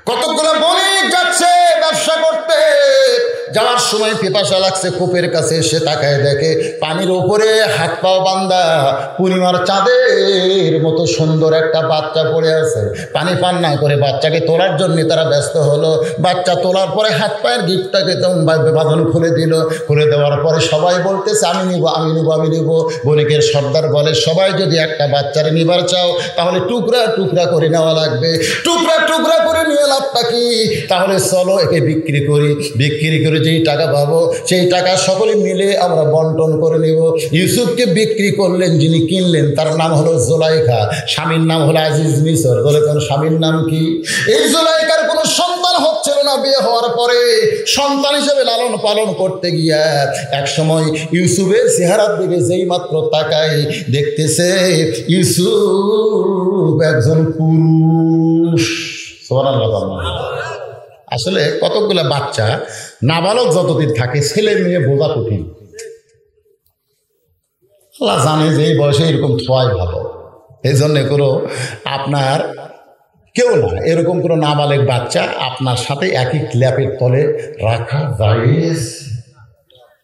কতগুলো বণিক যাচ্ছে ব্যবসা করতে, যাওয়ার সময় পিপাসা লাগছে, কূপের কাছে এসে তাকায় দেখে পানির ওপরে হাত পাও বান্ধা পূর্ণিমার চাঁদের মতো সুন্দর একটা বাচ্চা পড়ে আছে। পানি পান না করে বাচ্চাকে তোলার জন্য তারা ব্যস্ত হলো। বাচ্চা তোলার পরে হাত পায়ের গিফটটাকে বাঁধন খুলে দিল। খুলে দেওয়ার পরে সবাই বলতেছে আমি নিব, আমি নিব, আমি নিব। বণিকের সর্দার বলে সবাই যদি একটা বাচ্চারে নিবার চাও তাহলে টুকরা টুকরা করে নেওয়া লাগবে। টুকরা টুকরা করে নিয়ে লাভটা কি? তাহলে চলো একে বিক্রি করি, বিক্রি করে যেই টাকা পাবো সেই টাকা সকলে মিলে আমরা বন্টন করে নেব। ইউসুফকে বিক্রি করলেন, যিনি কিনলেন তার নাম হলো জুলাইখা, স্বামীর নাম হলো আজিজ মিসর। বলে তার স্বামীর নাম কি? এই জুলাইখার কোনো সন্তান হচ্ছিল না। বিয়ে হওয়ার পরে সন্তান হিসেবে লালন পালন করতে গিয়া এক সময় ইউসুফের চেহারার দিকে যেই মাত্র তাকাই দেখতেছে ইউসুফ একজন পুরুষ। আসলে কতগুলো বাচ্চা নাবালক যতদিন থাকে ছেলে মেয়ে বোঝা কঠিন। আল্লাহ জানে যে এই বয়সে এরকম থোয়াই ভালো। এই জন্যে কোনো আপনার কেউ না এরকম কোনো নাবালক বাচ্চা আপনার সাথে একই ক্ল্যাপের তলে রাখা জায়েজ।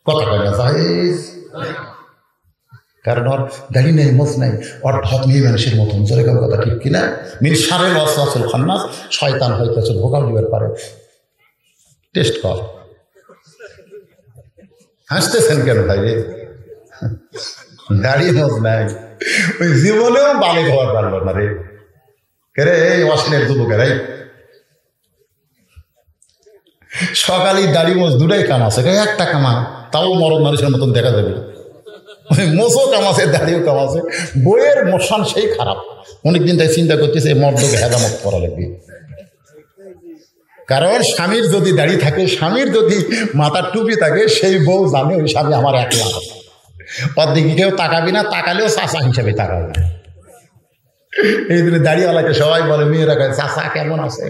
কথা বলে জায়েজ, কারণ ওর দাড়ি নেই, মোজ নাই, ওর ঢপ নেই মানুষের মতন। জোরে কথা ঠিক কিনা? মিন শারিল ওয়াসওয়াসিল খান্নাস, শয়তান হয়তো ভোকাল দিবার পারে। টেস্ট কর। হাসতেছেন কেন ভাই রে? দাড়ি মোজ নাই, ওই জীবনেও বালিক হওয়ার পারল না রে। কে এই অশ্লীল যুবকের সকালে দাড়ি মোজ দুটাই কাম আছে, একটা কামা তাও মরদ মানুষের মতন দেখা যাবে। মোচও কামাছে, দাড়িও কামাছে, বইয়ের মোশন সেই খারাপ। অনেকদিন তাই চিন্তা করতেছে মর্দকে হেদামত করা লাগবে। কারণ স্বামীর যদি দাড়ি থাকে, স্বামীর যদি মাথার টুপি থাকে, সেই বউ জানে ওই স্বামী আমার একলা। ওর দিকে কেউ তাকাবি না, তাকালেও চাচা হিসাবে তাকাবে না। এই দিনে দাড়িওয়ালাকে সবাই বলে, মেয়েরা কয় চাচা কেমন আছে,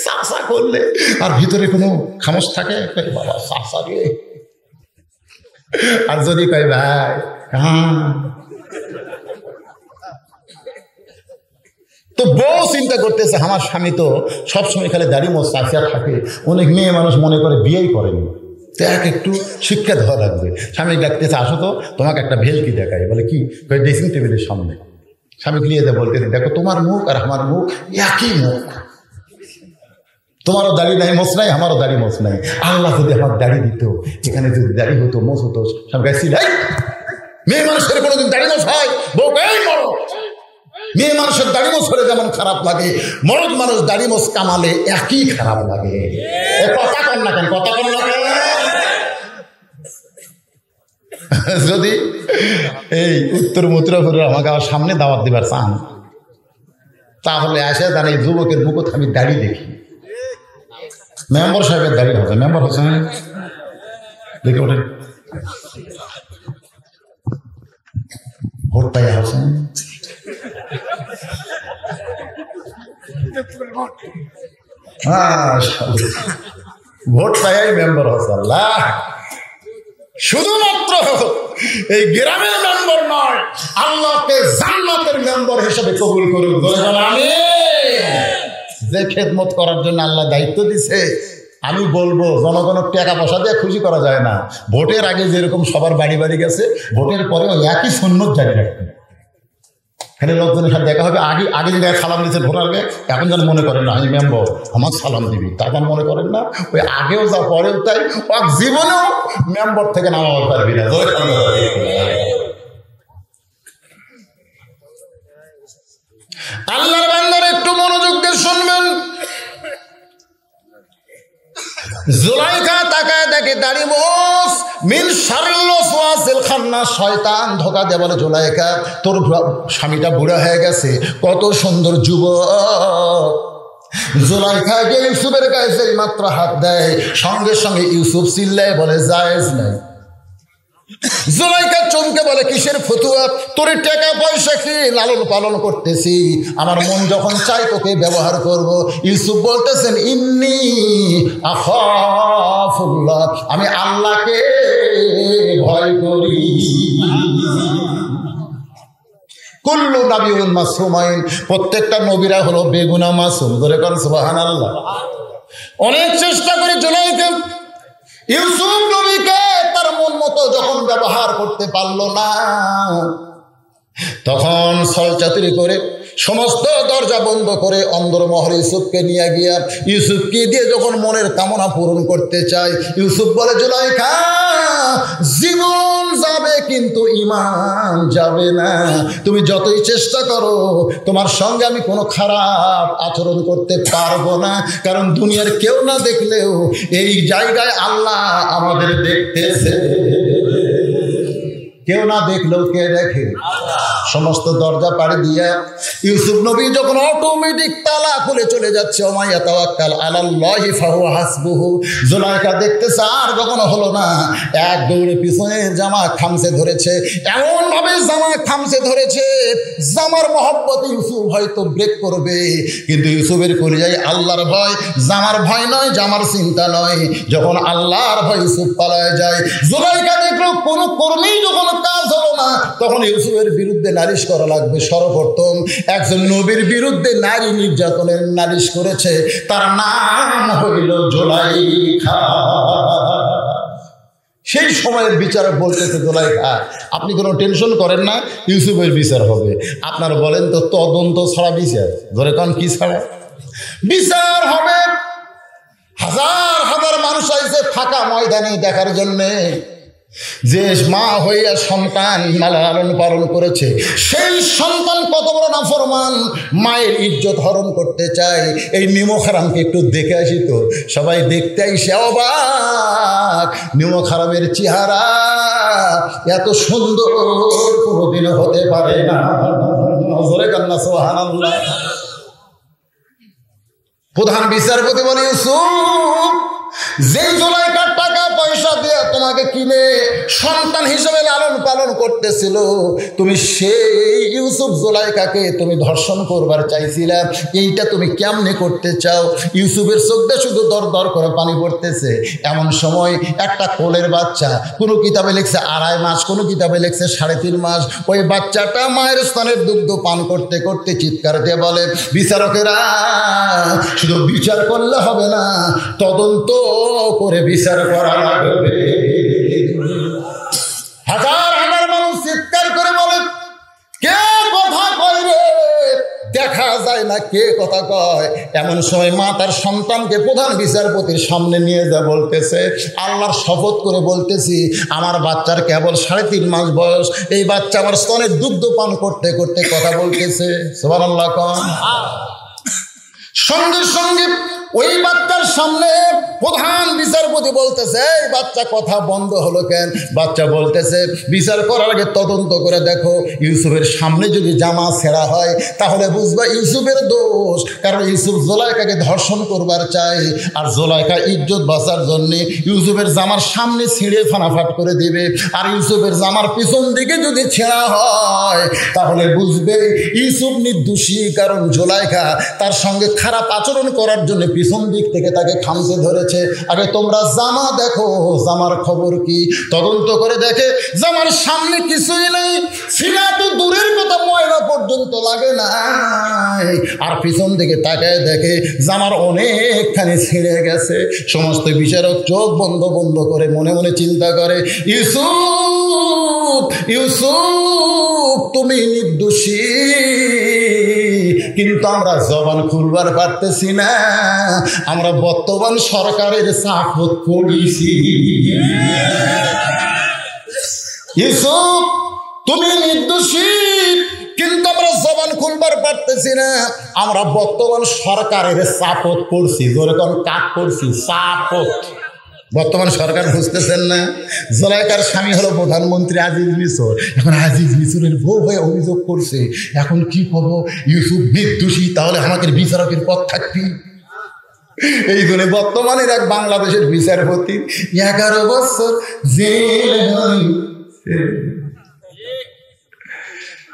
চাচা করলে আর ভিতরে কোনো খামোশ থাকে, বাবা চাচা রে। আর যদি কয় ভাই তো বউ চিন্তা করতেছে আমার স্বামী তো সবসময় খালি দাড়ি মোজ চাচিয়া থাকে। অনেক মেয়ে মানুষ মনে করে বিয়েই করেনি, তো একটু শিক্ষা দেওয়া লাগবে। স্বামী ডাকতেছে আসো তো তোমাকে একটা ভেলকি দেখায়। বলে কি? ড্রেসিং টেবিলের সামনে। স্বামী নিয়ে দেয়, বলতে দেখো তোমার মুখ আর আমার মুখ একই মুখ, তোমারও দাড়ি নাই মোছ নাই, আমারও দাড়ি মোছ নাই। আল্লাহ যদি আমার দাড়ি দিত, এখানে যদি দাড়ি হতো মোছ হতো। স্বামী গাইছি মেয়ে মানুষের কোনোদিন দাড়ি মোছ হয়? বউ এই মরো। মেয়ে মানুষের দাড়ি মোছ হলে যেমন খারাপ লাগে, মরদ মানুষ দাড়ি মোছ কামালে একই খারাপ লাগে। কথা কন না কেন, কথা কন না কেন? যদি এই উত্তর মথুরাপুরের আমাকে আমার সামনে দাওয়াত দিবার চান, তাহলে আসে জানে এই যুবকের বুকত আমি দাড়ি দেখি। মেম্বার সাহেবের দাড়ি হবে, মেম্বার হচ্ছে দেখে ওঠেন ভোট পাই আসেন। ভোট পাই মেম্বার হচ্ছে। আল্লাহ শুধুমাত্র এই গ্রামের মেম্বার নয়, আল্লাহকে জান্নাতের মেম্বার হিসেবে কবুল করুন। আমি যে খেদমত করার জন্য আল্লাহ দায়িত্ব দিছে, আমি বলবো জনগণের টাকা পয়সা দিয়ে খুশি করা যায় না। ভোটের আগে যেরকম সবার বাড়ি বাড়ি গেছে, ভোটের পরে একই সুন্নত জারি রাখবেন। এখানে লোকজনের সাথে দেখা হবে, আগে আগে যে সালাম দিচ্ছেন ভোটারকে, এখন যেন মনে করেন না আমি মেম্বার আমার সালাম দিবি, তা যেন মনে করেন না। ওই আগেও যা পরেও তাই, জীবনেও মেম্বার থেকে নামাতে পারবি না। আল্লাহর বান্দারা একটু মনোযোগ দিয়ে শুনবেন। জুলাইখা তাকায় দেখে দাড়ি মোছ। মিন শারিল ওয়াসওয়াসিল খান্নাস, শয়তান ধোঁকা দেয়। বলে জুলাইখা তোর স্বামীটা বুড়া হয়ে গেছে, কত সুন্দর যুবক। জুলাইখা গিয়ে ইউসুফের কাছে মাত্র হাত দেয়, সঙ্গে সঙ্গে ইউসুফ চিল্লায় বলে জায়েজ নাই। জুলাইখা চমকে বলে কিসের ফতুয়া? তোর টাকা পয়সা কি লালন পালন করতেছি, আমার মন যখন চাই তোকে ব্যবহার করব। ইউসুফ বলতেছেন ইন্নী আখাফুল্লাহ, আমি আল্লাহকে ভয় করি। কুল্লু নাবিয়্যুন মাসুমাইন, প্রত্যেকটা নবীরা হলো বেগুনাহ মাসুম। ধরে কর সুবহানাল্লাহ। অনেক চেষ্টা করে জুলাইখা ইউসুফ নবীকে তার মন মতো যখন ব্যবহার করতে পারলো না, তখন ছলচাতুরি করে সমস্ত দরজা বন্ধ করে অন্দরমহলে ইউসুফকে নিয়ে গিয়া ইউসুফকে দিয়ে যখন মনের কামনা পূরণ করতে চায়, ইউসুফ বলে জুলাইখা জীবন যাবে কিন্তু ঈমান যাবে না। তুমি যতই চেষ্টা করো তোমার সঙ্গে আমি কোনো খারাপ আচরণ করতে পারবো না, কারণ দুনিয়ার কেউ না দেখলেও এই জায়গায় আল্লাহ আমাদের দেখতেছে। কেউ না দেখলেও কে দেখে? সমস্ত দরজা পাড়ি দিয়া ইউসুফ নবী যখন অটোমেটিক তালা খুলে চলে যাচ্ছে, ওয়া ইয়াতাওয়াক্কাল আলাল্লাহি ফাহুয়া হাসবুহু, জুলাইখা দেখতেছে আর যখন হলো না, এক দৌড়ে পিছনে জামা খামচে ধরেছে, এমন ভাবে জামা খামচে ধরেছে, জামার মহব্বতে ইউসুফ হয়তো ব্রেক করবে, কিন্তু ইউসুফের কলিজায় আল্লাহর ভয়, জামার ভয় নয়, জামার চিন্তা নয়। যখন আল্লাহর ভয় ইউসুফ পালায় যায়, জুলাইখা দেখলো কোনো কর্মেই যখন কাজ হলো না, তখন ইউসুফের বিরুদ্ধে নালিশ করা লাগবে। সর্বপ্রথম একজন নবীর বিরুদ্ধে নারী নির্যাতনের নালিশ করেছে, তার নাম হইল জুলাইখা। সেই সময়ের বিচারক বলতেছে, জুলাইখা আপনি কোনো টেনশন করেন না, ইউসুফের বিচার হবে। আপনারা বলেন তো তদন্ত ছাড়া বিচার? ধরে কারণ কি ছাড়া বিচার হবে? হাজার হাজার মানুষ আইছে ফাঁকা ময়দানে দেখার জন্যে যে মা হইয়া সন্তান লালন পালন করেছে, সেই সন্তান কত বড় নাফরমান, মায়ের ইজ্জত হরণ করতে চায়। এই নিমক হারামকে একটু দেখে আসি তো। সবাই দেখতে আইসে অবাক, নিমক হারামের চেহারা এত সুন্দর কোনোদিনও হতে পারে না। জোরে কান্না সুবহানাল্লাহ। প্রধান বিচারপতি বলে, ইউসুফ যে জুলাইখার টাকা পয়সা দিয়ে তোমাকে কিনে সন্তান হিসেবে লালন পালন করতেছিল, তুমি সেই ইউসুফ জুলাইখাকে তুমি ধর্ষণ করবার চাইছিলে, এইটা তুমি কেমনে করতে চাও? ইউসুফের চোখটা শুধু দর দর করে পানি পড়তেছে। এমন সময় একটা কোলের বাচ্চা, কোনো কিতাবে লিখছে 2.5 মাস, কোনো কিতাবে লিখছে 3.5 মাস, ওই বাচ্চাটা মায়ের স্তনের দুগ্ধ পান করতে করতে চিৎকার দিয়ে বলে, বিচারকেরা শুধু বিচার করলে হবে না, তদন্ত করে বিচার করা লাগবে। হাজার হাজার মানুষ চিৎকার করে বলে, কে কথা কয় রে? দেখা যায় না কে কথা কয়। এমন সময় মা তার সন্তানকে প্রধান বিচারপতির সামনে নিয়ে যা বলতেছে, আল্লাহর শপথ করে বলতেছি, আমার বাচ্চার কেবল 3.5 মাস বয়স, এই বাচ্চা আমার স্তনের দুগ্ধ পান করতে করতে কথা বলতেছে। সুবহানাল্লাহ। সঙ্গে সঙ্গে ওই বাচ্চার সামনে প্রধান বিচারপতি বলতেছে, এই বাচ্চা কথা বন্ধ হলো কেন? বাচ্চা বলতেছে, বিচার করার আগে তদন্ত করে দেখো, ইউসুফের সামনে যদি জামা ছেঁড়া হয় তাহলে বুঝবা ইউসুফের দোষ, কারণ ইউসুফ জুলাইখাকে ধর্ষণ করবার চাই, আর জুলাইখা ইজ্জত বাঁচার জন্যে ইউসুফের জামার সামনে ছিঁড়ে ফানাফাট করে দিবে, আর ইউসুফের জামার পিছন দিকে যদি ছেঁড়া হয় তাহলে বুঝবে ইউসুফ নির্দোষী, কারণ জুলাইখা তার সঙ্গে খারাপ আচরণ করার জন্য পিছন দিক থেকে তাকে খামচে ধরেছে। আগে তোমরা জামা দেখো, জামার খবর কি? তদন্ত করে দেখে জামার সামনে কিছুই নেই, ছিঁড়া তো দূরের কথা, ময়লা পর্যন্ত লাগে না, আর পিছন দিকে তাকায় দেখে জামার অনেকখানি ছিঁড়ে গেছে। সমস্ত বিচারক চোখ বন্ধ বন্ধ করে মনে মনে চিন্তা করে, ইউসুফ ইউসুফ তুমি নির্দোষী, কিন্তু আমরা জবান খুলবার পারতেছি না, আমরা বর্তমান সরকারের সাফত করেছি। ইউসুফ তুমি নির্দোষী, কিন্তু আমরা জবান খুলবার পারতেছি না, আমরা বর্তমান সরকারের সাপোর্ট করছি। যেরকম কাজ করছি সাপোর্ট। বর্তমান সরকার বুঝতেছেন না, জুলাইখার স্বামী হলো প্রধানমন্ত্রী আজিজ মিশর। এখন আজিজ মিশরের বউ হয়ে অভিযোগ করছে, এখন কি করবো? ইউসুফ নির্দোষী, তাহলে আমাদের বিচারকের পথ থাকবি। এই জন্য বর্তমানের এক বাংলাদেশের বিচারপতি 11 বছর জেল।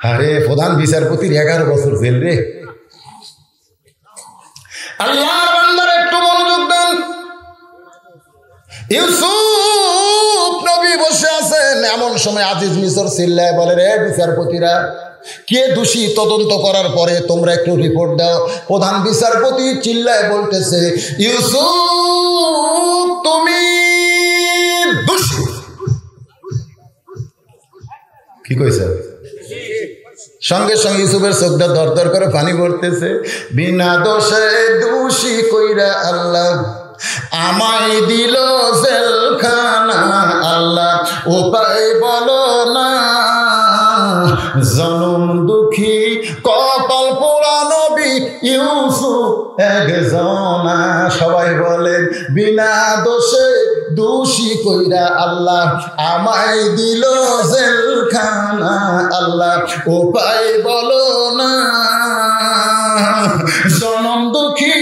আরে প্রধান বিচারপতির 11 বছর জেল রে। আল্লাহর বান্দারা একটু মনোযোগ দেন। ইউসুফ নবী বসে আছেন, এমন সময় আজিজ মিশর চিল্লায় বলে, রে বিচারপতিরা, কে দোষী তদন্ত করার পরে তোমরা একটু রিপোর্ট দাও। প্রধান বিচারপতি চিল্লায় বলতেছে, ইউসুফ তুমি দোষী। কি কইছে? সঙ্গে সঙ্গে ইউসুফের চোখটা দরদর করে পানি পড়তেছে। বিনা দোষে দোষী কইরা আল্লাহ আমায় দিল জেলখানা, আল্লাহ উপায় বলো না, জনম দুঃখী কপাল পোড়া নবী ইউসুফ একজনা। সবাই বলেন, বিনা দোষে দোষী কইরা আল্লাহ আমায় দিল জেলখানা, আল্লাহ উপায় বলো না, জনম দুঃখী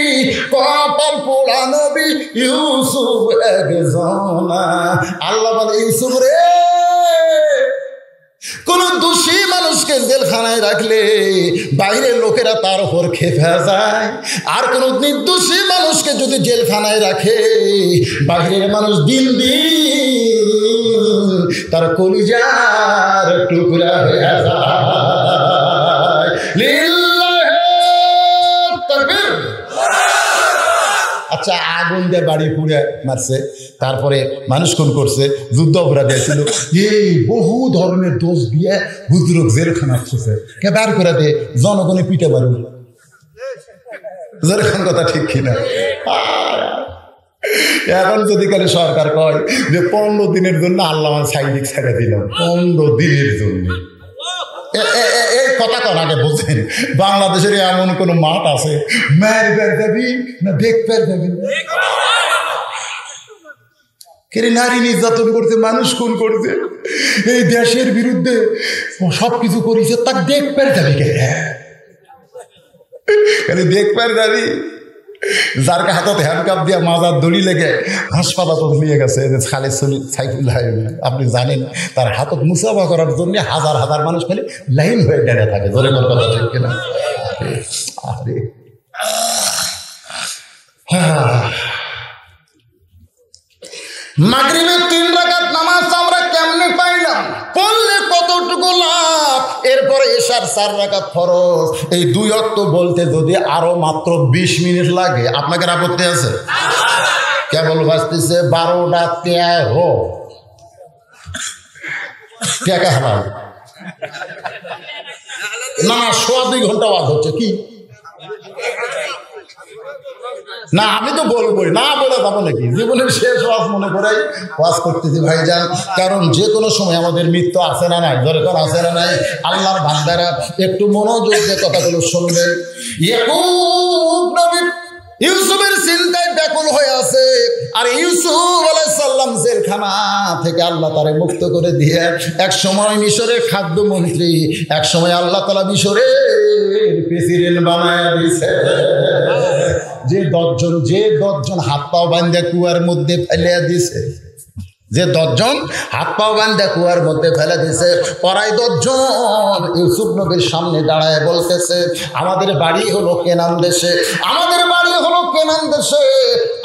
কপাল পোড়া নবী ইউসুফ একজনা। আল্লাহ বলে, ইউসুফ রে, কোন দোষী মানুষকে জেলখানায় রাখলে বাইরের লোকেরা তার উপর খেপে যায়, আর কোন নির্দোষী মানুষকে যদি জেলখানায় রাখে বাইরের মানুষ দিন দিন তার কলিজার টুকরা হয়ে যায়। লিল্লাহি তাকবীর। আচ্ছা, আগুন দিয়ে বাড়ি পুড়ে মারছে, তারপরে মানুষ খুন করছে, যুদ্ধ অপরাধ ছিল, এই বহু ধরনের দোষ দিয়ে হুজুরক জেলখানা আসছে, কে বার করে দে, জনগণে পিঠে মারুন। জেলখান কথা ঠিক কিনা? এখন যদি কালে সরকার কয় যে 15 দিনের জন্য আল্লাহ সাইডিক ছেড়ে দিলাম, 15 দিনের জন্য, এই কথা কোন আগে বোঝেন, বাংলাদেশের এমন কোন মাঠ আছে মায়ের বের যাবি না দেখ বের যাবি? নারী নির্যাতন করছে, মানুষ খুন করছে, এই দেশের বিরুদ্ধে সবকিছু করেছে, তাকে দেখ বের যাবি কে? দেখ বের যাবি? যার হাতত হ্যান্ডকাপ দিয়ে মাজার দড়ি লেগে হাসপাতাল নিয়ে গেছে খালেদ সাইফুল্লাহ, আপনি জানেন তার হাতত মুসাফা করার জন্য হাজার হাজার মানুষ খালি লাইন হয়ে দাঁড়িয়ে থাকে। ধরে কোন কথা ঠিক কিনা? আরে মাগরিবের 3 রাকাত নামাজ আমরা কেমনে পাইলাম? পড়লে কতটুকু লাভ? এরপরে এশার 4 রাকাত ফরজ। এই 2 ওয়াক্ত বলতে যদি আরো মাত্র 20 মিনিট লাগে, আপনাদের আপত্তি আছে? কেবল বাজতেছে 12টা 13 টাকা হারাম না, 2.5 ঘন্টা ওয়াজ হচ্ছে কি না? আমি তো বলবোই না, বলে যাবো নাকি? জীবনের শেষ ওয়াজ মনে করাই ওয়াজ করতেছি ভাইজান, কারণ যে কোনো সময় আমাদের মৃত্যু আছে না নাই? দরকার আছে না নাই? আল্লাহর বান্দারা একটু মনোযোগ দিয়ে কথাগুলো শুনবেন। ইয়াকুব নবী ইউসুফের চিন্তায় ব্যাকুল হয়ে আছে, আর ইউসুফ আলাইহিস সালাম জেলখানা থেকে আল্লাহ তারে মুক্ত করে দিয়ে এক সময় মিশরের খাদ্যমন্ত্রী, এক সময় আল্লাহ তাআলা মিশরের প্রেসিডেন্ট বানায় দিয়েছে। যে 10 জন হাত পাও বাঁধে কুয়ার মধ্যে ফেলে দিছে, যে 10 জন হাত পাও বাঁধে কুয়ার মধ্যে ফেলে দিছে, ওরাই 10 জন ইউসুফ নবীর সামনে দাঁড়ায় বলতেছে, আমাদের বাড়ি হলো কেনান দেশে, আমাদের বাড়ি হলো কেনান দেশে,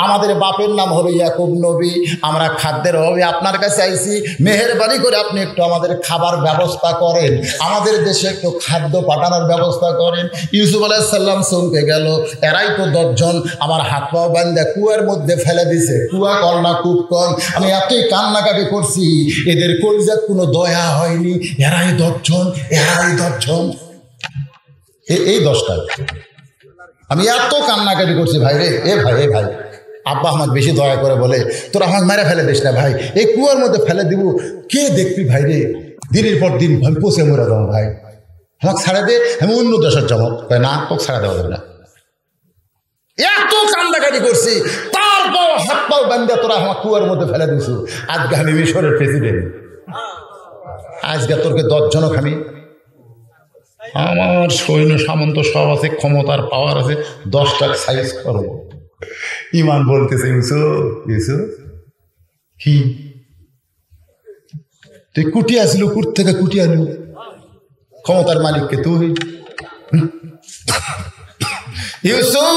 আমাদের বাপের নাম হলো ইয়াকুব নবী, আমরা খাদ্যের অভাবে আপনার কাছে আইছি, মেহেরবানি করে আপনি একটু আমাদের খাবার ব্যবস্থা করেন, আমাদের দেশে একটু খাদ্য পাঠানোর ব্যবস্থা করেন। ইউসুফ আলাইহিস সালাম চমকে গেল, এরাই তো 10 জন আমার হাত পাও বাঁধে কুয়ার মধ্যে ফেলে দিছে, কুয়া কল না কূপ কল, আমি এতই কান্নাকাটি করছি, এদের কলিজাত কোনো দয়া হয়নি, এরাই 10 জন, এরাই 10 জন, এই 10টা। আমি এত কান্নাকাটি করছি ভাই রে, এ ভাই আব্বা আমাকে বেশি দয়া করে বলে, তোরা আমাকে মেরে ফেলে দিস না ভাই, এই কুয়ার মধ্যে ফেলে দিব, কে দেখবি ভাই রে, দিনের পর দিন আমি পচে মরে যাবো ভাই, আমাকে ছাড়া দে, আমি অন্য দেশের যাবো। না, তোকে ছাড়া দেওয়া যাবে না। এত কান্নাকাটি করছি, তারপর হাত পাও বান্ধে তোরা আমার কুয়ার মধ্যে ফেলে দিস, আজকে আমি মিশরের প্রেসিডেন্ট, আজকে তোরকে 10 জনক আমি, আমার সৈন্য সামন্ত সব আছে, ক্ষমতার পাওয়ার আছে, 10টা সাইজ করবো। ইমান বলতেছে, ইউসুফ কি তুই কুটি আসিল, কুট থেকে কুটি আনু, ক্ষমতার মালিককে তুই। ইউসুফ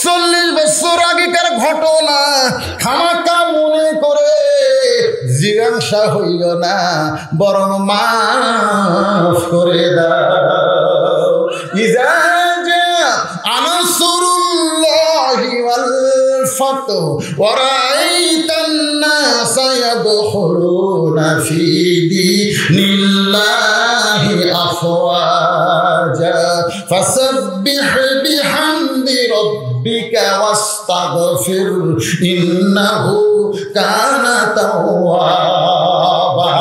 40 বছর আগেকার ঘটনা খামাকা মনে করে জিজ্ঞাসা হইও না, বরং মাফ করে দাও। ইজা জাআ নাসরুল্লাহি ওয়াল ফাতহু ওয়া রাআইতান নাসা ইয়াদখুলুনা ফি দীনিল্লাহি আফওয়াজা ফাসাব্বিহ বিহামদি রাব্বিকা ওয়াস্তাগফির ইন্নাহু কানা তাওয়াবা।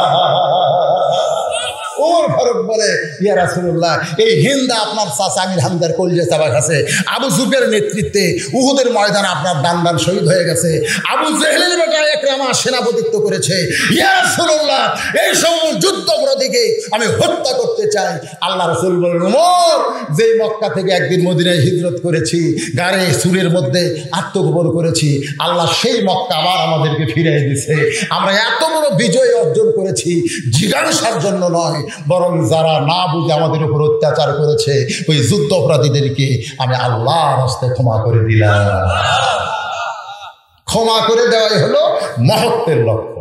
ওর ফারুক বলে, ইয়া রাসূলুল্লাহ, এই হিন্দা আপনার চাচা আমির হামদার কলিজা চাবা গেছে। আবু সুফিয়ানের নেতৃত্বে উহুদের ময়দানে আপনার দান শহীদ হয়ে গেছে। আবু জেহেলের বেটা ইকরামা সেনাপতিত্ব করেছে। ইয়া রাসূলুল্লাহ, এই সমস্ত যুদ্ধপরাধীকে আমি হত্যা করতে চাই। আল্লাহ রাসূল বলেন, ওমর, যেই মক্কা থেকে একদিন মদিনায় হিজরত করেছি, গাড়ে সুরের মধ্যে আত্মগোপন করেছি, আল্লাহ সেই মক্কা আবার আমাদেরকে ফিরিয়ে দিয়েছে। আমরা এত বড় বিজয় অর্জন করেছি জিজ্ঞাসার জন্য নয়, বরং যারা না বুঝে আমাদের উপর অত্যাচার করেছে ওই যুদ্ধ অপরাধীদেরকে আমি আল্লাহর হস্তে ক্ষমা করে দিলাম। ক্ষমা করে দেওয়াই হলো মহত্বের লক্ষ্য।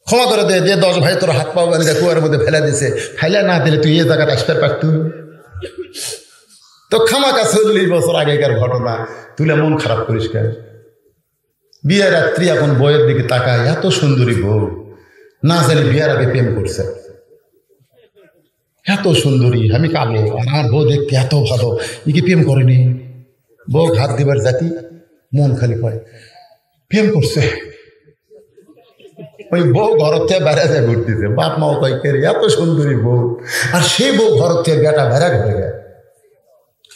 ক্ষমা করে দিয়ে 10 ভাই তোর হাত পাও বেঁধে কুয়ার মধ্যে ফেলে দিছে, ফেলে না দিলে তুই এই জায়গাটা আসতে পারত। তো খামাকা 40 বছর আগেকার ঘটনা তুলে মন খারাপ করিস কেন? বিয়ের রাত্রি এখন বইয়ের দিকে তাকায়, এত সুন্দরী বউ, না জানি বিয়ার আগে প্রেম করছে, এত সুন্দরী, আমি কালো, আর আমার বউ দেখতে এত ভালো, কি প্রেম করেনি? বউ ঘাত দিবার জাতি, মন খালি করে প্রেম করছে। ওই বউ ঘর থেকে বেড়া যায় ঘুরতেছে, বাপ মাও কয় কে এত সুন্দরী বউ, আর সেই বউ ঘর থেকে বেটা বেড়া ঘুরে গেছে।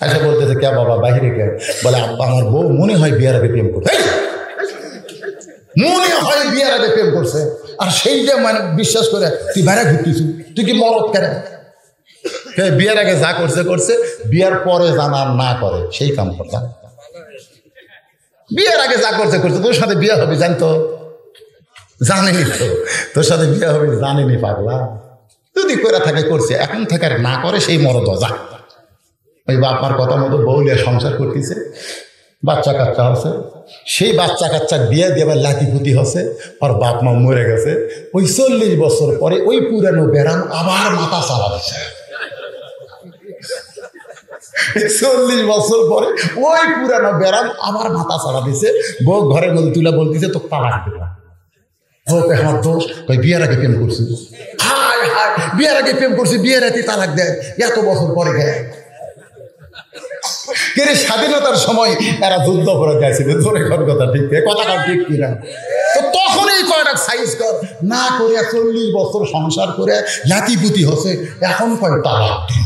আচ্ছা বলতেছে, কে বাবা বাহিরে কে? বলে, আব্বা আমার বউ মনে হয় বিয়ার আগে প্রেম করছে, মনে হয় বিয়ার আগে প্রেম করছে। আর সেই যে মানে বিশ্বাস করে তুই বেড়া ঘুরতেছ, তুই কি মরদ কেন? বিয়ার আগে যা করছে করছে, বিয়ার পরে জানা না করে সেই কাম করতাম। বিয়ার আগে যা করছে করছে, তোর সাথে বিয়ে হবে জানতো? জানেনি তো, তোর সাথে বিয়ে হবে জানেনি পাগলা। যদি করে থাকে করছে, এখন থেকে আর না করে সেই মরদ যা। ওই বাপার কথা মতো বউলে সংসার করতেছে, বাচ্চা কাচ্চা হচ্ছে, সেই বাচ্চা কাচ্চা বিয়ে দিয়ে আবার লাতিপুতি হচ্ছে, আর বাপ মা মরে গেছে। ওই 40 বছর পরে ওই পুরানো ব্যারাম আবার মাথা চালা দিচ্ছে। 40 বছর পরে ওই পুরানো ব্যারাম আবার মাথা চালা দিছে। বউ ঘরের মধ্যে তুলে বলতেছে, তো তালাক দিলাম। বউকে আমার দোষ, ওই বিয়ের আগে প্রেম করছি, হায় হায় বিয়ের আগে প্রেম করছি, বিয়ের রাতে তালাক দেয়, এত বছর পরে গেছে। কেরে স্বাধীনতার সময় এরা যুদ্ধ করে গেছিল, ধরে কথা ঠিক, কথাটা ঠিক কিনা? তো তখনই কয়টা সাইজ কর না করে 40 বছর সংসার করে লাতিপুতি হচ্ছে, এখন কয় তালাক দিন।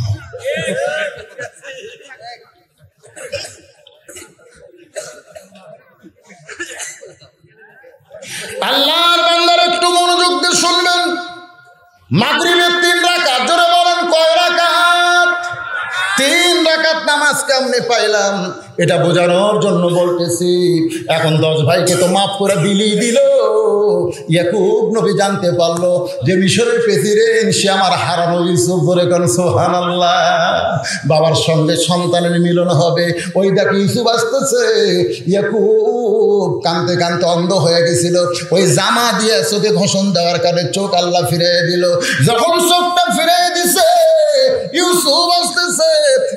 আল্লাহর বান্দারা একটু মনোযোগ দিয়ে শুনবেন। মাগরিবের 3 রাকাত, জোরে বলেন কয় রাকাত? 3 রাকাত নামাজ কেমনে পাইলাম এটা বোঝানোর জন্য বলতেছি। এখন 10 ভাইকে তো মাফ করে দিল। ইয়াকুব নবী জানতে পারলো যে মিশরের প্রেসিডেন্ট সে আমার হারানো ইউসুফ, বলে কোন সুবহানাল্লাহ। বাবার সঙ্গে সন্তানের মিলন হবে, ওই দেখো ইউসুফ আসতেছে। ইয়াকুব কাঁদতে কাঁদতে অন্ধ হয়ে গেছিল, ওই জামা দিয়ে চোখে ঘষণ দেওয়ার কারণে চোখ আল্লাহ ফিরিয়ে দিল। যখন চোখটা ফিরিয়ে দিছে, ইউসুফ আসতেছে,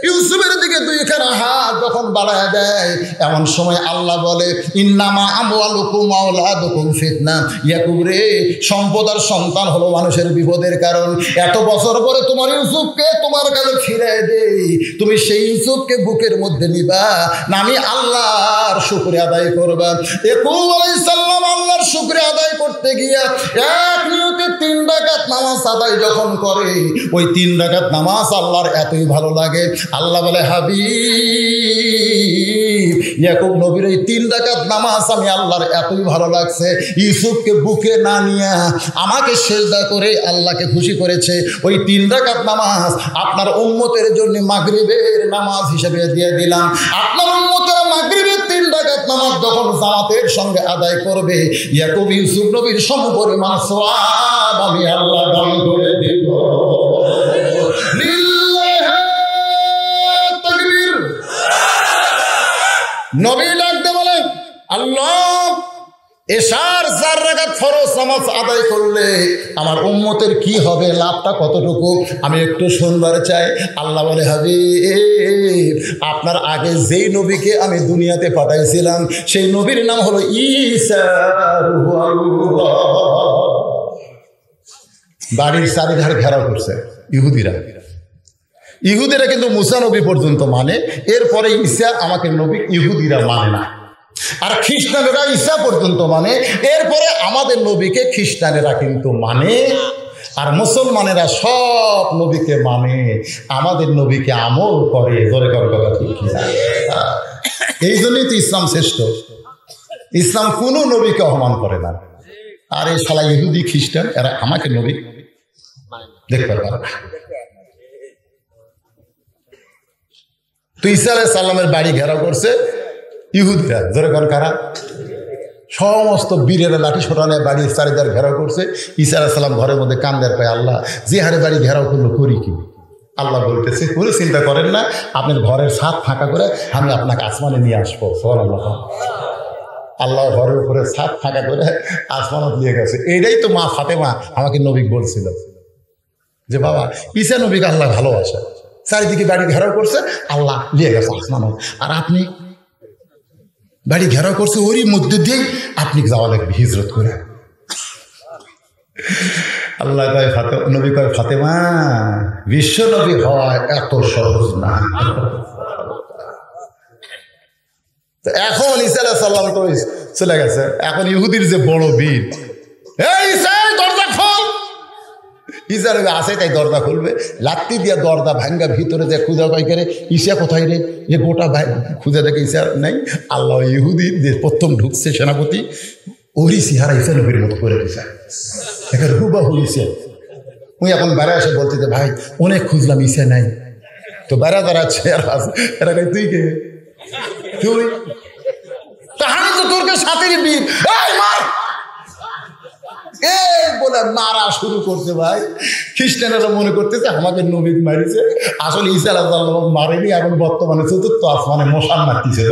ইউসুফের দিকে 2খানা হাত যখন বাড়ায় দেয়, এমন সময় আল্লাহ বলে, ইন্নামা আমওয়ালুকুম ওয়া আওলাদুকুম ফিতনা। ইয়াকুব রে, সম্পদ আর সন্তান হলো মানুষের বিপদের কারণ। এত বছর পরে তোমার ইউসুফকে তোমার কাছে ফিরে দেই, তুমি সেই ইউসুফকে বুকের মধ্যে নিবা না আমি আল্লাহর শুকরিয়া আদায় করবা? ইয়াকুব আলাইহিস সালাম আল্লাহর শুকরিয়া আদায় করতে গিয়া এক নিয়তে 3 রাকাত নামাজ আদায় যখন করে, ওই 3 রাকাত নামাজ আল্লাহর এতই ভালো লাগে, আল্লাহ বলে, হাবিব ইয়াকুব নবীর এই 3 রাকাত নামাজ আমি আল্লাহর এতই ভালো লাগছে, ইউসুফকে বুকে না নিয়ে আমাকে সিজদা করে আল্লাহকে খুশি করেছে। ওই 3 রাকাত নামাজ আপনার উম্মতের জন্য মাগরিবের নামাজ হিসেবে দিয়ে দিলাম। আপনার উম্মতের মাগরিবের 3 রাকাত নামাজ যখন জামাতের সঙ্গে আদায় করবে, ইয়াকুব ইউসুফ নবীর সমপরিমাণ সওয়াব আমি আল্লাহ দান করে দেব। নবী ডাকতে বলে, আল্লাহ এশার 4 রাকাত ফরজ নামাজ আদায় করলে আমার উম্মতের কি হবে, লাভটা কতটুকু আমি একটু শুনবার চাই। আল্লাহ বলে, হাবিব আপনার আগে যেই নবীকে আমি দুনিয়াতে পাঠাইছিলাম সেই নবীর নাম হলো ঈসা রুহুল্লাহ। বাড়ির চারিধার ঘেরাও করছে ইহুদিরা কিন্তু মুসা নবী পর্যন্ত মানে, এরপরে ঈসা আমাকে নবী ইহুদিরা মানে না। আর খ্রিস্টানেরা ঈসা পর্যন্ত মানে, এরপরে আমাদের নবীকে খ্রিস্টানেরা কিন্তু মানে। আর মুসলমানেরা সব নবীকে মানে, আমাদের নবীকে আমল করে। জোরে করে কথা ঠিক কি? এই জন্যই তো ইসলাম শ্রেষ্ঠ। ইসলাম কোনো নবীকে অপমান করে না। আর এই শালা ইহুদি খ্রিস্টান এরা আমাকে নবী দেখতে পারে না। তো ঈসা আলাইহিস সালামের বাড়ি ঘেরাও করছে ইহুদিরা। ধরে কোন কারা? সমস্ত বীরেরা লাঠি সোটানে বাড়ির চারিদার ঘেরাও করছে। ঈসা আলাইহিস সালাম ঘরের মধ্যে কান্দের পায়, আল্লাহ যে হারে বাড়ি ঘেরাও করলো করি কি? আল্লাহ বলতেছে, কোনো চিন্তা করেন না, আপনার ঘরের ছাদ ফাঁকা করে আমি আপনাকে আসমানে নিয়ে আসবো। সুবহানাল্লাহ। আল্লাহ ঘরের উপরে ছাদ ফাঁকা করে আসমানত নিয়ে গেছে। এইটাই তো মা ফাতেমা আমাকে নবী বলছিল যে বাবা ঈসা নবীকে আল্লাহ ভালোবাসে, চারিদিকে বাড়ি ঘেরাও করছে, আল্লাহ নিয়ে গেছে আসমানত, আর আপনি বাড়ি ঘেরাও করছে, ওরই মধ্যে দিয়েই আপনি যাওয়া লাগবে হিজরত করে। আল্লাহ কয় নবী কয়, ফাতেমা বিশ্ব নবী হওয়া এত সহজ না। এখন ঈসা আলাইহিস সালাম তো চলে গেছে, এখন ইহুদির যে বড় বীর, এই ঈসা দরজা খোল। ঈসা নবী আসে তাই দরজা খুলবে, লাত্তি দিয়া দরজা ভাঙ্গা ভিতরে যে খুঁজা পাই করে, ঈসা কোথায় রে? যে গোটা খুঁজে দেখে ঈসা নাই। আল্লাহ ইহুদি যে প্রথম ঢুকছে সেনাপতি, ওরই চেহারা ঈসা নবীর মতো করে দিছে, একটা হুবাহু ঈসা। উনি এখন বেড়া এসে বলতে যে ভাই অনেক খুঁজলাম ঈসা নাই। তো বেড়া দাঁড়াচ্ছে এরা কই তুই কে? তুই তাহানি তো তোর সাথে বীর, এই মার এই বলে মারা শুরু করতে। ভাই খ্রিস্টানেরা মনে করতেছে আমাকে নবী মারিছে, আসলে ঈসা আলাইহিস সালাম মারেনি। এখন বর্তমানে চতুর্থ আসমানে মশান মারতেছে।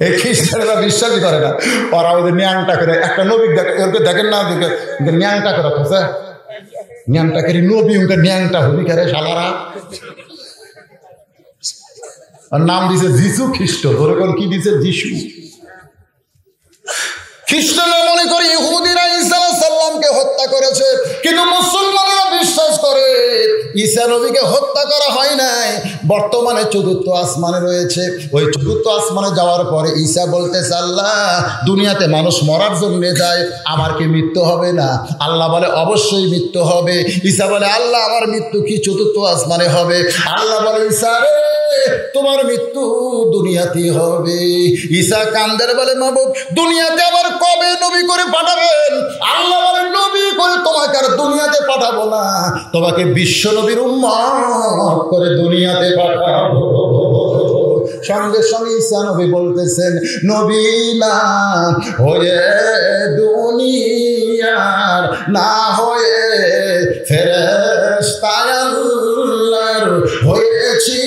এই খ্রিস্টানেরা বিশ্বাসই করে না, ওরা ওদের ন্যাংটা করে একটা নবী দেখেন না, ন্যাংটা করে থাকে, ন্যাংটা করে নবী উনকে ন্যাংটা হবি করে শালারা। আর নাম দিছে যিশু খ্রিস্ট। ধরে কোন কি দিছে? যিশু। খ্রিস্টানরা মনে করে ইহুদিরা ঈসা আলাইহিস সালামকে হত্যা করেছে, কিন্তু মুসলমানেরা বিশ্বাস করে ঈসা নবীকে হত্যা করা হয় নাই, বর্তমানে চতুর্থ আসমানে রয়েছে। ওই চতুর্থ আসমানে যাওয়ার পরে ঈসা বলতেছে, আল্লাহ দুনিয়াতে মানুষ মরার জন্য যায়, আমার কি মৃত্যু হবে না? আল্লাহ বলে অবশ্যই মৃত্যু হবে। ঈসা বলে, আল্লাহ আমার মৃত্যু কি চতুর্থ আসমানে হবে? আল্লাহ বলে, ঈসা রে তোমার মৃত্যু দুনিয়াতে হবে। ঈসা কান্দের বলে, মাবুদ দুনিয়াতে আবার কবে নবী করে পাঠাবেন? আল্লাহ বলে, নবী করে তোমাকে আর দুনিয়াতে পাঠাবো না, তোমাকে বিশ্ব নবীর উম্মত করে দুনিয়াতে পাঠাবো। সঙ্গে সঙ্গে ঈসা নবী বলতেছেন, নবী না হয়ে দুনিয়ার, না হয়ে ফেরেশতা আল্লাহর হয়েছি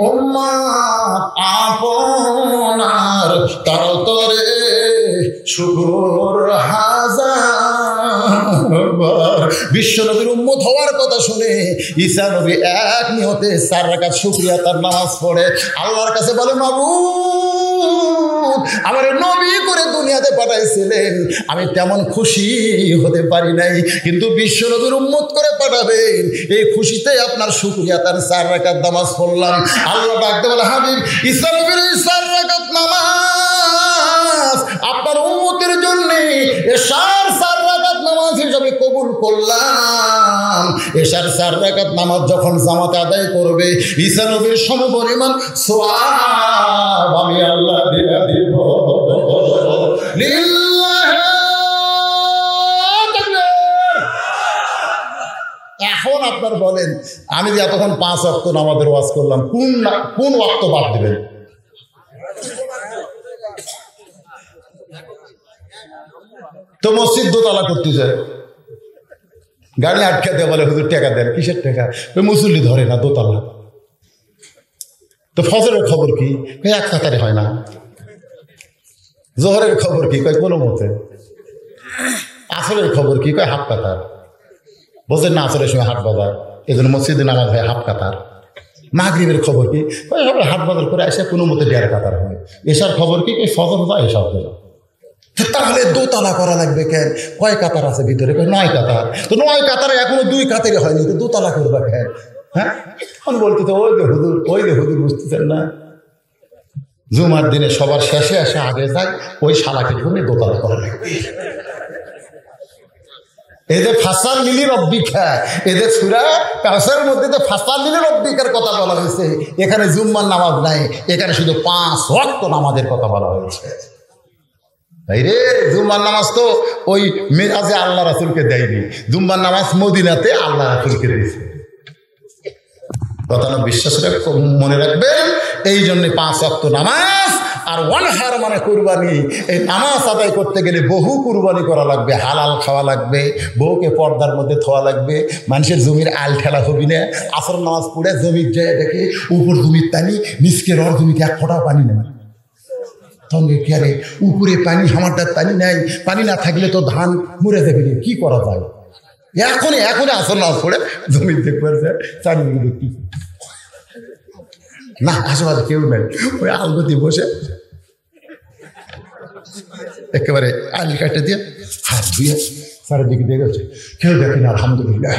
উম্মত আপনার, তরতরে শুকর হাজার। বিশ্ব নবীর উম্মত হওয়ার কথা শুনে ঈসা নবী এক নিয়তে 4 রাকাত শুকরিয়া তার নামাজ পড়ে আল্লাহর কাছে বলে, মাবুদ আমার নবী করে দুনিয়াতে পাঠাইছিলেন, আমি তেমন খুশি হতে পারি নাই, কিন্তু বিশ্ব নবীর উম্মত করে পাঠাবেন এই খুশিতে আপনার শুকরিয়া তার 4 রাকাত নামাজ পড়লাম। আল্লাহ ডাকতে বলে, হাবিব ঈসা নবীর 4 রাকাত নামাজ আপনার উম্মতের জন্য এশার 4 রাকাত নামাজ হিসাবে কবুল করলাম। এশার 4 রাকাত নামাজ যখন জামাতে আদায় করবে, ঈসা নবীর সমপরিমাণ সওয়াব আমি আল্লাহ দিয়ে দিব। এখন আপনার বলেন, আমি যে এতক্ষণ 5 ওয়াক্ত নামাজের ওয়াজ করলাম, কোন ওয়াক্ত বাদ দেবেন? তো মসজিদ দোতলা করতে যায়, গাড়ি আটকে দেয়, বলে হুজুর টাকা দেন। কিসের টাকা? ওই মুসল্লি ধরে না দোতলা। তো ফজরের খবর কি? 1 কাতারে হয় না। জোহরের খবর কি কয় কোনো মতে, আসরের খবর কি কয় হাফ কাতার। বোঝেন না আসরের সময় হাট বাজার, এই জন্য মসজিদে নামাজ হয় হাফ কাতার। মাগরিবের খবর কি হাট বাজার করে আসে কোনো মতে 1.5 কাতার হয়। এসার খবর কি ফজর হয় এসব হলো। তাহলে দোতলা করা লাগবে কেন? কয় কাতার আছে ভিতরে? 9 কাতার। তো 9 কাতারে এখনো 2 কাতারে হয়নি, তো দোতলা করবা কেন? হ্যাঁ, আমি বলতে তো ওই যে হুজুর বুঝতেছেন না, জুমার দিনে সবার শেষে আসে আগে যায়, ওই শালাকে ঘুমে দোতলা করা লাগবে। এদের ফাসাল লিলি রব্বিকা, এদের সূরা কাউসারের মধ্যে তো ফাসাল লিলি রব্বিকার কথা বলা হয়েছে। এখানে জুম্মার নামাজ নাই, এখানে শুধু 5 ওয়াক্ত নামাজের কথা বলা হয়েছে। তাই রে, জুম্মার নামাজ তো ওই মেরাজে আল্লাহ রাসূলকে দেয়নি, জুম্মার নামাজ মদিনাতে আল্লাহ রাসূলকে দিয়েছে। কথা না বিশ্বাস মনে রাখবেন। এই জন্য 5 ওয়াক্ত নামাজ আর ওয়ানহার মানে কুরবানি। এই নামাজ আদায় করতে গেলে বহু কুরবানি করা লাগবে, হালাল খাওয়া লাগবে, বউকে পর্দার মধ্যে থোয়া লাগবে, মানুষের জমির আল ঠেলা হবি না। আসর নামাজ পড়ে জমির যায় দেখে উপর জমির পানি, নিচকে রর জমিতে 1 ফোঁটাও পানি নেই। সঙ্গে কে রে উপরে পানি, আমারটার পানি নাই, পানি না থাকলে তো ধান মরে যাবে, কি করা যায়? এখনই আসর নামাজ পড়ে জমির দেখবার যায়, চারিদিকে দেখি না, আশেপাশে কেউ নাই, ওই আলগতি বসে একেবারে আল কাটে দিয়ে হাত ধুয়ে চারিদিকে দেখেছে, কেউ দেখেন আলহামদুলিল্লাহ।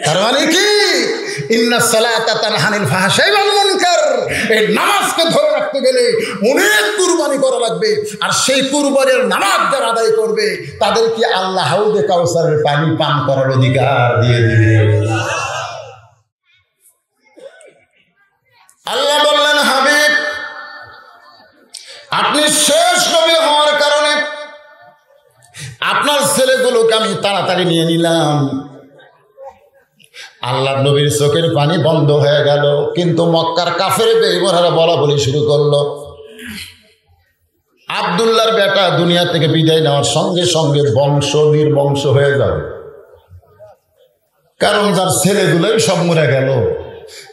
তার মানে কি, ইন্নাস সালাতা তানহা আনিল ফাহশাই ওয়াল মুনকার। এই নামাজকে ধরে রাখতে গেলে অনেক কুরবানি করা লাগবে, আর সেই কুরবানির নামাজ যারা আদায় করবে তাদেরকে আল্লাহ হাউদে কাউসারের পানি পান করার অধিকার দিয়ে দিবে। আল্লাহ বললেন, হাবিব আপনি শেষ নবী হওয়ার কারণে আপনার ছেলেগুলোকে আমি তাড়াতাড়ি নিয়ে নিলাম। আল্লাহ নবীর চোখের পানি বন্ধ হয়ে গেল, কিন্তু মক্কার কাফের বেঈমানরা বলা বলি শুরু করলো। আব্দুল্লাহর বেটা দুনিয়া থেকে বিদায় নেওয়ার সঙ্গে সঙ্গে বংশ নির্বংশ হয়ে যাবে, কারণ যার ছেলেগুলোই সব মরে গেল,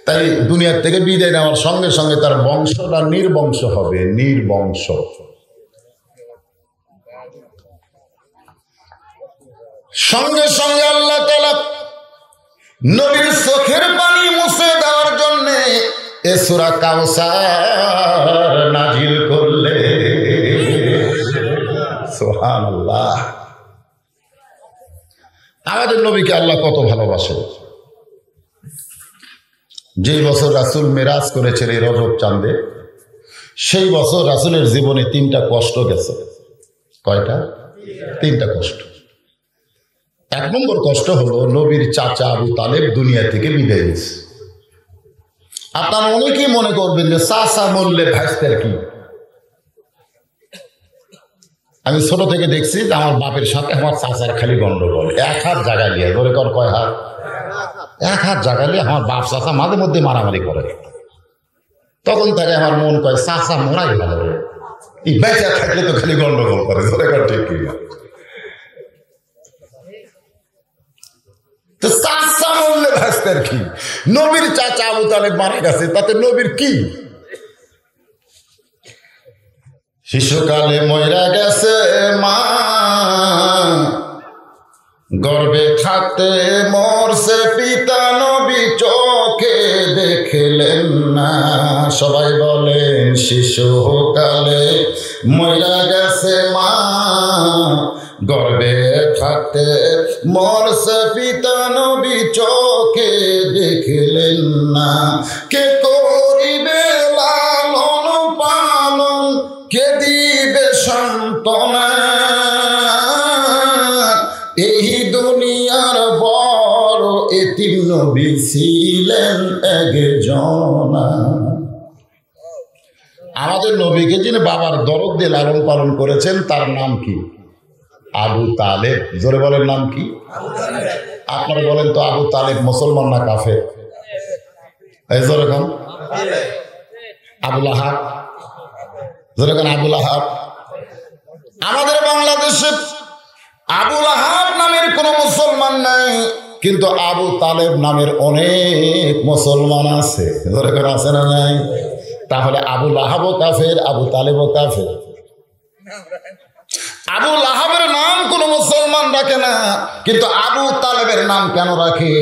তাই দুনিয়ার থেকে বিদায় নেওয়ার সঙ্গে সঙ্গে তার বংশটা নির্বংশ হবে, নির্বংশ। সঙ্গে সঙ্গে আল্লাহ তাআলা নবীর চোখের পানি মুছে দেওয়ার জন্য এ সূরা কাউসার নাজিল করলে। সুবহানাল্লাহ। আমাদের নবীকে আল্লাহ কত ভালোবাসে। যেই বছর রাসূল মেরাজ করেছিল এই রজব চাঁদে, সেই বছর রাসূলের জীবনে 3টা কষ্ট গেছে। কয়টা? 3টা কষ্ট। 1 নম্বর কষ্ট হলো নবীর চাচা আবু তালেব দুনিয়া থেকে বিদায় নিয়েছে। আপনারা অনেকেই মনে করবেন যে চাচা মরলে ভাইস্তার কি। আমি ছোট থেকে দেখছি যে আমার বাপের সাথে আমার চাচার খালি গন্ডগোল। 1 হাত জায়গা নিয়ে, ধরে কর কয় হাত? 1 হাত জায়গা নিয়ে আমার বাপ চাচা মাঝে মধ্যে মারামারি করে। তখন থেকে আমার মন কয় চাচা মরাই ভালো, এই বেঁচে থাকলে তো খালি গন্ডগোল করে, ধরে কর ঠিক কি না? তো চাচা মরলে ভাইস্তার কি? নবীর চাচা আবু তালেব মারা গেছে, তাতে নবীর কি? শিশুকালে মইরা গেছে মা, গর্ভে থাকতে মরছে পিতা, নবী চোখে দেখলেন না। সবাই বলেন শিশুকালে মইরা গেছে মা, গর্ভে থাকতে মরছে পিতা, নবী চোখে দেখলেন না। কে করিবে লালন পালন, কে দিবে সান্ত্বনা, এই দুনিয়ার বড় এতিম নবী ছিলেন একজন। আমাদের নবীকে যিনি বাবার দরদ দিয়ে লালন পালন করেছেন তার নাম কি? আবু তালেব। জোরে বলেন নাম কি? আপনারা বলেন তো আবু তালেব মুসলমান না কাফের? এই জোরে কোন? আবুল আহাব। জোরে কোন? আবুল আহাব। আমাদের বাংলাদেশে আবুল আহাব নামের কোন মুসলমান নাই, কিন্তু আবু তালেব নামের অনেক মুসলমান আছে। জোরে কোন? আছে না নাই? তাহলে আবু লাহাবও কাফের, আবু তালেবও কাফের। আবু লাহাবের নাম কোন মুসলমান রাখে না, কিন্তু আবু তালেবের নাম কেন রাখে?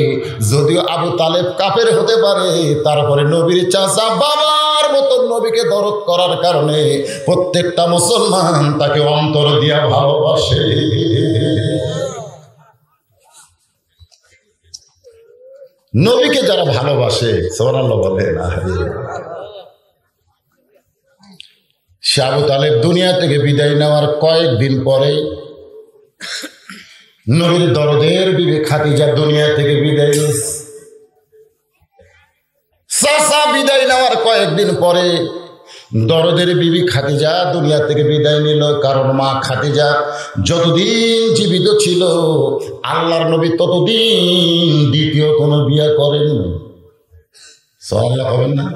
যদিও আবু তালেব কাফের হতে পারে, তারপরে নবীর চাচা বাবার মতো নবীকে দরদ করার কারণে প্রত্যেকটা মুসলমান তাকে অন্তর দিয়া ভালোবাসে। নবীকে যারা ভালোবাসে, সুবহানাল্লাহ বলে না, সে আবু তালেব দুনিয়া থেকে বিদায় নেওয়ার কয়েকদিন পরে নবীর দরদের বিবি খাদিজা দুনিয়া থেকে বিদায় নিয়েছে। চাচা বিদায় নেওয়ার কয়েকদিন পরে দরদের বিবি খাদিজা দুনিয়া থেকে বিদায় নিল। কারণ মা খাদিজা যতদিন জীবিত ছিল আল্লাহর নবী ততদিন দ্বিতীয় কোনো বিয়ে করেননি। সুবহানাল্লাহ বলেন না?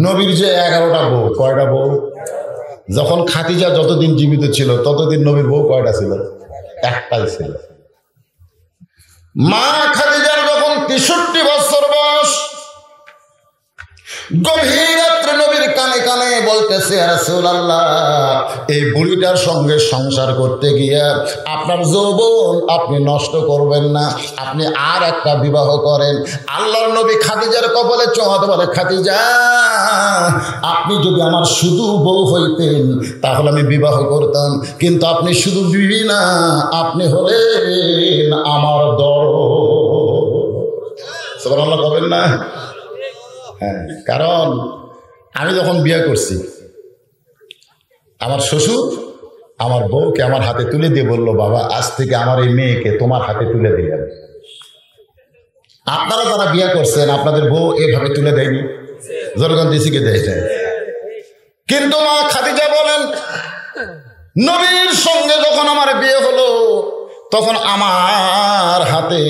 নবীর যে 11টা বউ, কয়টা বউ? যখন খাদিজা যতদিন জীবিত ছিল ততদিন নবীর বউ কয়টা ছিল? একটাই ছিল। মা খাদিজার যখন 63 বছর বয়স, গভীর রাত্রে নবীর কানে কানে বলতেছে, ইয়া রাসূলুল্লাহ, এই বুড়িটার সঙ্গে সংসার করতে গিয়ে আপনার যৌবন আপনি নষ্ট করবেন না, আপনি আর একটা বিবাহ করেন। আল্লাহর নবী খাদিজার কপালে চুমা দিয়ে বলে, খাদিজা, আপনি যদি আমার শুধু বউ হইতেন তাহলে আমি বিবাহ করতাম, কিন্তু আপনি শুধু বিবি না, আপনি হলেন আমার দরদ। সুবহানাল্লাহ বলেন না? হ্যাঁ, কারণ আমি যখন বিয়ে করছি আমার শ্বশুর আমার বউকে আমার হাতে তুলে দিয়ে বললো, বাবা আজ থেকে আমার এই মেয়েকে তোমার হাতে তুলে দিলেন। আপনারা যারা বিয়ে করছেন আপনাদের বউ এভাবে তুলে দেয়নি, জনগণ দিছিকে দিয়েছে। কিন্তু মা খাদিজা বলেন, নবীর সঙ্গে যখন আমার বিয়ে হলো তখন আমার হাতে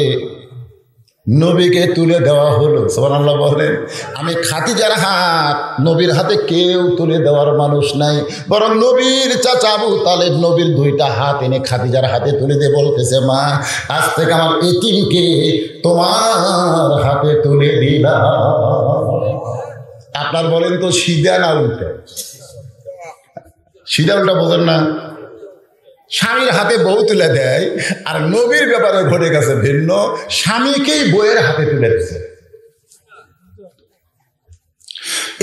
নবীকে তুলে দেওয়া হলো। সুবহানাল্লাহ বলেন। আমি খাদিজার হাত নবীর হাতে কেউ তুলে দেওয়ার মানুষ নাই, বরং নবীর চাচা আবু তালেব নবীর 2টা হাত এনে খাদিজার হাতে তুলে দিয়ে বলতেছে, মা আজ থেকে আমার এতিমকে তোমার হাতে তুলে দিলাম। আপনার বলেন তো সিধা না উল্টা? সিধা উল্টা বোঝেন না? স্বামীর হাতে বউ তুলে দেয়, আর নবীর ব্যাপারে ঘটে গেছে ভিন্ন, স্বামীকেই বউয়ের হাতে তুলে দিচ্ছে।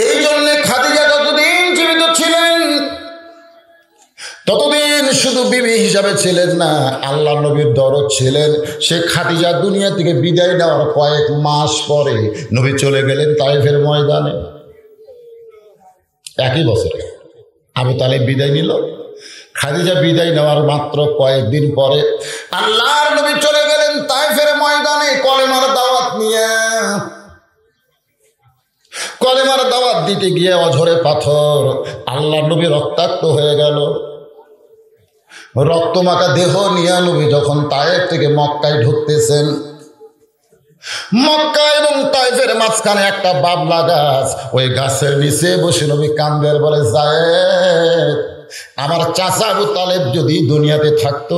এই জন্য খাদিজা যতদিন জীবিত ছিলেন ততদিন শুধু বিবি হিসাবে ছিলেন না, আল্লাহ নবীর দরদ ছিলেন। সে খাদিজা দুনিয়া থেকে বিদায় নেওয়ার কয়েক মাস পরে নবী চলে গেলেন তায়েফের ময়দানে। একই বছরে আবু তালেব বিদায় নিল, খাদিজা বিদায় নেওয়ার মাত্র কয়েকদিন পরে আল্লাহর নবী চলে গেলেন তায়েফের ময়দানে কলেমার দাওয়াত নিয়ে। কলেমার দাওয়াত দিতে গিয়ে অঝরে পাথর, আল্লাহর নবী রক্তাক্ত হয়ে গেল। রক্তমাখা দেহ নিয়ে নবী যখন তায়েফ থেকে মক্কায় ঢুকতেছেন, মক্কা এবং তায়েফের মাঝখানে একটা বাবলা গাছ, ওই গাছের নিচে বসে নবী কান্দের বলে, যায়েদ, আমার চাচা আবু তালেব যদি দুনিয়াতে থাকতো,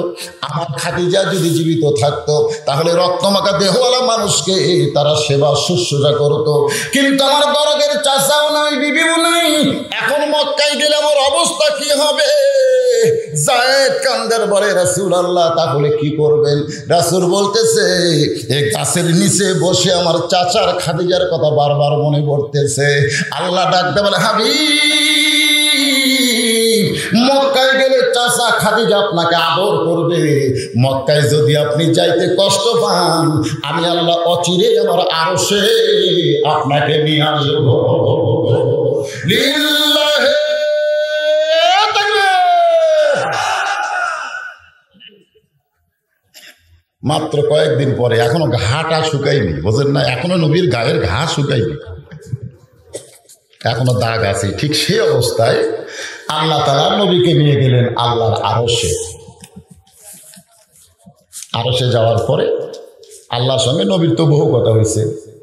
আমার খাদিজা যদি জীবিত থাকতো, তাহলে রক্তমাখা দেহওয়ালা মানুষকে তারা সেবা শুশ্রূষা করতো। কিন্তু আমার দরদের চাচাও নাই, বিবিও নাই, এখন মক্কায় গেলে আমার অবস্থা কি হবে? যায়েদ কান্দের বলে, রাসূলুল্লাহ তাহলে কি করবেন? রাসূল বলতেছে, এই গাছের নিচে বসে আমার চাচার খাদিজার কথা বারবার মনে পড়তেছে। আল্লাহ ডাকতে বলে, হাবিব, মক্কায় গেলে চাচা খাদিজা আপনাকে আদর করবে, মক্কায় যদি আপনি যাইতে কষ্ট পান, আমি আল্লাহ অচিরে আমার আরশে আপনাকে নিয়ে আসব। লিল্লাহি মাত্র কয়েকদিন পরে, এখনো ঘাটা শুকায়নি, বোঝেন না? এখনো নবীর গায়ের ঘা শুকায়নি, এখনো দাগ আছে। ঠিক সেই অবস্থায় আল্লাহ তাআলা নবীকে নিয়ে গেলেন আল্লাহর আরশে। আরশে যাওয়ার পরে আল্লাহর সঙ্গে নবীর তো বহু কথা হয়েছে।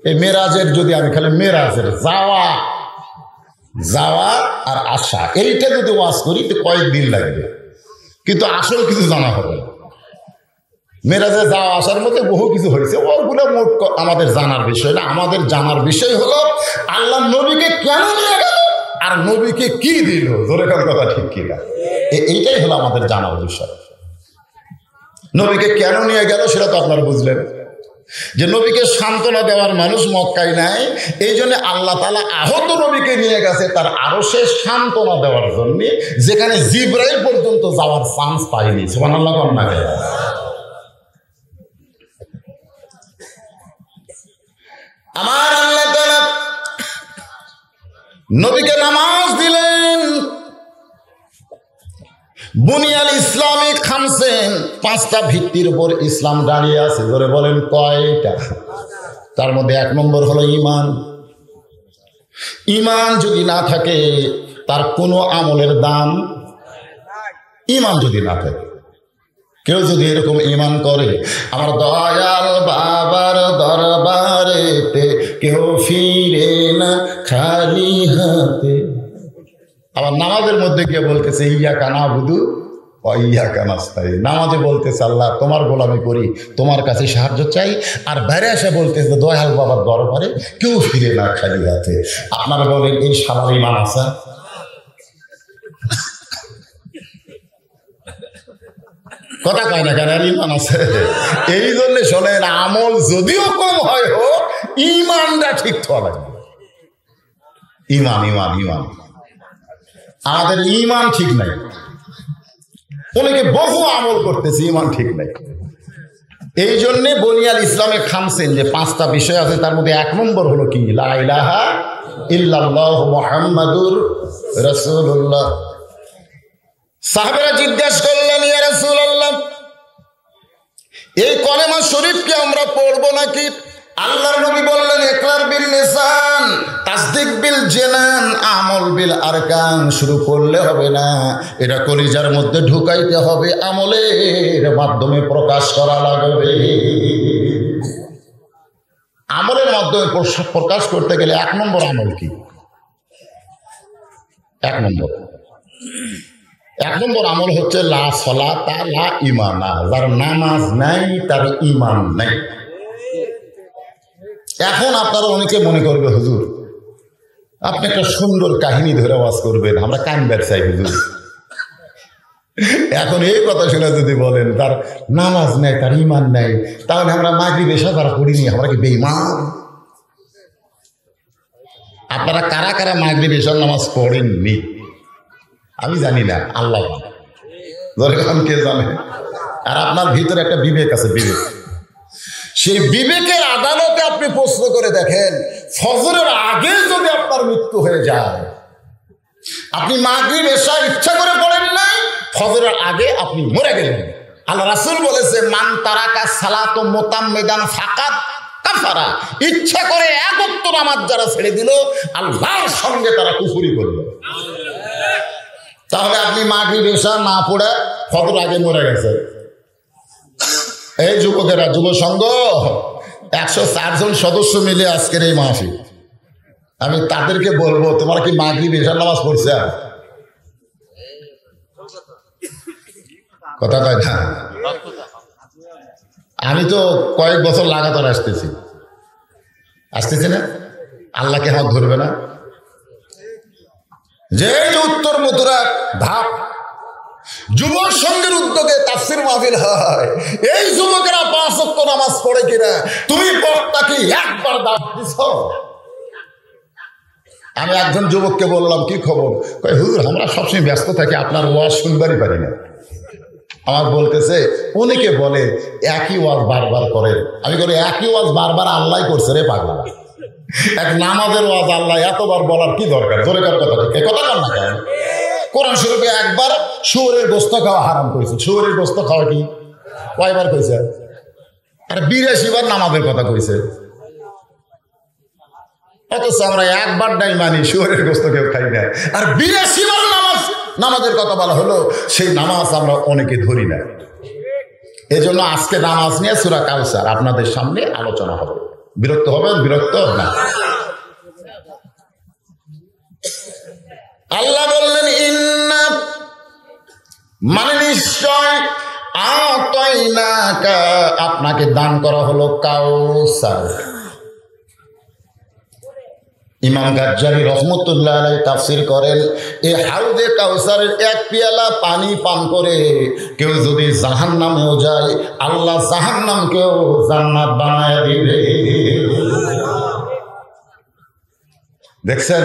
এই মেরাজের, যদি আমি খালি মেরাজের যাওয়া যাওয়া আর আসা এইটা যদি ওয়াজ করি তো কয়েকদিন লাগবে, কিন্তু আসল কিছু জানা হবে না। মেরাজে যাওয়া আসার মধ্যে বহু কিছু হয়েছে, ওগুলো মোট আমাদের জানার বিষয় না। আমাদের জানার বিষয় হলো আল্লাহ নবীকে কেন নিয়ে গেল, আর নবীকে কি দিল, জোরে কথা ঠিক কিনা? এইটাই হলো আমাদের জানার বিষয়। নবীকে কেন নিয়ে গেল সেটা তো আপনারা বুঝলেন, যে নবীকে সান্ত্বনা দেওয়ার মানুষ মক্কায় নাই, এই জন্য আল্লাহ তাআলা আহত নবীকে নিয়ে গেছে তার আরশে সান্ত্বনা দেওয়ার জন্য, যেখানে জিবরাইল পর্যন্ত যাওয়ার চান্স পায়নি। সুবহানাল্লাহ। কন্যা আমার আল্লাহ তাআলা নবীকে নামাজ দিলেন। বুনিয়াল ইসলামিক খামসেন, 5টা ভিত্তির উপর ইসলাম দাঁড়িয়ে আছে। ধরে বলেন কয়টা? তার মধ্যে 1 নম্বর হলো ঈমান। ঈমান যদি না থাকে তার কোনো আমলের দাম। ঈমান যদি না থাকে, কেউ যদি এরকম ঈমান করে, আমার দয়াল বাবার দরবারেতে কেউ ফিরে না খালি হাতে। আবার নামাজের মধ্যে গিয়ে বলতেছে ইয়াকা নাবুদু ওয়া ইয়াকা নাস্তাইন। নামাজে বলতেছে আল্লাহ তোমার গোলামি করি, তোমার কাছে সাহায্য চাই, আর বাইরে এসে বলতেছে দয়াল বাবার দরবারে কেউ ফিরে না খালি হাতে। আপনারা বলেন এই সাধারণ ঈমান আছে? কথা কয় না কেন? ঈমান আছে। এই জন্য শোনেন, আমল যদিও কম হয় হোক, ঈমানটা ঠিক থাকা লাগবে। ঈমান ঈমান ঈমান আমাদের ঈমান ঠিক নাই। অনেকে বহু আমল করতেছে, ঈমান ঠিক নাই। এই জন্যে বুনিয়াল ইসলামে খামসেন, যে 5টা বিষয় আছে, তার মধ্যে 1 নম্বর হলো কি? লা ইলাহা ইল্লাল্লাহ মুহাম্মাদুর রাসূলুল্লাহ। সাহাবারা জিজ্ঞাসা করলেন, ইয়া রাসূলুল্লাহ, এই কলেমা শরীফ কি আমরা পড়বো নাকি? আল্লাহর নবী বললেন, ইকরার বিল লিসান, তাসদিক বিল জিনান, আমল বিল আরকান। শুরু করলে হবে না, এটা কলিজার মধ্যে ঢুকাইতে হবে, আমলের মাধ্যমে প্রকাশ করা লাগবে। আমলের মাধ্যমে প্রকাশ করতে গেলে 1 নম্বর আমল কি? 1 নম্বর আমল হচ্ছে লা সলাতা লা ঈমানা। যার নামাজ নাই তার ঈমান নাই। এখন আপনারা অনেকে মনে করবে, হুজুর আপনি একটা সুন্দর কাহিনী ধরে ওয়াজ করবেন, আমরা কানবার চাই হুজুর। এখন এই কথা শুনে যদি বলেন তার নামাজ নাই, তার ঈমান নাই, তাহলে আমরা মাগরিব এশা যারা পড়িনি, আমরা কি বেঈমান? আপনারা কারা কারা মাগরিব এশার নামাজ পড়েননি আমি জানি না, আল্লাহ দরকার কে জানে। আর আপনার ভিতরে একটা বিবেক আছে, বিবেক। সেই বিবেকের আদালতে আপনি প্রশ্ন করে দেখেন, ফজরের আগে যদি আপনার মৃত্যু হয়ে যায়, আপনি মাগরিব এশা ইচ্ছা করে পড়েন নাই, ফজরের আগে আপনি মরে গেলেন। আল্লাহ রাসূল বলেছে, মান তারাকা সালাত মুতাম্মিদান ফাকাত কাফারা। ইচ্ছা করে 1 ওয়াক্ত নামাজ যারা ছেড়ে দিল, আল্লাহর সঙ্গে তারা কুফরি করল। তাহলে আপনি মাগরিব এশা না পড়ে ফজর আগে মরে গেছেন। এই যুবকেরা, যুব সংঘ 104 জন সদস্য মিলে আজকের এই মাহফিল, আমি তাদেরকে বলবো, তোমরা কি মাগরিব এশার নামাজ পড়ছে? কথা কয় না? আমি তো কয়েক বছর লাগাতার আসতেছি না, আল্লাহকে হাত ধরবে না? যে উত্তর মথুরা ধাপ যুব সংঘের উদ্যোগে তাফসীর মাহফিল হয়, এই যুবকেরা 5 ওয়াক্ত নামাজ পড়ে কিনা তুমি পড়তা কি একবার দাওয়াত দিছ? আমি একজন যুবককে বললাম, কি খবর? কয়, হুজুর আমরা সবসময় ব্যস্ত থাকি, আপনার ওয়াজ শুনবারই পারি না। আমার বলতেছে, অনেকে বলে একই ওয়াজ বারবার করেন। আমি বলি, একই ওয়াজ বারবার আল্লাহ করছে রে পাগলা। এক নামাজের ওয়াজ আল্লাহ এতবার বলার কি দরকার? জোরে কার কথা, ঠিক কথা কর না কেন? কোরআন শরীফে একবার শুয়োরের গোস্ত খাওয়া হারাম করেছে। শুয়োরের গোস্ত খাওয়া কি কয়বার কইছে? আর 82 বার নামাজের কথা কইছে। অথচ আমরা একবার নাই মানি, শুয়োরের গোস্ত কেউ খাই না। আর 82 বার নামাজের কথা বলা হলো, সেই নামাজ আমরা অনেকে ধরি না। এজন্য আজকে নামাজ নিয়ে সূরা কাউসার আপনাদের সামনে আলোচনা হবে। বিরক্ত হবেন? বিরক্ত না। আল্লাহ বললেন, ইন্না মানে নিশ্চয়, আতাইনাকা আপনাকে দান করা হলো কাউসার। ইমাম গাজ্জালী রহমতুল্লাহ আলাইহি তাফসীর করেন, এই হাউজে কাউসারের এক পেয়ালা পানি পান করে কেউ যদি জাহান্নামেও যায়, আল্লাহ জাহান্নামকেও জান্নাত বানায় দিবে। দেখছেন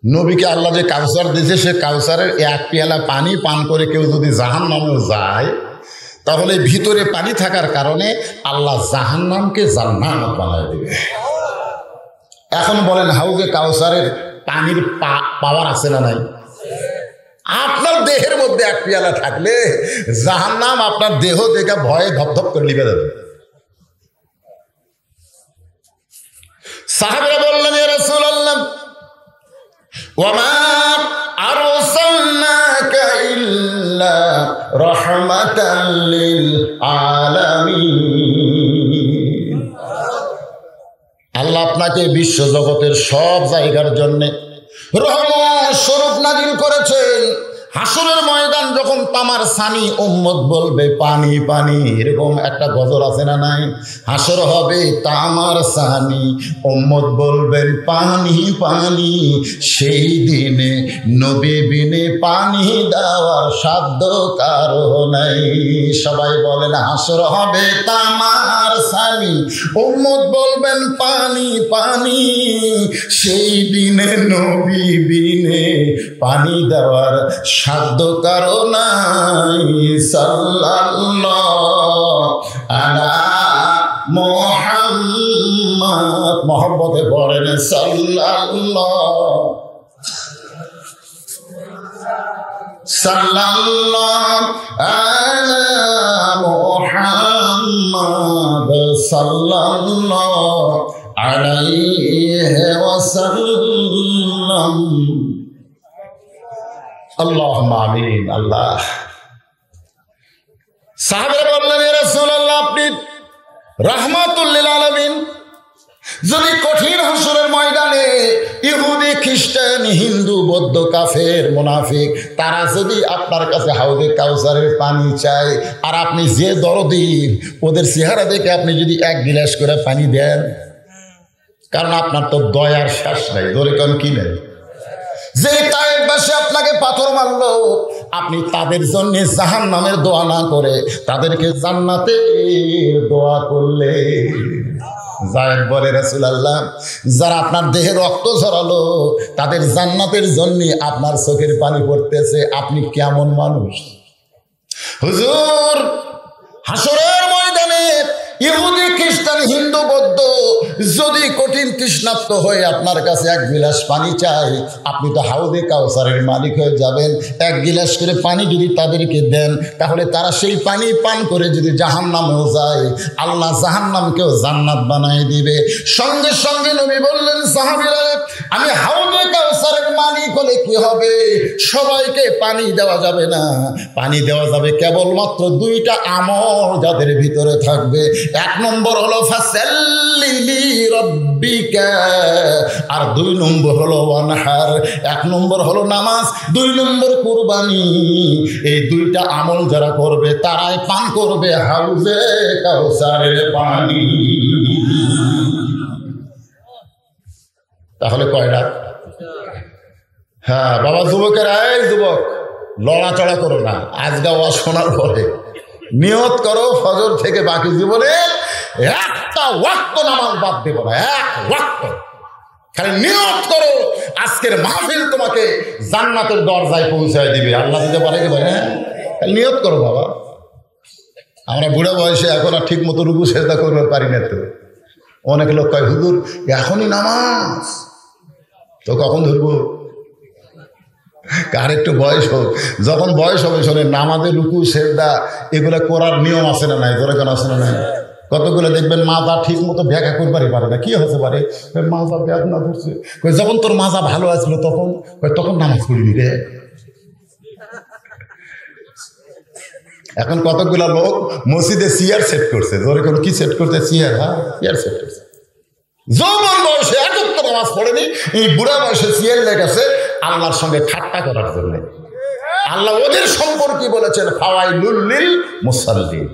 নবীকে আল্লাহ যে কাউসার দিয়েছে, সে কাউসারের এক পেয়ালা পানি পান করে কেউ যদি জাহান্নামেও যায়, তাহলে ভিতরে পানি থাকার কারণে আল্লাহ জাহান্নামকে জান্নাত বানায় দিবে। এখন বলেন হাউজে কাউসারের পানির পাওয়ার আছে না নাই? আপনার দেহের মধ্যে এক পেয়ালা থাকলে জাহান্নাম আপনার দেহ দেখে ভয়ে ধপধপ করে লিবে যাবে। সাহাবীরা বললেন, ইয়া রাসূলুল্লাহ ওয়া মা আরসালনাকা ইল্লা রাহমাতাল লিল আলামিন। আল্লাহ আপনাকে বিশ্ব জগতের সব জায়গার জন্য রহমত স্বরূপ নাজিল করেছেন। হাসরের ময়দান যখন তামার সানি উম্মত বলবে পানি পানি, এরকম একটা গজল আছে না নাই? হাসর হবে তামার সানি, উম্মত বলবেন পানি পানি, সেই দিনে নবী বিনে পানি দেওয়ার সাধ্য কারো নাই। সবাই বলেন হাসর হবে তামার সানি, উম্মত বলবেন পানি পানি, সেই দিনে নবী বিনে পানি দেওয়ার সাধ্য কারো নাই। সাল্লাল্লাহু আলা মুহাম্মদ, মুহাম্মদে পড়েন সাল্লাল্লাহু আলা মুহাম্মদ সাল্লাল্লাহু আলাইহি ওয়াসাল্লাম। আল্লাহুম্মা আমিন। আল্লাহ। সাহাবারা বললেন, ইয়া রাসূলুল্লাহ আপনি রাহমাতুল লিল আলামিন, যদি কঠিন হাসরের ময়দানে ইহুদি খ্রিস্টান হিন্দু বৌদ্ধ কাফের মুনাফিক তারা যদি আপনার কাছে হাউজে কাউসারের পানি চায়, আর আপনি যে দরদি ওদের চেহারা দেখে আপনি যদি এক গিলাস করে পানি দেন, কারণ আপনার তো দয়ার শেষ নাই। ধরে কোন কি নেই? যে তায়েফবাসী আপনাকে পাথর মারলো, আপনি তাদের জন্য জাহান্নামের দোয়া না করে তাদেরকে জান্নাতের দোয়া করলে। যায়েদ বলে, রাসূলুল্লাহ যারা আপনার দেহে রক্ত ঝরালো তাদের জান্নাতের জন্য আপনার চোখের পানি পড়তেছে, আপনি কেমন মানুষ? হুজুর হাসরের ময়দানে ইহুদি খ্রিস্টান হিন্দু বৌদ্ধ যদি কঠিন তৃষ্ণার্ত হয়ে আপনার কাছে এক গিলাস পানি চাই, আপনি তো হাউজে কাউসারের মালিক হয়ে যাবেন। এক গিলাস করে পানি যদি তাদেরকে দেন, তাহলে তারা সেই পানি পান করে যদি জাহান্নামেও যায়, আল্লাহ জাহান্নামকেও জান্নাত বানায় দিবে। সঙ্গে সঙ্গে নবী বললেন, সাহাবীরা আমি হাউজে কাউসারের মালিক হলে কি হবে? সবাইকে পানি দেওয়া যাবে না, পানি দেওয়া যাবে কেবলমাত্র দুইটা আমল যাদের ভিতরে থাকবে। এক নম্বর হলো ফাসাল্লি রাব্বিকা, আর দুই নম্বর হলো ওয়ানহার। এক নম্বর হলো নামাজ, দুই নম্বর কুরবানি। এই দুইটা আমল যারা করবে তারাই পান করবে হাউজে কাউসারের পানি। তাহলে কয়টা? হ্যাঁ বাবা যুবকেরা, এই যুবক লড়াচড়া করো না। আজকে ওয়াজ শোনার পরে নিয়ত করো ফজর থেকে বাকি জীবনে একটা ওয়াক্ত নামাজ বাদ দেব না। এক ওয়াক্ত খালি নিয়ত করো, আজকের মাহফিল তোমাকে জান্নাতের দরজায় পৌঁছায় দিবে। আল্লাহ দিতে পারে কি পারে? নিয়ত করো বাবা। আমরা বুড়া বয়সে এখন আর ঠিক মতো রুকু সেজদা করতে পারি না। তো অনেক লোক কয় হুজুর এখনই নামাজ, তো কখন ধরবো? কার একটু বয়স হোক, যখন বয়স হবে শোনে নামাজে রুকু সেজদা এগুলো করার নিয়ম আছে না নাই? ধরে কেন আছে না নাই? কতগুলো দেখবেন মাজা ঠিক মতো ব্যাখ্যা করবারই পারে না। কি হতে পারে? মাজা ব্যাগ না ধরছে। যখন তোর মাজা ভালো আসলো তখন তখন নামাজ পড়িনি রে। এখন কতগুলো লোক মসজিদে চেয়ার সেট করছে। ধরে কোন কি সেট করছে? চেয়ার। হ্যাঁ চেয়ার সেট করছে। যৌবন বয়সে একত্র নামাজ পড়েনি, এই বুড়া বয়সে চেয়ার লেগেছে আল্লাহর সঙ্গে ঠাট্টা করার জন্য। আল্লাহ ওদের সম্পর্কে বলেছেন ফাওয়াইলুল লিল মুসাল্লিন,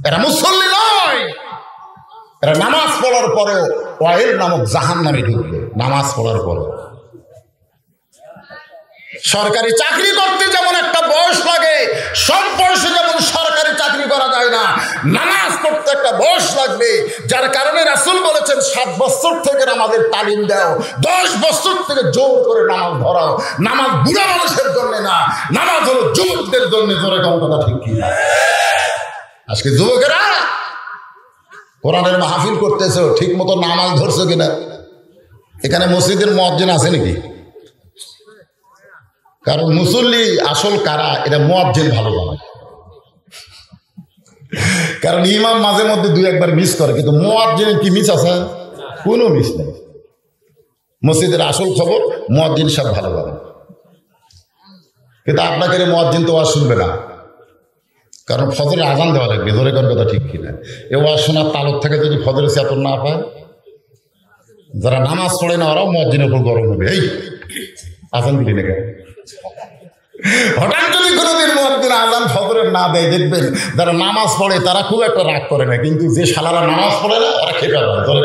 এরা মুসল্লি নয়, এরা নামাজ পড়ার পরেও ওয়াইল নামক জাহান্নামে ঢুকবে। নামাজ পড়ার পরে। সরকারি চাকরি করতে যেমন একটা বয়স লাগে, সব বয়সে যেমন সরকারি চাকরি করা যায় না, নামাজ পড়তে একটা বয়স লাগবে। যার কারণে রাসূল বলেছেন 7 বছর থেকে নামাজের তালিম দাও, 10 বছর থেকে জোর করে নামাজ ধরাও। নামাজ বুড়া মানুষের জন্য না, নামাজ হলো যুবকদের জন্য। জোরে কথা ঠিক কি? আজকে যুবকেরা কোরআনের মাহফিল করতেছো, ঠিক মতো নামাজ ধরছো কিনা? এখানে মসজিদের মুয়াজ্জিন আছে নাকি? কারণ মুসল্লি আসল কারা এটা মুয়াজ্জিন ভালো বানায়। কারণ ইমাম মাঝে মধ্যে 2-1 মিস করে, কিন্তু মুয়াজ্জিনের কি মিস আছে? কোনো মিস নেই। মসজিদের আসল খবর মুয়াজ্জিন সব ভালো বানায়। কিন্তু আপনাকে মুয়াজ্জিন তো ওয়াজ শুনবে না, কারণ ফজরের আজান দেওয়া লাগবে। ধরে কোন কথা ঠিক কিনা? এ ওয়াজ শোনার তালুক থেকে যদি ফজরের চেতন না পায়, যারা নামাজ পড়ে না ওরাও মুয়াজ্জিনের উপর গরম হবে। এই আজান দিলি না কেন? হঠাৎ যদি কোনোদিন মুয়াজ্জিন আজান ফজরের না দেয়, দেখবেন যারা নামাজ পড়ে তারা খুব একটা রাগ করে না, কিন্তু যে শালারা নামাজ পড়ে না ওরা খেপে যায়। ধরে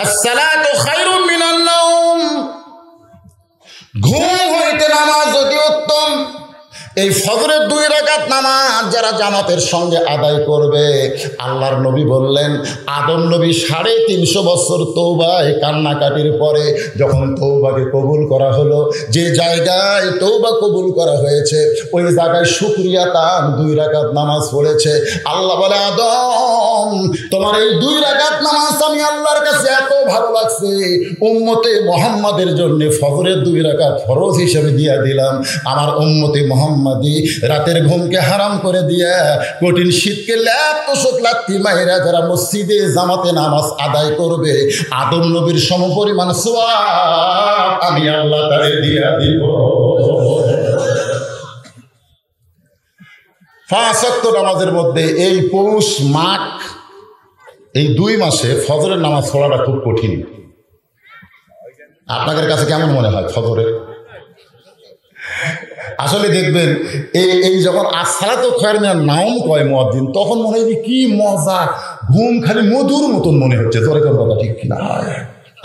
আসসালাতু খায়রুম মিনান নাওম, ঘুম হইতে নামাজ যদি উত্তম। এই ফজরের 2 রাকাত নামাজ যারা জামাতের সঙ্গে আদায় করবে, আল্লাহর নবী বললেন আদম নবী 350 বছর তওবায় কান্নাকাটির পরে যখন তওবাকে কবুল করা হলো, যে জায়গায় তওবা কবুল করা হয়েছে ওই জায়গায় শুকরিয়া তার 2 রাকাত নামাজ পড়েছে। আল্লাহ বলে আদম তোমার এই 2 রাকাত নামাজ আমি আল্লাহর কাছে এত ভালো লাগছে, উম্মতে মুহাম্মাদের জন্য ফজরের 2 রাকাত ফরজ হিসেবে দিয়া দিলাম। আমার উম্মতে মুহাম্মাদি রাতের ঘুমকে হারাম করে দিয়া কঠিন শীতকে ল্যাপ তোষক লাত্তি মাইরা যারা মসজিদে জামাতে নামাজ আদায় করবে, আদম নবীর সমপরিমাণ সওয়াব আমি আল্লাহ তারে দিয়া দিব। 5 ওয়াক্ত নামাজের মধ্যে এই পৌষ মাঘ এই 2 মাসে ফজরের নামাজ পড়াটা খুব কঠিন। আপনাদের কাছে কেমন মনে হয় ফজরের? আসলে দেখবেন এই যখন আসসালাতু খায়রুম মিনান নাওম কয় মুয়াজ্জিন, তখন মনে হয় কি মজা, ঘুম খালি মধুর মতন মনে হচ্ছে। জোরে কথা ঠিক কিনা?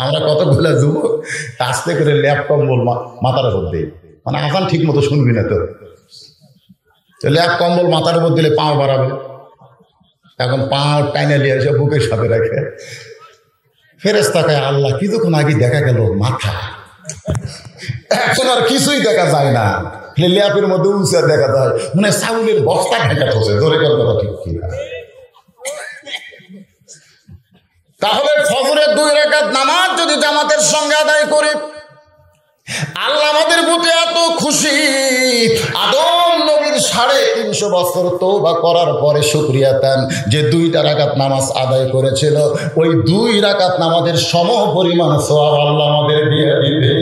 আমরা কতগুলো যুবক আস্তে করে ল্যাপটপ মাথার উপর দিই, মানে আজান ঠিক মতো শুনবি না। তো ল্যাপ কম্বল মাথার উপর দিলে পাও বাড়াবে, এখন পাও টাইনে নিয়ে এসে বুকের সাথে রাখে। ফেরেশতা কয় আল্লাহ কিছুক্ষণ আগে দেখা গেল মাথা, এখন আর কিছুই দেখা যায় না, ল্যাপের মধ্যে উঁচা দেখা যায়, মানে চাউলের বস্তা ঢাকা হচ্ছে। ধরে কথা ঠিক কি? তাহলে ফজরের 2 রাকাত নামাজ যদি জামাতের সঙ্গে আদায় করে, আল্লাহ আমাদের প্রতি এত খুশি। আদম নবীর 350 বছর তওবা করার পরে শুকরিয়া দেন যে 2টা রাকাত নামাজ আদায় করেছিল, ওই 2 রাকাত নামাজের সম পরিমাণ সওয়াব আল্লাহ আমাদের দিয়ে দিবে।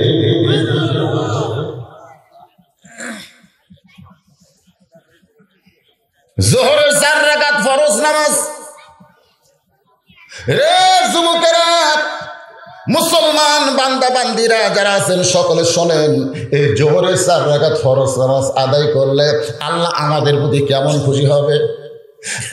যোহরের 4 রাকাত ফরজ নামাজ। রে যুবকেরা, মুসলমান বান্দা বান্দিরা যারা আছেন সকলে শোনেন, এই যোহরের 4 রাকাত ফরজ নামাজ আদায় করলে আল্লাহ আমাদের প্রতি কেমন খুশি হবে।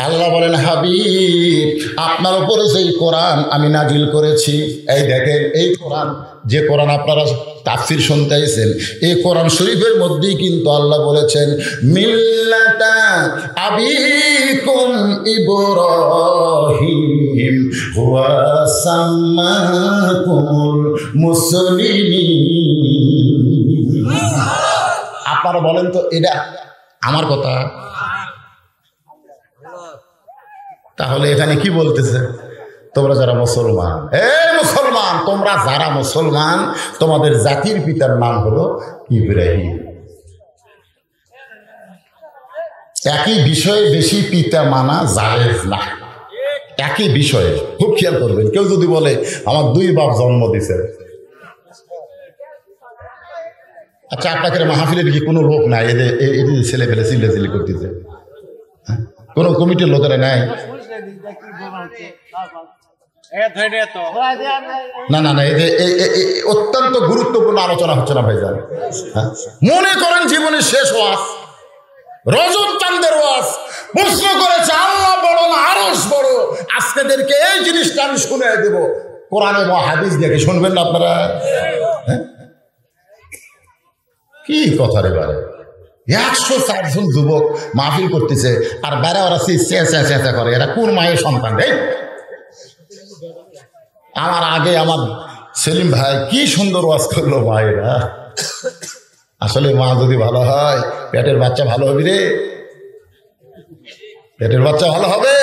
আল্লাহ বলেন হাবিব আপনার উপরে যেই কোরআন আমি নাজিল করেছি, এই দেখেন এই কোরআন, যে কোরআন আপনারা তাফসীর শুনতে আইছেন, এই কোরআন শরীফের মধ্যেই কিন্তু আল্লাহ বলেছেন মিল্লাতা আবিকুম ইব্রাহিম হুয়া সাম্মাকুমুল মুসলিমিন। আপনারা বলেন তো এটা আমার কথা? তাহলে এখানে কি বলতেছে? তোমরা যারা মুসলমান, মুসলমান তোমরা যারা মুসলমান, তোমাদের জাতির পিতার নাম হলো ইব্রাহিম। একই বিষয়ে বেশি পিতা মানা জায়েজ না, একই বিষয়ে। খুব খেয়াল করবেন, কেউ যদি বলে আমার 2 বাপ জন্ম দিছে, আচ্ছা আপনাকে মাহফিলের কি কোনো লোক নাই এদের ছেলে ফেলে চিল্লাচিল্লি করতেছে? কোন কমিটির লোকেরা নাই? না না না, অত্যন্ত গুরুত্বপূর্ণ আলোচনা হচ্ছে না ভাইজান। মনে করেন জীবনের শেষ ওয়াজ, রজত চাঁদের ওয়াজ, প্রশ্ন করেছে আল্লাহ আপনাদেরকে এই জিনিসটা আমি শুনে দেব কোরআনে বা হাদিস দেখে, শুনবেন না আপনারা? হ্যাঁ, কি কথা রে বারে, 104 জন যুবক মাহফিল করতেছে আর বেড়া ওরা চেঁচা করে, এরা কোন মায়ের সন্তান রে? আমার আগে আমার সেলিম ভাই কি সুন্দর ওয়াজ করলো মায়েরা। আসলে মা যদি ভালো হয় পেটের বাচ্চা ভালো হবে রে, পেটের বাচ্চা ভালো হবে।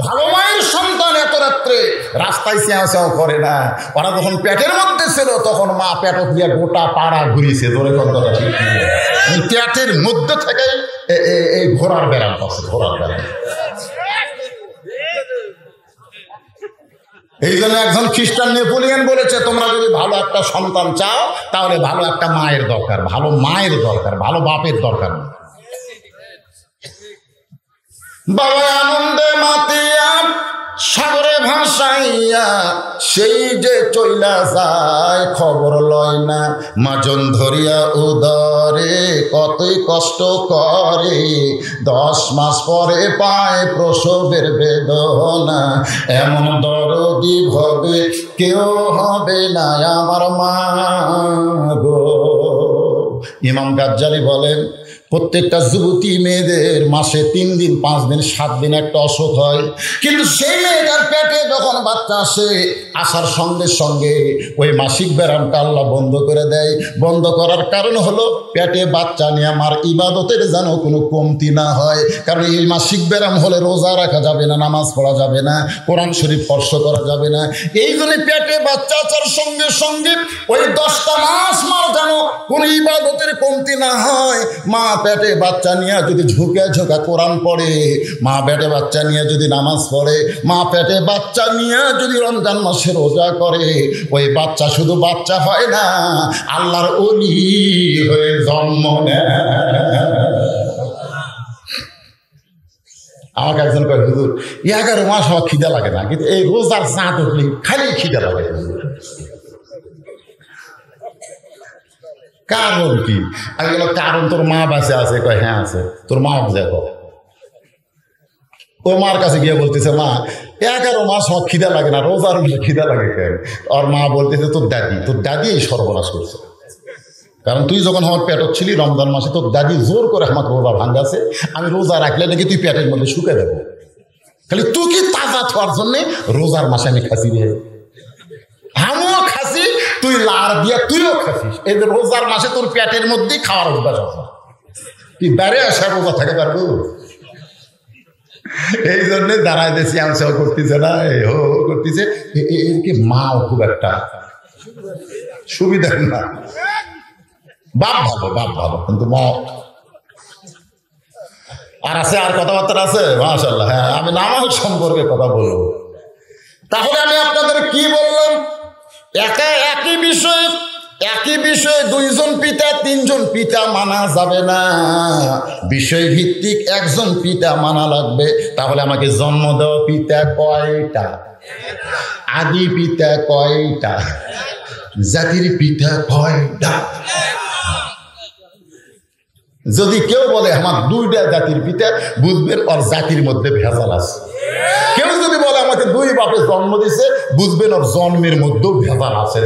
ভালো মায়ের সন্তান এত রাত্রে রাস্তায় চেঁও চেঁও করে না। ওরা যখন পেটের মধ্যে ছিল তখন মা পেটক দিয়ে গোটা পাড়া ঘুরিয়েছে, ধরে কথাটা ঠিক। পেটের মধ্যে থেকে এই ঘোড়ার ব্যারাম আছে, ঘোড়ার ব্যারাম। এই জন্য একজন খ্রিস্টান নেপোলিয়ন বলেছে, তোমরা যদি ভালো একটা সন্তান চাও তাহলে ভালো একটা মায়ের দরকার, ভালো মায়ের দরকার, ভালো বাপের দরকার না। বাবা আনন্দে মাতিয়া সাগরে ভাসাইয়া সেই যে চইলা যায় খবর লয় না, মাজন ধরিয়া উদরে কতই কষ্ট করে, 10 মাস পরে পায় প্রসবের বেদনা, এমন দরদি ভবে কেউ হবে না আমার মা গো। ইমাম গাজ্জালি বলেন, প্রত্যেকটা যুবতী মেয়েদের মাসে 3 দিন 5 দিন 7 দিন একটা অসুখ হয়, কিন্তু সেই মেয়েটার পেটে যখন বাচ্চা আসে, আসার সঙ্গে সঙ্গে ওই মাসিক ব্যারামটা আল্লাহ বন্ধ করে দেয়। বন্ধ করার কারণ হলো পেটে বাচ্চা নিয়ে আমার ইবাদতের যেন কোনো কমতি না হয়। কারণ এই মাসিক ব্যারাম হলে রোজা রাখা যাবে না, নামাজ পড়া যাবে না, কোরআন শরীফ স্পর্শ করা যাবে না। এই জন্য পেটে বাচ্চা আসার সঙ্গে সঙ্গে ওই 10টা মাস মার যেন কোনো ইবাদতের কমতি না হয়। মা পেটে বাচ্চা নিয়ে যদি ঝুঁকে ঝুঁকা কোরআন পড়ে, মা পেটে বাচ্চা নিয়ে যদি নামাজ পড়ে, মা পেটে বাচ্চা নিয়ে যদি রমজান মাসে রোজা করে, ওই বাচ্চা শুধু বাচ্চা হয় না, আল্লাহর ওলি হয়ে জন্ম নেয়। আমাকে একজন কয়, হুজুর 11 মাস আমার খিদা লাগে না, কিন্তু এই রোজার চাঁদ উঠলে খালি খিদা লাগে। কারণ কি? আমি বললাম, কারণ তোর মা বাঁচে আছে। কয় হ্যাঁ আছে। তোর মা দেখো, ও মার কাছে গিয়ে বলতেছে, মা 11 মাস আমার খিদা লাগে না, রোজার খিদা লাগে কেন? ওর মা বলতেছে, তোর দাদি এই সর্বনাশ করছে। কারণ তুই যখন আমার পেটত ছিলি রমজান মাসে, তোর দাদি জোর করে আমাকে রোজা ভাঙ্গাছে, আমি রোজা রাখলে নাকি তুই পেটের মধ্যে শুকে দেবো। খালি তুই কি তাজা থাকার জন্যে রোজার মাসে আমি খাসি রে, আমিও খাসি, তুই লার দিয়া তুইও খাসিস। এই যে রোজার মাসে তোর পেটের মধ্যেই খাওয়ার অভ্যাস আছে, তুই বাইরে আসা রোজা থাকে পারবো? এই জন্যে দাঁড়ায় দেশি আমসাও করতেছে না, হো করতেছে। এরকে মাও খুব একটা সুবিধার না। বাপ ভালো কিন্তু মা আর আছে, আর কথাবার্তা আছে মাশাআল্লাহ। হ্যাঁ, আমি নামাজ সম্পর্কে কথা বলবো। তাহলে আমি আপনাদের কি বললাম? একই বিষয়ে 2 জন পিতা 3 জন পিতা মানা যাবে না, বিষয় ভিত্তিক একজন পিতা মানা লাগবে। তাহলে আমাকে জন্ম দেওয়া পিতা কয়টা? আদি পিতা কয়টা? জাতির পিতা কয়টা? যদি কেউ বলে আমার 2টা জাতির পিতা, বুঝবেন ওর জাতির মধ্যে ভেজাল আছে। কেউ যদি বলে আমাকে 2 বাপে জন্ম দিছে, বুঝবেন ওর জন্মের মধ্যেও ভেজাল আছে।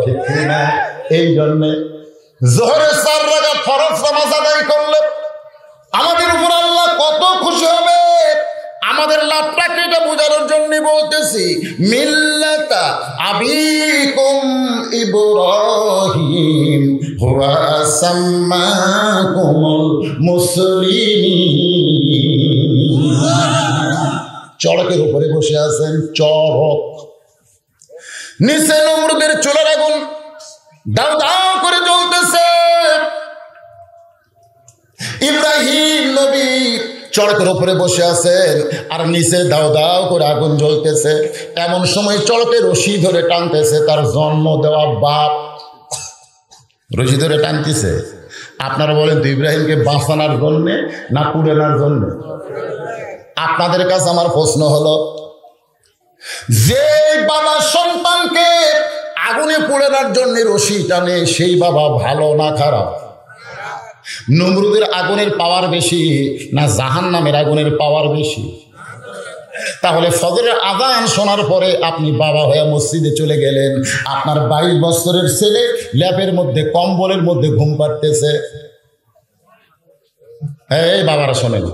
ঠিক না? এই জন্যে জোহরে 4 রাকাত ফরজ নামাজ আদায় করলে আমাদের উপর আল্লাহ কত খুশি হবে। আমাদের লাভটাকে এটা বোঝানোর জন্য বলতেছি, মিল্লাতা আবিকুম ইব্রাহিম হুয়া সাম্মাকুমুল মুসলিমিন। চড়কের উপরে বসে আছেন, চড়ক, নিচে নমরুদের চুলার আগুন দাও দাও করে জ্বলতেছে। ইব্রাহিম নবী চড়কের উপরে বসে আছেন আর নিচে দাও দাও করে আগুন জ্বলতেছে। এমন সময় চড়কে রশি ধরে টানতেছে তার জন্ম দেওয়া বাপ, রশি ধরে টানতেছে। আপনারা বলেন তো, ইব্রাহিমকে বাঁচানোর জন্যে না পুড়ানোর জন্য? আপনাদের কাছে আমার প্রশ্ন হলো, যে বাবা সন্তানকে আগুনে পোড়ানোর জন্য রশি টানে, সেই বাবা ভালো না খারাপ? নমরুদের আগুনের পাওয়ার বেশি না জাহান্নামের আগুনের পাওয়ার বেশি? তাহলে ফজরের আযান শোনার পরে আপনি বাবা হয়ে মসজিদে চলে গেলেন, আপনার 22 বছরের ছেলে ল্যাপের মধ্যে কম্বলের মধ্যে ঘুম পাড়তেছে। এই বাবারা শোনেন,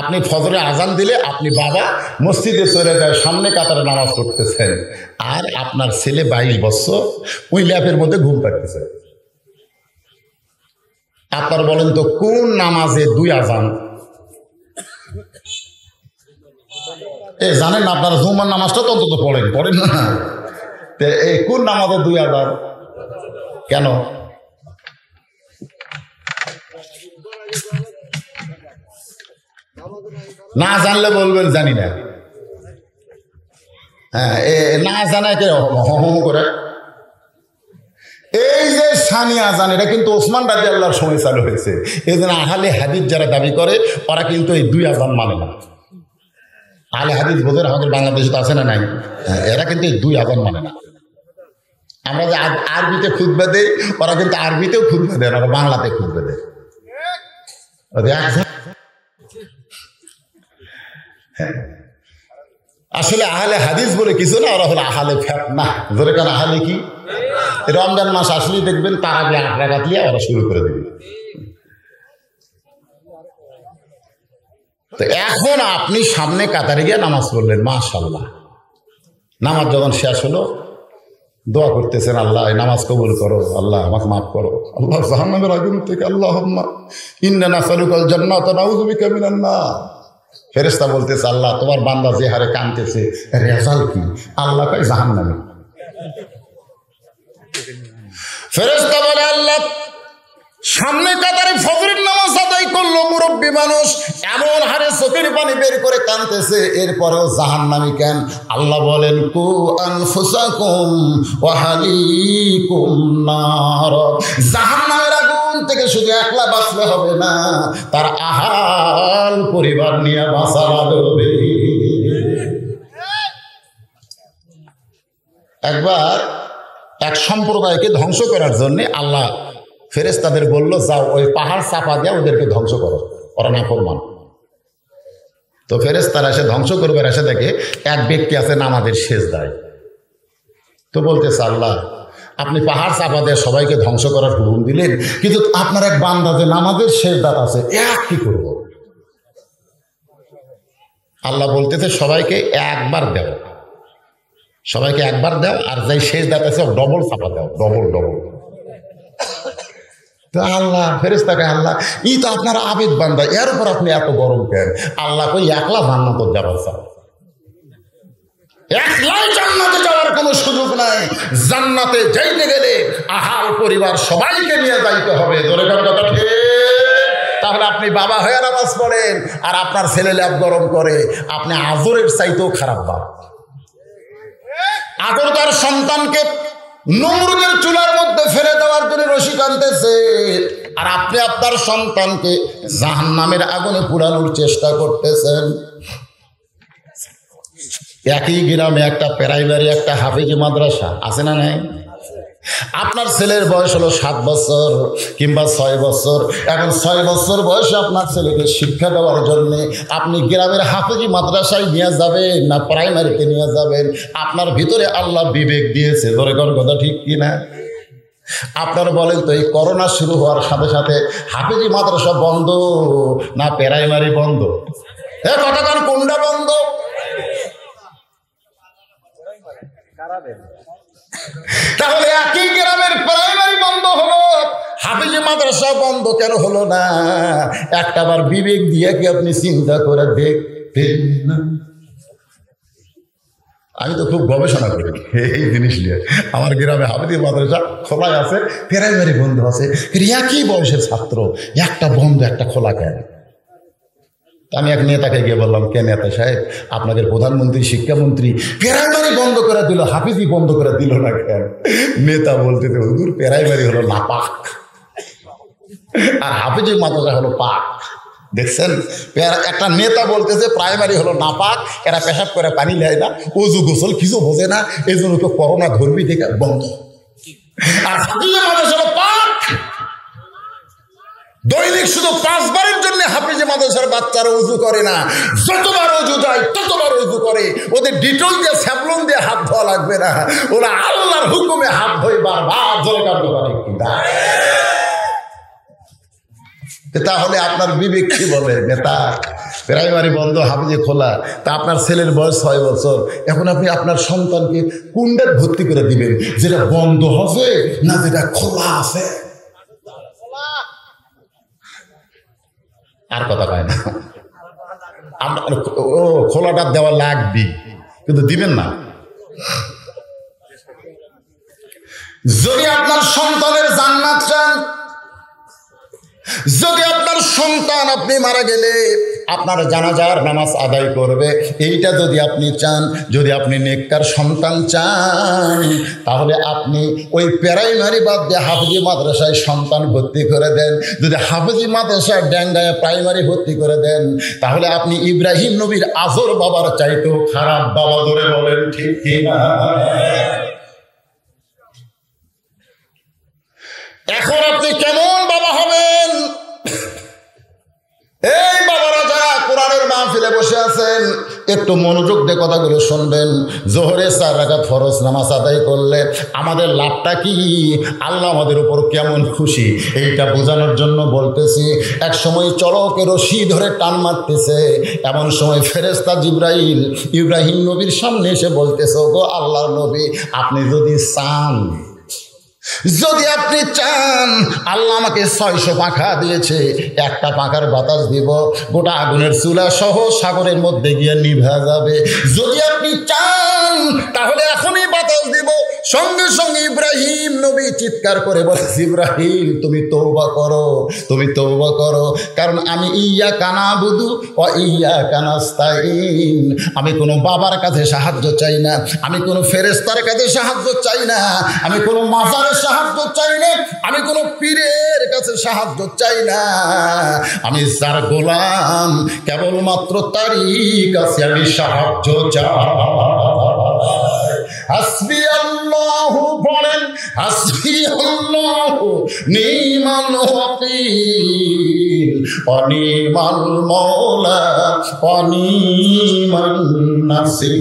আপনি ফজরে আজান দিলে আপনি বাবা মসজিদে চলে যায়, সামনে কাতারে নামাজ পড়তেছেন, আর আপনার ছেলে 22 বছর ওই ল্যাপের মধ্যে ঘুম পাড়তেছে। আপনার বলেন তো কোন নামাজে 2 আজান? জানেন না আপনারা? জুমার নামাজটা তো অন্তত পড়েন না? এই কোন নামাজে 2 আজান কেন? না জানলে বলবেন জানি না। হ্যাঁ, না জানায় কে হম করে? এই যে সানি আজান, এটা কিন্তু ওসমান রাদিয়াল্লাহর সময় চালু হয়েছে। এই জন্য আহলে হাদিস যারা দাবি করে ওরা কিন্তু এই 2 আজান মানে না। আহলে হাদিস বোঝেন, আমাদের বাংলাদেশে তো আছে না নাই? এরা কিন্তু এই 2 আজান মানে না। আমরা যে আরবিতে খুতবা দেই, ওরা কিন্তু আরবিতেও খুতবা দেয় না, ওরা বাংলাতে খুতবা দেয়। আসলে আহলে হাদিস বলে কিছু না, ওরা হলো আহলে ফিতনা। ধরে কেন আহলে কি? রমজান মাস আসলেই দেখবেন তারাবি 8 রাকাত দিয়ে ওরা শুরু করে দেবে। তো এখন আপনি সামনে কাতারে গিয়ে নামাজ পড়লেন, মাশাআল্লাহ। নামাজ যখন শেষ হলো দোয়া করতেছেন, আল্লাহ এই নামাজ কবুল করো, আল্লাহ আমাকে মাফ করো, আল্লাহ জাহান্নামের আগুন থেকে আল্লাহুম্মা ইন্না নাসআলুকাল জান্নাতা নাউযু বিকা মিনান নার। ফেরেশতা বলতেছে, আল্লাহ তোমার বান্দা যে হারে কাঁদতেছে রেজাল্ট কি? আল্লাহ কয় জাহান্নামে। ফেরেশতা বলে, আল্লাহ সামনে কাতারে ফজরের নামাজ আদায় করলো মুরব্বী মানুষ, এমন হারে চোখের পানি বের করে কাঁদতেছে, এরপরেও জাহান্নামী কেন? আল্লাহ বলেন, কু আনফুসাকুম ওয়া আহলিকুম নার। জাহান্নামের আগুন থেকে শুধু একলা বাঁচলে হবে না, তার আহাল পরিবার নিয়ে বাঁচা লাগবে। একবার এক সম্প্রদায়কে ধ্বংস করার জন্য আল্লাহ ফেরেশতাদের বলল, যাও ওই পাহাড় চাপা দিয়ে ওদেরকে ধ্বংস করো, ওরা নাফরমান। তো ফেরেশতারা এসে ধ্বংস করবে, এসে দেখে এক ব্যক্তি আছে নামাজের সেজদায়। তো বলতেছে, আল্লাহ আপনি পাহাড় চাপা দিয়ে সবাইকে ধ্বংস করার হুকুম দিলেন, কিন্তু আপনার এক বান্দা যে নামাজের সেজদার আছে, এক কি করবো? আল্লাহ বলতেছে, সবাইকে একবার দাও, সবাইকে একবার দাও, আর যাই সেজদাত আছে ডবল চাপা দাও, ডবল। আল্লাহ ফেরেশতাকে, আল্লাহ ই তো আপনার আবেদ বান্দা, এর উপর আপনি এত গরম কেন? আল্লাহ কই, একলা জান্নাত যাবার চাও, একলাই জান্নাতে যাওয়ার কোনো সুযোগ নাই। জান্নাতে যাইতে গেলে আহাল পরিবার সবাইকে নিয়ে যাইতে হবে। ধরে কথা ঠিক? তাহলে আপনি বাবা হয়ে নামাজ পড়েন আর আপনার ছেলে ল্যাব গরম করে, আপনি আজরের চাইতেও খারাপ বাপ। আজর তার সন্তানকে নমরুদের চুলার মধ্যে ফেলে দেওয়ার জন্য রশি টানতেছে, আর আপনি আপনার সন্তানকে জাহান্নামের আগুনে পুরানোর চেষ্টা করতেছেন। একই গ্রামে একটা প্রাইমারি, একটা হাফেজি মাদ্রাসা আছে না নাই? আপনার ছেলের বয়স হলো 7 বছর কিংবা 6 বছর। এখন 6 বছর বয়সে আপনার ছেলেকে শিক্ষা দেওয়ার জন্যে আপনি গ্রামের হাফেজি মাদ্রাসায় নিয়ে যাবেন না প্রাইমারিতে নিয়ে যাবেন? আপনার ভিতরে আল্লাহ বিবেক দিয়েছে, ধরে কোন কথা ঠিক কিনা? আপনার বলেন তো, এই করোনা শুরু হওয়ার সাথে সাথে হাফেজি মাদ্রাসা বন্ধ না প্রাইমারি বন্ধ? কথা কান কোনটা বন্ধ? তাহলে একই গ্রামের প্রাইমারি বন্ধ হলো, হাফেজি মাদ্রাসা বন্ধ কেন হলো না? একটাবার বিবেক দিয়ে কি আপনি চিন্তা করে দেখবেন না? আমি তো খুব গবেষণা করি এই জিনিস নিয়ে। আমার গ্রামে হাফেজি মাদ্রাসা খোলা আছে, প্রাইমারি বন্ধ আছে, একই বয়সের ছাত্র, একটা বন্ধ একটা খোলা কেন? আমি এক নেতাকে গিয়ে বললাম, কে নেতা সাহেব, আপনাদের প্রধানমন্ত্রী শিক্ষামন্ত্রী প্রাইমারি বন্ধ করে দিল, হাফিজি বন্ধ করে দিল না কেন? নেতা বলতে, হুজুর প্রাইমারি হলো নাপাক আর হাফিজি মাদ্রাসা হলো পাক। দেখছেন, একটা নেতা বলতেছে প্রাইমারি হলো নাপাক, এরা পেশাব করে পানি নেয় না, ওজু গোসল কিছু বোঝে না, এই জন্য তো করোনা ধর্মী দেখে বন্ধ। আর হাফিজি মাদ্রাসা হলো পাক। দৈনিক শুধু 5 বারের জন্য হাফিজে মাদ্রাসার বাচ্চারা উজু করে না, যতবার উজু যায় ততবার উজু করে। ওদের ডিটল দিয়ে স্যাবলন দিয়ে হাত ধোয়া লাগবে না, ওরা আল্লাহর হুকুমে হাত ধোয় বারবার ধরে কাটতে পারে। তাহলে আপনার বিবেক কি বলে? নেতা প্রাইমারি বন্ধ, হাফিজে খোলা, তা আপনার ছেলের বয়স 6 বছর, এখন আপনি আপনার সন্তানকে কোনটা ভর্তি করে দিবেন? যেটা বন্ধ হবে না যেটা খোলা আছে? আর কথা কয় না। ও খোলাটা দেওয়া লাগবে, কিন্তু দিবেন না। যদি আপনার সন্তানের জান্নাত চান, যদি আপনার সন্তান আপনি মারা গেলে আপনার জানাজার নামাজ আদায় করবে, এইটা যদি আপনি চান, যদি আপনি নেককার সন্তান চান, তাহলে আপনি ওই প্রাইমারি বাদ দিয়ে হাফিজি মাদ্রাসায় সন্তান ভর্তি করে দেন। যদি হাফিজি মাদ্রাসায় ড্যাঙ্গায় প্রাইমারি ভর্তি করে দেন, তাহলে আপনি ইব্রাহিম নবীর আজর বাবার চাইতেও খারাপ বাবা। ধরে বলেন ঠিক কিনা? এখন আপনি কেমন বাবা হবেন? এই বাবারা যারা কোরআনের মাহফিলে বসে আছেন, একটু মনোযোগ দিয়ে কথাগুলো শুনবেন। জোহরে 4 রাকাত ফরজ নামাজ আদায় করলে আমাদের লাভটা কি, আল্লাহ আমাদের উপর কেমন খুশি, এইটা বোঝানোর জন্য বলতেছি। এক সময় চরকে রশি ধরে টান মারতেছে, এমন সময় ফেরেশতা জিবরাইল ইব্রাহিম নবীর সামনে এসে বলতেছে, ওগো আল্লাহর নবী, আপনি যদি চান, যদি আপনি চান, আল্লাহ আমাকে 600 পাখা দিয়েছে, একটা পাখার বাতাস দিব, গোটা আগুনের চুলা সহ সাগরের মধ্যে গিয়ে নিভা যাবে। যদি আপনি চান তাহলে এখনই বাতাস দিব। সঙ্গে সঙ্গে ইব্রাহিম নবী চিৎকার করে বলে, ইব্রাহিম তুমি তওবা করো, তুমি তওবা করো, কারণ আমি ইয়্যাকা না'বুদু ওয়া ইয়্যাকা নাস্তাঈন। আমি কোনো বাবার কাছে সাহায্য চাই না, আমি কোনো ফেরেশতার কাছে সাহায্য চাই না, আমি কোনো মাজারের সাহায্য চাই না, আমি কোনো পীরের কাছে সাহায্য চাই না। আমি যার গোলাম, কেবলমাত্র তারই কাছে আমি সাহায্য চাই। হাসবি আল্লাহু, বলেন হাসবি আল্লাহু নি'মাল ওয়াকিল ওয়া নি'মাল মাওলা ওয়া নি'মান নাসীর।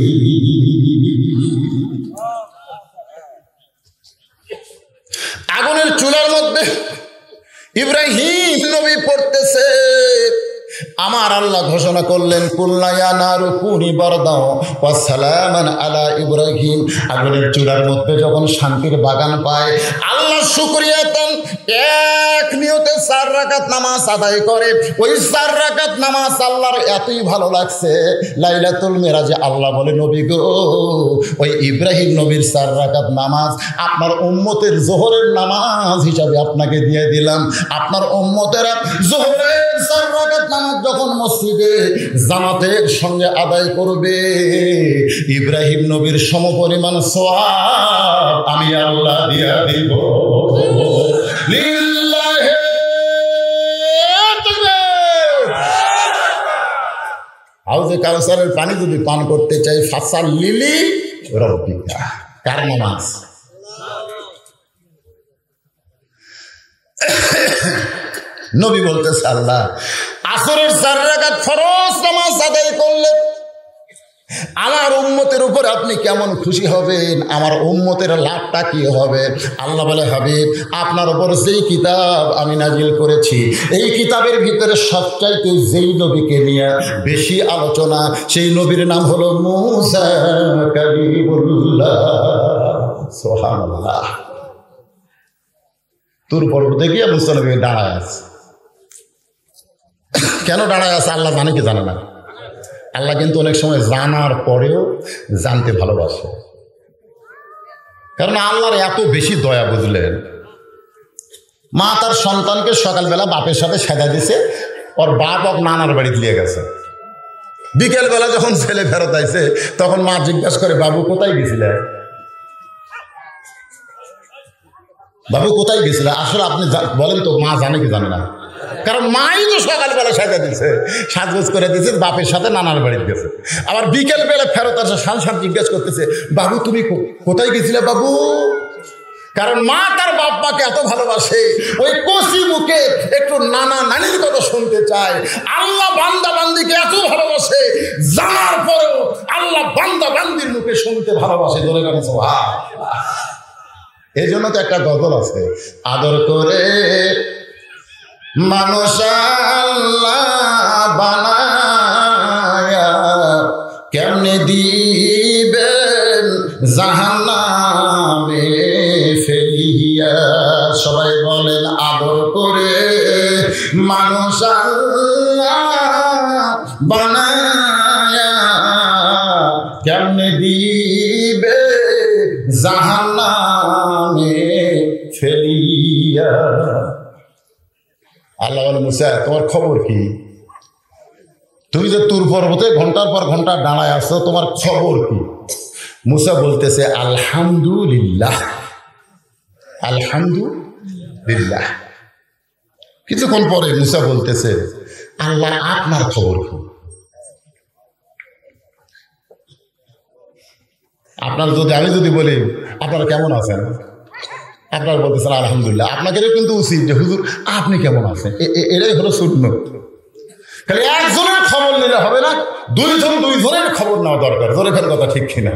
আগুনের চুলার মধ্যে ইব্রাহিম নবী পড়তেছে, আমার আল্লাহ ঘোষণা করলেন, কুলনা ইয়া নারু কুনি বারদাও ওয়া সালামান আলা ইব্রাহিম। আগুনের চুলার মধ্যে যখন শান্তির বাগান পায়, আল্লাহ শুকরিয়া দেন, এক নিয়তে 4 রাকাত নামাজ আদায় করে। ওই 4 রাকাত নামাজ আল্লাহর এতই ভালো লাগছে, লাইলাতুল মেরাজে আল্লাহ বলে, নবী গো, ওই ইব্রাহিম নবীর 4 রাকাত নামাজ আপনার উম্মতের জোহরের নামাজ হিসাবে আপনাকে দিয়ে দিলাম। আপনার উম্মতেরা জোহরের 4 রাকাত নামাজ যখন মসজিদে জামাতের সঙ্গে আদায় করবে, ইব্রাহিম নবীর সমপরিমাণ সওয়াব আমি আল্লাহ দিয়া দিব। লিল্লাহি তাকবীর। হাউজে কাউসারের পানি যদি পান করতে চাই, ফাসাল্লি রাব্বিকা, কার নামাজ? নবী বলতেছে, আল্লাহ আসরের 4 রাকাত ফরজ নামাজ আদায় করলে আমার উম্মতের উপর আপনি কেমন খুশি হবেন, আমার উম্মতের লাভটা কি হবে? আল্লাহ বলে, হাবিব, আপনার উপর যেই কিতাব আমি নাজিল করেছি, এই কিতাবের ভিতরে সবচাইতে যেই নবীকে নিয়ে বেশি আলোচনা, সেই নবীর নাম হলো মূসা কালিমুল্লাহ। সুবহানাল্লাহ। তুর পর্বতে গিয়ে মূসা নবী দাঁড়ায় আছে। কেন দাঁড়ায় আছে আল্লাহ জানে কি জানে না? আল্লাহ কিন্তু অনেক সময় জানার পরেও জানতে ভালোবাসে, কারণ আল্লাহর এত বেশি দয়া, বুঝলেন? মা তার সন্তানকে সকালবেলা বাপের সাথে সাজা দিছে, ওর বাপ ওর নানার বাড়ি দিয়ে গেছে। বিকেলবেলা যখন ছেলে ফেরত আইছে, তখন মা জিজ্ঞাসা করে, বাবু কোথায় গেছিলে? বাবু কোথায় গেছিলে? আসলে আপনি বলেন তো, মা জানে কি জানে না? কারণ মাই তো সকালবেলা সাজা দিচ্ছে, সাজগোজ করে দিচ্ছে, বাপের সাথে নানার বাড়িতে গেছে। আবার বিকেলবেলা ফেরত আসে, সান জিজ্ঞেস করতেছে, বাবু তুমি কোথায় গেছিলে বাবু? কারণ মা তার বাপ আব্বাকে এত ভালোবাসে, ওই কচি মুখে একটু নানা নানির কথা শুনতে চায়। আল্লাহ বান্দা বান্দিকে এত ভালোবাসে, জানার পরেও আল্লাহ বান্দা বান্দির মুখে শুনতে ভালোবাসে। ধরে গেছে এই জন্য তো একটা গজল আছে, আদর করে মানুষ আল্লাহ বানায়া কেমনে দিবেন জাহান্নামে ফেলিয়া। সবাই বলেন আদর করে মানুষ আল্লাহ বানায়া কেমনে দিবে জাহান্নামে ফেলিয়া। আল্লাহ বলে মুসা তোমার খবর কি? তুমি যে তুর পর্বতে ঘন্টার পর ঘন্টা দাঁড়ায় আসছো, তোমার খবর কি? মুসা বলতেছে আলহামদুলিল্লাহ, আলহামদুলিল্লাহ। কিছুক্ষণ পরে মুসা বলতেছে আল্লাহ আপনার খবর কি? আপনার যদি আমি যদি বলি আপনারা কেমন আছেন, আপনারা বলতেছেন আলহামদুলিল্লাহ, আপনাকে কিন্তু উচিত যে হুজুর আপনি কেমন আছেন। এটাই হলো সুন্নাত। খালি একজনের খবর নিলে হবে না, দুইজনের খবর নেওয়া দরকার। জোরের কথা ঠিক কিনা?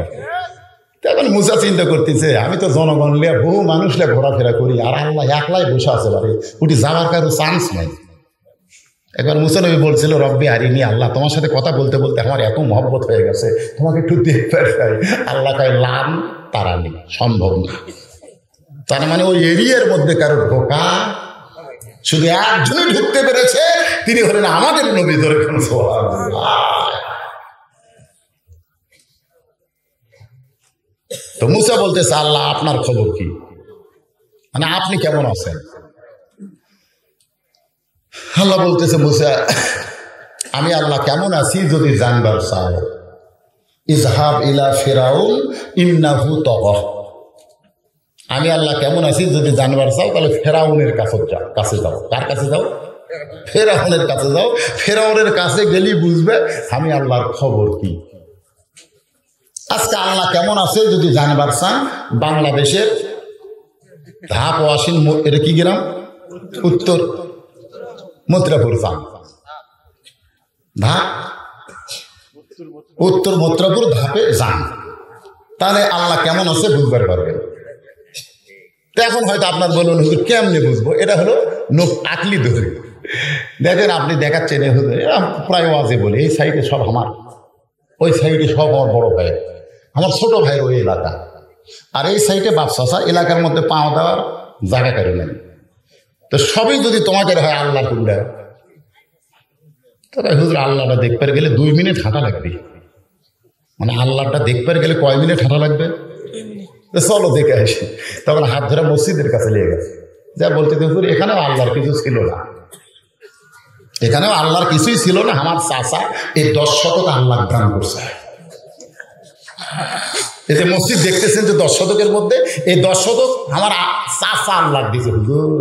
তখন মুসা চিন্তা করতেছে আমি তো জনগণ লিয়া বহু মানুষ লিয়া ঘোরাফেরা করি, আর আল্লাহ একলাই বসে আছে বাড়ি, উঠি যাওয়ার কারো চান্স নাই। একবার মুসা নবী বলছিল রব্বি আরিনি, আল্লাহ তোমার সাথে কথা বলতে বলতে আমার এত মহব্বত হয়ে গেছে, তোমাকে একটু দেখতে চাই। আল্লাহ কয় লাম তারানি, সম্ভব না। তার মানে ওই এরিয়ার মধ্যে কারো ঢোকা, শুধু একজনই ঢুকতে পেরেছে, তিনি হলেন আমাদের নবী। ধরে তো মুসা বলতেছে আল্লাহ আপনার খবর কি, মানে আপনি কেমন আছেন? আল্লাহ বলতেছে মুসা আমি আল্লাহ কেমন আছি যদি জানবার চাও, ইজহাব ইলা ফিরাউন ইন্নাহু তাগা। আমি আল্লাহ কেমন আছি যদি জানবার চাও তাহলে ফেরাউনের কাছে যাও। কার কাছে যাও? ফেরাউনের কাছে যাও। ফেরাউনের কাছে গেলেই বুঝবে আমি আল্লাহর খবর কি। আজকে আল্লাহ কেমন আছে যদি জানবার চান, বাংলাদেশের ধাপ ওয়াসিন, এটা কি গ্রাম? উত্তর মথুরাপুর যান, উত্তর মথুরাপুর ধাপে যান, তাহলে আল্লাহ কেমন আছে বুঝবার পারবেন। এখন হয়তো আপনার বলুন হুজুর কেমনে বুঝবো? এটা হলো আকলি ধরে দেখেন, আপনি দেখাচ্ছেন হুজুর প্রায় ওয়াজে বলে এই সাইডে সব আমার, ওই সাইডে সব আমার বড় ভাই, আমার ছোট ভাইয়ের ওই এলাকা, আর এই সাইডে বাপসাসা এলাকার মধ্যে পাওয়া দেওয়ার জায়গা করে নেন। তো সবই যদি তোমাকে হয় আল্লাহ কুল্লা, তবে হুজুর আল্লাহটা দেখবার গেলে 2 মিনিট হাঁটা লাগবে। মানে আল্লাহটা দেখবার গেলে কয় মিনিট হাঁটা লাগবে? চলো দেখে আসি। তখন হাত ধরে মসজিদের কাছে নিয়ে গেছে, যা বলতে হুজুর এখানেও আল্লাহর কিছু ছিল না, এখানেও আল্লাহর কিছুই ছিল না। আমার চাচা এই 10 শতক আল্লাহ দান করছে। এই যে মসজিদ দেখতেছেন যে 10 শতকের মধ্যে এই 10 শতক আমার চাচা আল্লাহ দিয়েছে হুজুর,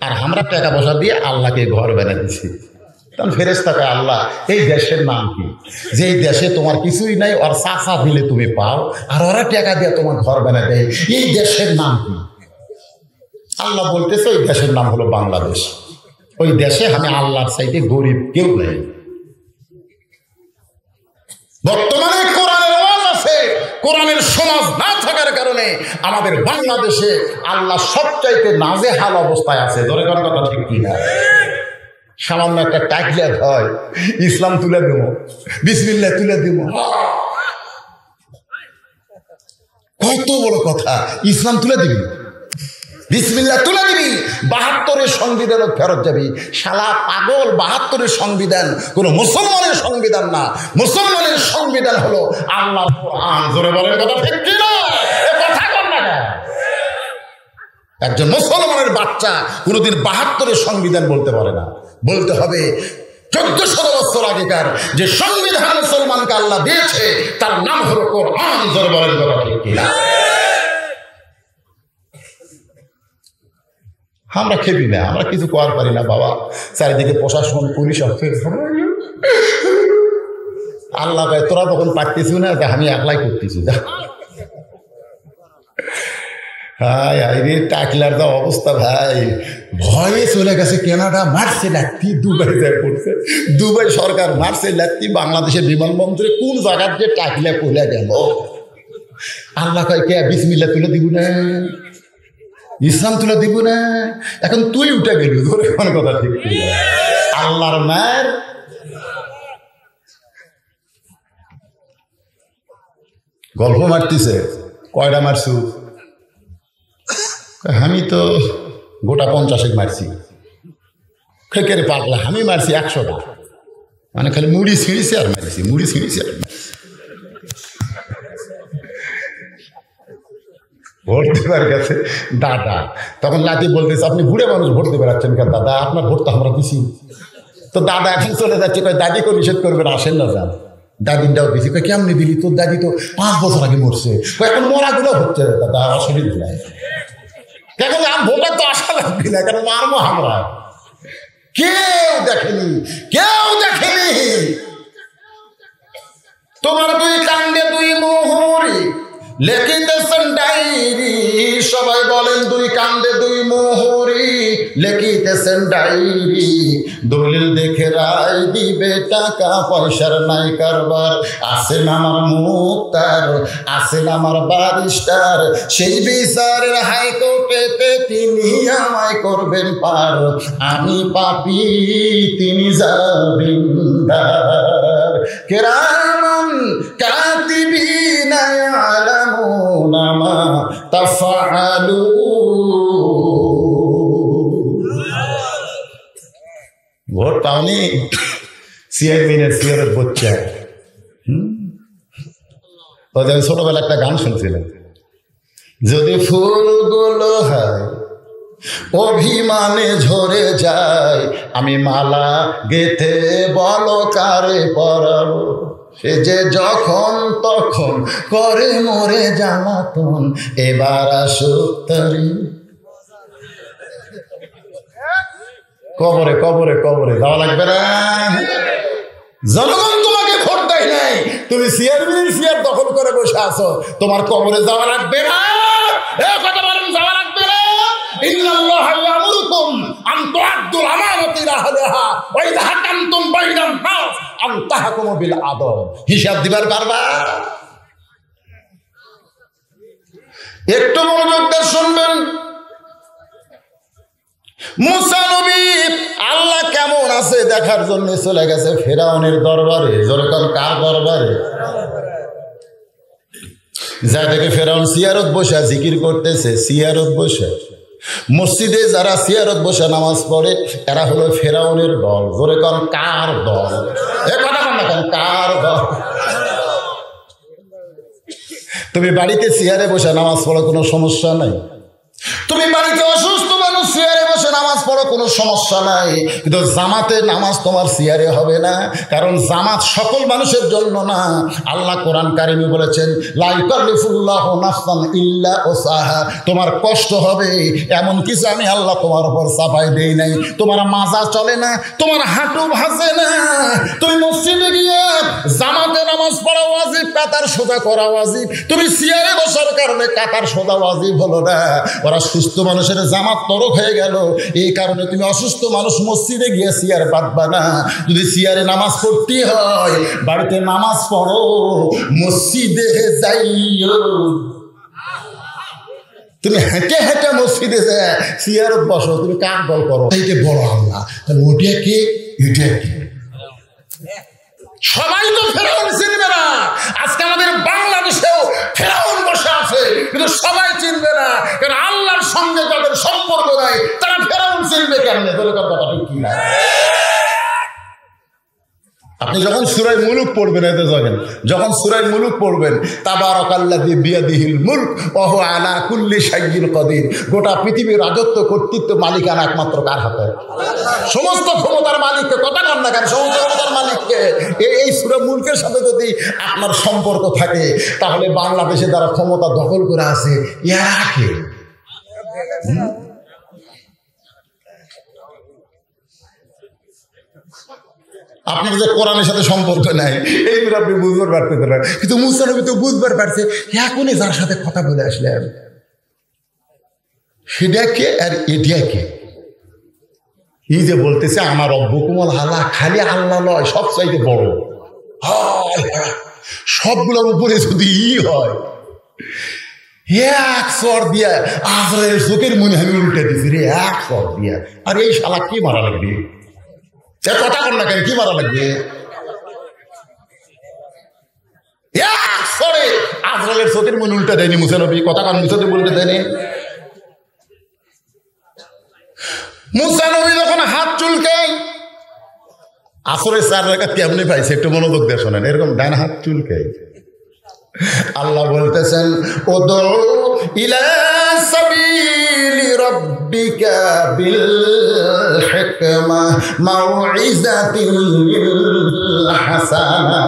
আর আমরা টাকা পয়সা দিয়ে আল্লাহকে ঘর বানিয়ে দিছি। তখন ফেরেশতাকে আল্লাহ এই দেশের নাম কি, যে এই দেশে তোমার কিছুই নাই, ওর চাচা দিলে তুমি পাও, আর ওরা টাকা দিয়ে তোমার ঘর বানিয়ে দেয়, এই দেশের নাম কি? আল্লাহ বলতেছে ওই দেশের নাম হলো বাংলাদেশ। ওই দেশে আমি আল্লাহর চাইতে গরিব কেউ নেই। বর্তমানে কোরআনের আওয়াজ আছে, কোরআনের সমাজ না থাকার কারণে আমাদের বাংলাদেশে আল্লাহ সবচাইতে নাজেহাল অবস্থায় আছে। ধরে কোন কথা ঠিক কিনা? সামান্য একটা টাকলিয়া হয়, ইসলাম তুলে দেব, বিসমিল্লাহ তুলে দেব, কত বড় কথা। ইসলাম তুলে দিবি, বিসমিল্লাহ তুলে দিবি, 72-এর সংবিধানও ফেরত যাবি। শালা পাগল, 72-এর সংবিধান কোনো মুসলমানের সংবিধান না। মুসলমানের সংবিধান হলো আল্লাহর কোরআন। জোরে বলেন কথা ঠিক কি না? কথা কর না। একজন মুসলমানের বাচ্চা কোনোদিন 72-এর সংবিধান বলতে পারে না। বলতে হবে 1400 বছর আগেকার যে সংবিধান মুসলমানকে আল্লাহ দিয়েছে তার নাম হলো কোরআন। জোরে বলেন কথা ঠিক কি না? আমরা খেপি না, আমরা কিছু করার পারি না বাবা। চারিদিকে প্রশাসন, পুলিশ, আল্লাহ ভাই তোরা তখন পারতেছি না, আমি একলাই করতেছি। হাই হাই রে, টাকলার যা অবস্থা ভাই, ভয়ে চলে গেছে কানাডা, মারছে লাত্তি, দুবাই যায় পড়ছে, দুবাই সরকার মারছে লাত্তি, বাংলাদেশের বিমানবন্দরে কোন জায়গার যে টাকলা পড়ে গেল। আল্লাহ কয় কে বিসমিল্লাহ তুলে দিব না, ইসলাম তুলে দিব না, এখন তুই উঠে গেলি, ধরে কোন কথা ঠিক আল্লাহর মার। গল্প মারতেছে, কয়টা মারছু? আমি তো গোটা 50 মারছি। খেকেরে পাগলা, আমি মারছি 100টা, মানে খালি মুড়ি ছিঁড়িছে আর মারছি, মুড়ি ছিঁড়িছে আর মারছি। ভোট দেবার গেছে দাদা, তখন লাতি বলতেছে আপনি বুড়ে মানুষ ভোট দেবে রাখছেন কেন দাদা, আপনার ভোট তো আমরা দিছি। তো দাদা এখন চলে যাচ্ছে, কয় দাদিকে নিষেধ করবেন, আসেন না যান। দাদিনটাও দিছি, কয় কেমনি দিলি, তোর দাদি তো 5 বছর আগে মরছে, এখন মরাগুলো হচ্ছে দাদা, অসুবিধা নাই, এখন ভোটার তো আশা লাগবি না, কারণ মারবো আমরা। কেউ দেখেনি, কেউ দেখেনি তোমার দুই কাণ্ডে দুই মোহরি লেখিতেছেন ডায়েরি, সবাই বলেন দুই কাণ্ডে দুই মোহরি লেখিতেছেন ডায়েরি, দলিল দেখে রায় দিবে, টাকা পয়সার নাই কারবার, আছেন আমার মুক্তার, আছেন আমার ব্যারিস্টার, সেই বিচারের হাইকোর্টেতে তিনি আমায় করবেন পার, আমি পাপী তিনি জামিনদার, কেরামান কাতিবিনা ইয়ালামুনা মা তাফআলুন। ভোট পাওনি, চেয়ারম্যানের চেয়ারের বচ্চা। ওদের ছোটবেলা একটা গান শুনছিলেন, যদি ফুলগুলো হয় অভিমানে ঝরে যায়, আমি মালা গেথে বলো কারে পরাবো, সে যে যখন তখন করে মরে জ্বালাতন, এবার আসুক তারি। কবরে কবরে কবরে যাওয়া লাগবে না, জনগণ তোমাকে ভোট দেয় নাই, তুমি চেয়ারম্যানের চেয়ার দখল করে বসে আছো, তোমার কবরে যাওয়া লাগবে না। কথা বলেন, যাওয়া লাগবে না। ইন্নাল্লাহা ইয়ামুরুকুম আন তুআদ্দুল আমানাতি ইলা আহলিহা ওয়া ইযা হাকামতুম বাইনান নাস আন তাহকুমু বিল আদল। হিসাব দিবার পারবা? একটু মনোযোগ দিয়ে শুনবেন। মুসা নবী আল্লাহ কেমন আছে দেখার জন্য চলে গেছে ফেরাউনের দরবারে। যেরকম কার দরবারে? যা দেখে ফেরাউন সিয়ারত বসে জিকির করতেছে, সিয়ারত বসে। মসজিদে যারা সিয়ারত বসে নামাজ পড়ে এরা হলো ফেরাউনের দল। যেরকম কার দল? এ কথা বল না কেন, কার দল? তুমি বাড়িতে চেয়ারে বসে নামাজ পড়ো, কোনো সমস্যা নাই। তুমি বাড়িতে অসুস্থ মানুষ চেয়ারে বসে নামাজ পড়ো, কোনো সমস্যা নাই। কিন্তু জামাতে নামাজ তোমার চেয়ারে হবে না, কারণ জামাত সকল মানুষের জন্য না। আল্লাহ কোরআন কারিমে বলেছেন, লা ইউকাল্লিফুল্লাহু নাফসান ইল্লা উসআহা। তোমার কষ্ট হবে এমন কিছু আমি আল্লাহ তোমার উপর চাপাই দেই নাই। তোমার মাজা চলে না, তোমার হাঁটু ভাসে না, তুমি মসজিদে গিয়ে জামাতে নামাজ পড়া ওয়াজিব, কাতার সোজা করা ওয়াজিব। তুমি চেয়ারে বসার কারণে কাতার সোজা ওয়াজিব হলো না। ওরা সুস্থ মানুষের জামাত তরক হয়ে গেল, এই কারণে তুমি অসুস্থ মানুষ মসজিদে গিয়ে চেয়ার পাতবা না। যদি চেয়ারে নামাজ পড়তে হয় বাড়িতে নামাজ পড়ো, মসজিদে যাইও। তুমি হেঁটে হেঁটে মসজিদে যায় চেয়ারত বসো, তুমি কার দল করো? এইটা বড় আল্লাহ, তাহলে ওটা কি এটা কি? সবাই তো ফেরাউন চিনবে না। আজকে আমাদের বাংলাদেশেও ফেরাউন বসে আছে, কিন্তু সবাই চিনবে না, কারণ আল্লাহর সঙ্গে যাদের সম্পর্ক নাই তারা ফেরাউন চিনবে কেমনে? কথা ঠিক কি না? আপনি যখন সূরা মুলুক পড়বেন, এতে যখন সূরা মুলুক পড়বেন, তাবারাকাল্লাযী বিয়াদিহিল মুলক ওয়া হুয়া আলা কুল্লি শাইইন কাদির। গোটা পৃথিবীর রাজত্ব কর্তৃত্ব মালিকানা একমাত্র কার হাতে? সমস্ত ক্ষমতার মালিককে। কথা কন না কেন? সমস্ত ক্ষমতার মালিককে। এই সূরা মুলকের সাথে যদি আপনার সম্পর্ক থাকে, তাহলে বাংলাদেশে যারা ক্ষমতা দখল করে আছে এরা কে? আপনার যে কোরআনের সাথে সম্পর্ক নাই, এই আপনি বুঝবার পারতেন না, কিন্তু মুসা নবী তো বুঝবার পারছে। এখনই যার সাথে কথা বলে আসলেন, সেটাকে আর এটাকে এই যে বলতেছে আমার রব্বুকুমুল আলা, খালি আল্লাহ নয়, সব চাইতে বড়। সবগুলোর উপরে যদি হয়, এক চর দিয়া আজরাইলের চোখের মনে আমি উল্টে দিছি রে, এক চর দিয়া। আর এই শালা কি মারা লাগবে? কথা বল না কেন, কি মারা লাগবে? এক চরে আজরাইলের চোখের মনে উল্টে দেয়নি মুসা নবী, কথা কান মুসাতে বলতে দেয়নি। মুসা নবী যখন হাত চুলকায়, আসরের 4 রাকাত কেমনি পাইছে একটু মনোযোগ দিয়ে শোনেন, এরকম ডান হাত চুলকায়। আল্লাহ বলতেছেন উদউ ইলা সাবিলি রাব্বিকা বিল হিকমা মাউইযাতিল হাসানা।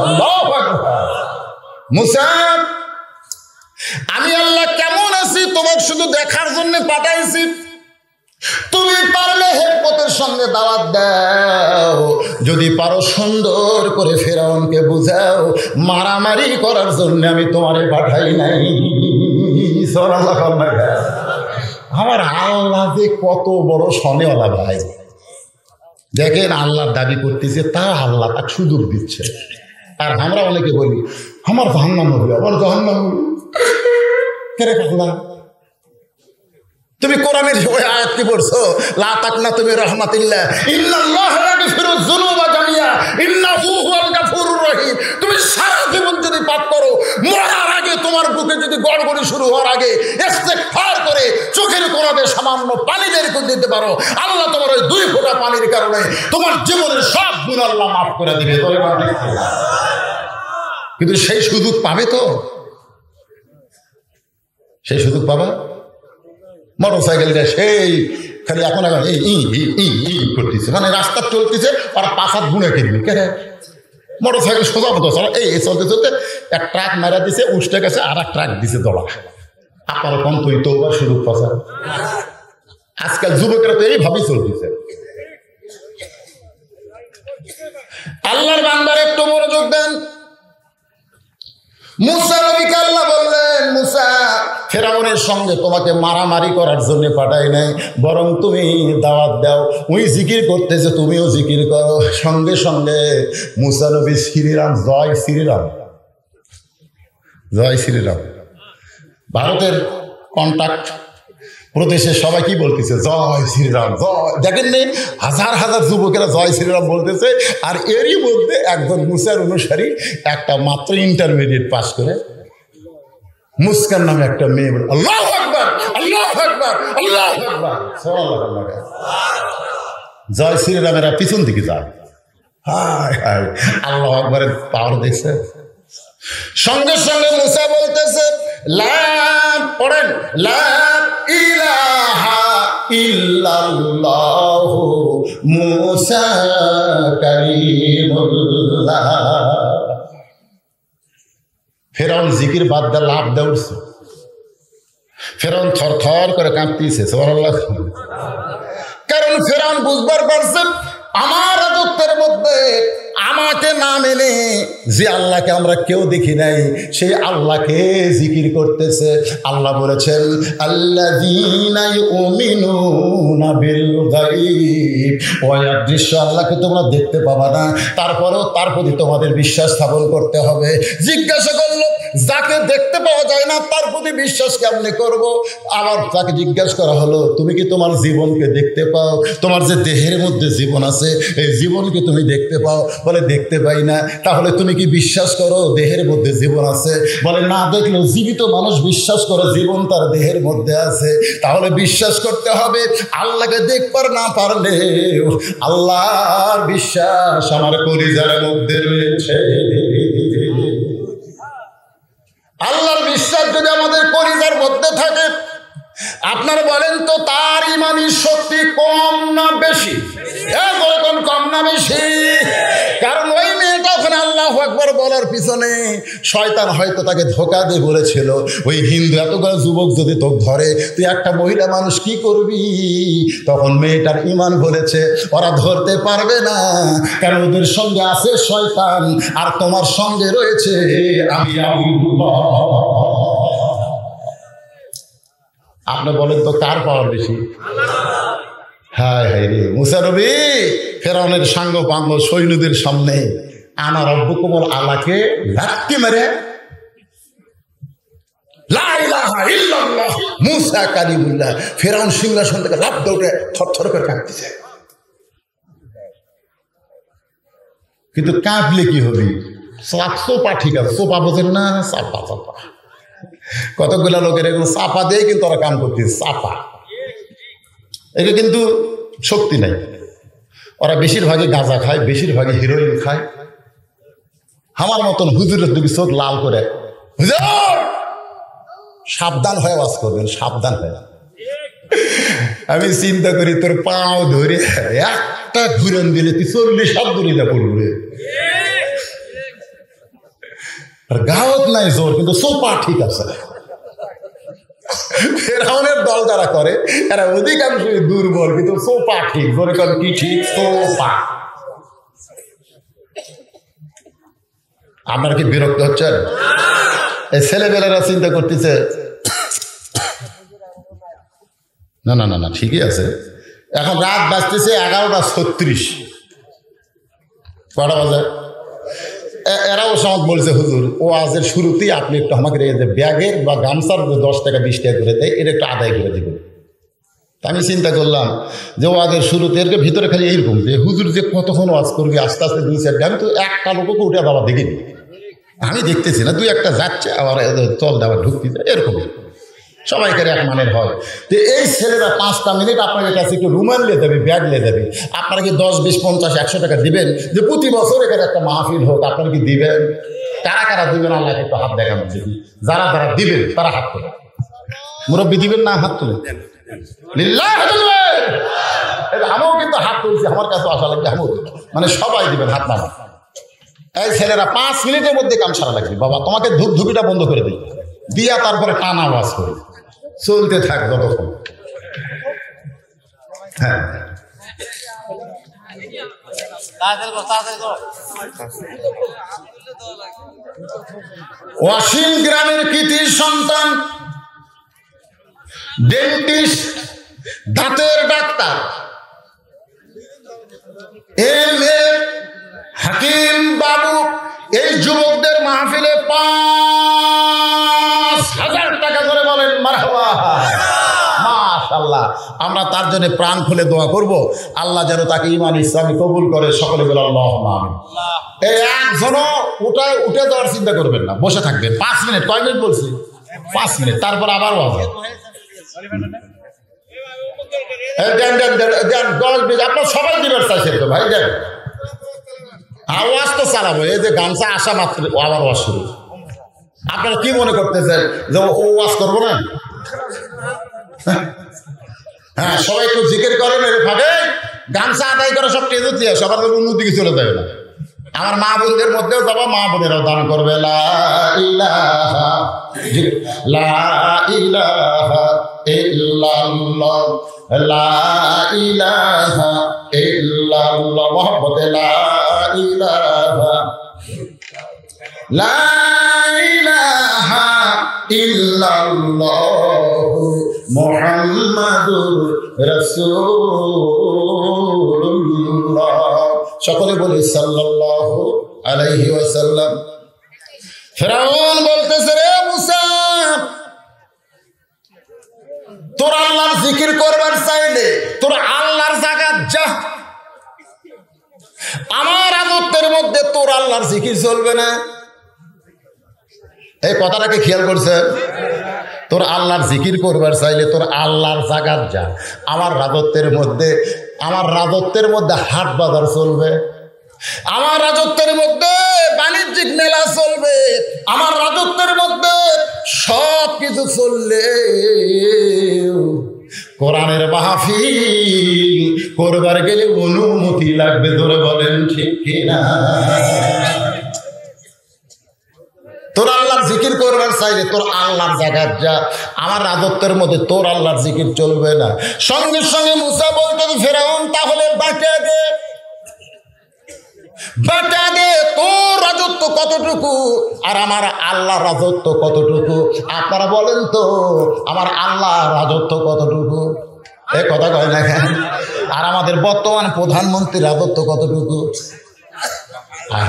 আল্লাহু আকবার। মুসা, আমি আল্লাহ কেমন আছি তোমাকে শুধু দেখার জন্য পাঠাইছি। তুমি পারলে হিকমতের সঙ্গে দাওয়াত দাও, যদি পারো সুন্দর করে ফেরাউনকে বুঝাও। মারামারি করার জন্য আমি তোমারে পাঠাই নাই। আমার আল্লাহ যে কত বড় সনেওয়ালা ভাই, দেখেন আল্লাহর দাবি করতেছে, তা আল্লাহ তাকে সুযোগ দিচ্ছে। আর আমরা অনেকে বলি আমার জাহান্নাম হবে, আমার জাহান্নাম হবে। কেরে আল্লাহ, তুমি কোরআনের ওই আয়াত কি পড়ছো? লা তাকনাতু মির রাহমাতিল্লাহ, ইন্নাল্লাহা ইয়াগফিরুয যুনুবা জামিআ ইন্নাহু হুয়াল গাফুরুর রহিম। তুমি সারা জীবন যদি পাপ করো, মরার আগে তোমার বুকে যদি গড়গড়ি শুরু হওয়ার আগে ইস্তেগফার করে চোখের কোণাতে সামান্য পানি বের করে দিতে পারো, আল্লাহ তোমার ওই 2 ফোঁটা পানির কারণে তোমার জীবনের সব গুনাহ আল্লাহ মাফ করে দিবে। কিন্তু সেই সুযোগ পাবে তো? সেই সুযোগ পাবা? মোটর সাইকেলটা সেই খালি এখন করতেছে, মানে রাস্তা চলতেছে আর 5 গুণে কিনবি কেন? মোটর সাইকেল সোজা মতো এই চলতে চলতে এক ট্রাক মারা দিছে, উষ্ঠে গেছে, আর এক ট্রাক দিছে দলা। আপনার কম তুই তো সুযোগ পাশা। আজকাল যুবকেরা তো এইভাবেই চলতেছে। আল্লাহর বান্দার একটু মনোযোগ দেন। মুসা নবীকে আল্লাহ বললেন, মুসা, ফেরাউনের সঙ্গে তোমাকে মারামারি করার জন্য পাঠাই নাই, বরং তুমি দাওয়াত দাও। ওই জিকির করতেছে, তুমিও জিকির করো। সঙ্গে সঙ্গে মুসা নবী শ্রীরাম, জয় শ্রীরাম, জয় শ্রীরাম। ভারতের কন্ট্যাক্ট প্রদেশে সবাই কি বলতেছে? জয় শ্রীরাম, জয়। দেখেন নি হাজার হাজার যুবকেরা জয় শ্রীরাম বলতেছে। আর এরই মধ্যে একজন মুসার অনুসারী, একটা মাত্র ইন্টারমিডিয়েট পাস করে, মুস্কান নামে একটা মেয়ে বলে আল্লাহু আকবার, আল্লাহু আকবার, আল্লাহু আকবার, সুবহানাল্লাহ। জয় শ্রীরামেরা পিছন দিকে যায়। হায় হায়, আল্লাহু আকবারের পাওয়ার দেখছে। সঙ্গে সঙ্গে মুসা বলতেছে, লা, পড়েন, লা ইলাহা ইল্লাল্লাহু মুসা কালিমুল্লাহ। ফেরাউন জিকির বাদ দা লাভ দৌড়ছে। ফেরাউন থর থর করে কাঁপতেছে, সুবহানাল্লাহ। কারণ ফেরাউন বুঝবার পারছে আমার রাজত্বের মধ্যে আমাকে না মেনে যে আল্লাহকে আমরা কেউ দেখি নাই, সেই আল্লাহকে জিকির করতেছে। আল্লাহ বলেছেন, আল্লাযীনা ইউমিনুনা বিল গায়ব, ওই অদৃশ্য আল্লাহকে তোমরা দেখতে পাবা না, তারপরেও তার প্রতি তোমাদের বিশ্বাস স্থাপন করতে হবে। জিজ্ঞাসা করলো, যাকে দেখতে পাওয়া যায় না তার প্রতি বিশ্বাস কেমনে করব? আবার তাকে জিজ্ঞাসা করা হলো, তুমি কি তোমার জীবনকে দেখতে পাও? তোমার যে দেহের মধ্যে জীবন আছে, এই জীবনকে তুমি দেখতে পাও? বলে দেখতে পাই না। তাহলে তুমি কি বিশ্বাস করো দেহের মধ্যে জীবন আছে? বলে না দেখলেও জীবিত মানুষ বিশ্বাস করে জীবন তার দেহের মধ্যে আছে। তাহলে বিশ্বাস করতে হবে। আল্লাহকে দেখবার না পারলে আল্লাহর বিশ্বাস আমার কলিজার মধ্যে রয়েছে। আল্লাহর বিশ্বাস যদি আমাদের কলিজার মধ্যে থাকে, আপনারা বলেন তো তার ইমানি শক্তি কম না বেশি? এরকম কম না বেশি? কারণ ওই মেয়েটা ওখানে আল্লাহু আকবার বলার পিছনে শয়তান হয়তো তাকে ধোঁকা দিয়ে বলেছিল, ওই হিন্দু এতগুলো যুবক যদি তোকে ধরে, তুই একটা মহিলা মানুষ কি করবি? তখন মেয়েটার ইমান বলেছে ওরা ধরতে পারবে না, কারণ ওদের সঙ্গে আছে শয়তান আর তোমার সঙ্গে রয়েছে আমি আল্লাহ। আপনি বলেন তো কার পাওয়ার বেশি? হ্যাঁ হ্যাঁ রে মুসা নবী ফেরাউনের সাঙ্গ পাঙ্গ সৈন্যদের সামনে আনা রব্বুকুমুল আলাকে লাথি মেরে লা ইলাহা ইল্লাল্লাহ মুসা কালিমুল্লাহ ফেরাউন সিংহাসন থেকে লাফ দৌড়ে থরথর করে কাঁপতেছে। কিন্তু কাঁপলে কি হবে? সোপা ঠিক আছে, সোপা বোঝেন না? চাপা চাপা কতগুলা লোকের এগুলো চাপা দিয়ে কিন্তু ওরা কাম করতেছে। চাপা এগুলো কিন্তু শক্তি নাই। ওরা বেশিরভাগই গাঁজা খায়, বেশিরভাগই হিরোইন খায়। আমার মতন হুজুরের দুটি চোখ লাল করে হুজুর সাবধান হয়ে ওয়াজ করবেন, সাবধান হয়ে। আমি চিন্তা করি তোর পাও ধরে একটা ঘুরন দিলে তুই 40 হাত দূরে পড়বে। আর গাওত নাই জোর, কিন্তু সোপা ঠিক আছে। ফেরাউনের দল যারা করে এরা অধিকাংশই দুর্বল, কিন্তু সোপা ঠিক। জোরে কর কি ঠিক? সোপা। আপনার কি বিরক্ত হচ্ছেন? এই ছেলেবেলারা চিন্তা করতেছে না না না না ঠিকই আছে। এখন রাত বাজতেছে 11:36। কটা বাজে? এরাও সমাজ বলছে হুজুর ওয়াজের শুরুতেই আপনি একটু আমাকে ব্যাগের বা গামছার 10 টাকা 20 টাকা করে দেয়, এটা একটু আদায় করে দেবেন। আমি চিন্তা করলাম যে ওয়াজের শুরুতে এর ভিতরে খালি এইরকম যে হুজুর যে কতক্ষণ ওয়াজ করবে, আস্তে আস্তে 2-4 আমি তো একটা লোককে উঠে বাবা দেখিনি, আমি দেখতেছি না, 2-1টা যাচ্ছে আবার চল আবার ঢুকতে যায়, এরকম সবাইকার এক মানের হয়। তো এই ছেলেরা 5টা মিনিট আপনার কাছে একটু রুমাল নিয়ে যাবে, ব্যাগ নিয়ে যাবে। আপনারা কি 10, 20, 50, 100 টাকা দিবেন যে প্রতি বছর এখানে একটা মাহফিল হোক? আপনারা কি দিবেন? কারা কারা দিবেন আল্লাহ একটু হাত দেখান। যারা যারা দিবেন তারা হাত তোলেন। মুরব্বী দিবেন না? হাত তোলেন। আমিও কিন্তু হাত তুলছি, আমার কাছে আসা লাগবে, আমিও মানে সবাই দিবেন হাত নামা। এই ছেলেরা 5 মিনিটের মধ্যে কাম সারা লাগবে। বাবা তোমাকে ধূপধুপিটা বন্ধ করে দিই দিয়া তারপরে টানা আওয়াজ করে চলতে থাক যতক্ষণ। হ্যাঁ অসীম গ্রামের কৃতি সন্তান, ডেন্টিস্ট, দাঁতের ডাক্তার, এমএ, হাকিম বাবু, এই যুবকদের মাহফিলে 5,000 টাকা করে বলেন মারহাবা। মাশাআল্লাহ। আমরা তার জন্য প্রাণ খুলে দোয়া করব, আল্লাহ যেন তাকে ঈমান ইসলামী কবুল করে। সকলে বলে আল্লাহুম্মা আমিন। এই একজনও উঠে যাওয়ার চিন্তা করবেন না, বসে থাকবেন 5 মিনিট। কয় মিনিট বলছি? 5 মিনিট। তারপর আবার ওয়াজ। আপনার সবাই দিবেন চাইছেন তো ভাই, দেন আওয়াজ তো চালাবো। এই যে গামছা আসা মাত্র আবার ওয়াজ শুরু। আপনারা কি মনে করতেছেন যে ও ওয়াজ করবো না? হ্যাঁ সবাই একটু জিকির করেন। এর ফাঁকে গামছা আদায় করে সব টেজে দিয়ে সবার অন্যদিকে চলে যাবে না। আমার মা বোনদের মধ্যেও যাবো, মা বোনেরাও দান করবে। লা ইলাহা ইল্লাল্লাহ, লা ইলাহা ইল্লাল্লাহ, মুহাম্মদ লা ইলাহা ইল্লাল্লাহ মুহাম্মাদুর রাসূলুল্লাহ। সকলে বলি সাল্লাল্লাহু আলাইহি ওয়াসাল্লাম। ফিরআউন বলতেছে রে মুসা, তোর আল্লাহর জিকির করবার চাইলে তোর আল্লাহর জায়গায় যা। আমার রাজত্বের মধ্যে তোর আল্লাহর জিকির চলবে না। এই কথাটাকে খেয়াল করছে? তোর আল্লাহর জিকির করবার চাইলে তোর আল্লাহর জায়গায় যা। আমার রাজত্বের মধ্যে হাট বাজার চলবে, আমার রাজত্বের মধ্যে বাণিজ্যিক মেলা চলবে, আমার রাজত্বের মধ্যে সব কিছু চললে কোরআনের মাহফিল করবার গেলে অনুমতি লাগবে। ধরে বলেন ঠিক কিনা? তোর আল্লাহর জিকির করবার চাইলে তোর আল্লাহর জায়গায় যা। আমার রাজত্বের মধ্যে তোর আল্লাহর জিকির চলবে না। সঙ্গে সঙ্গে মুসা বলতে ফেরাউন তাহলে বাঁচা দে, তোর রাজত্ব কতটুকু আর আমার আল্লাহর রাজত্ব কতটুকু? আপনারা বলেন তো, আমার আল্লাহর রাজত্ব কতটুকু? এ কথা কয় না কেন? আর আমাদের বর্তমান প্রধানমন্ত্রীর রাজত্ব কতটুকু?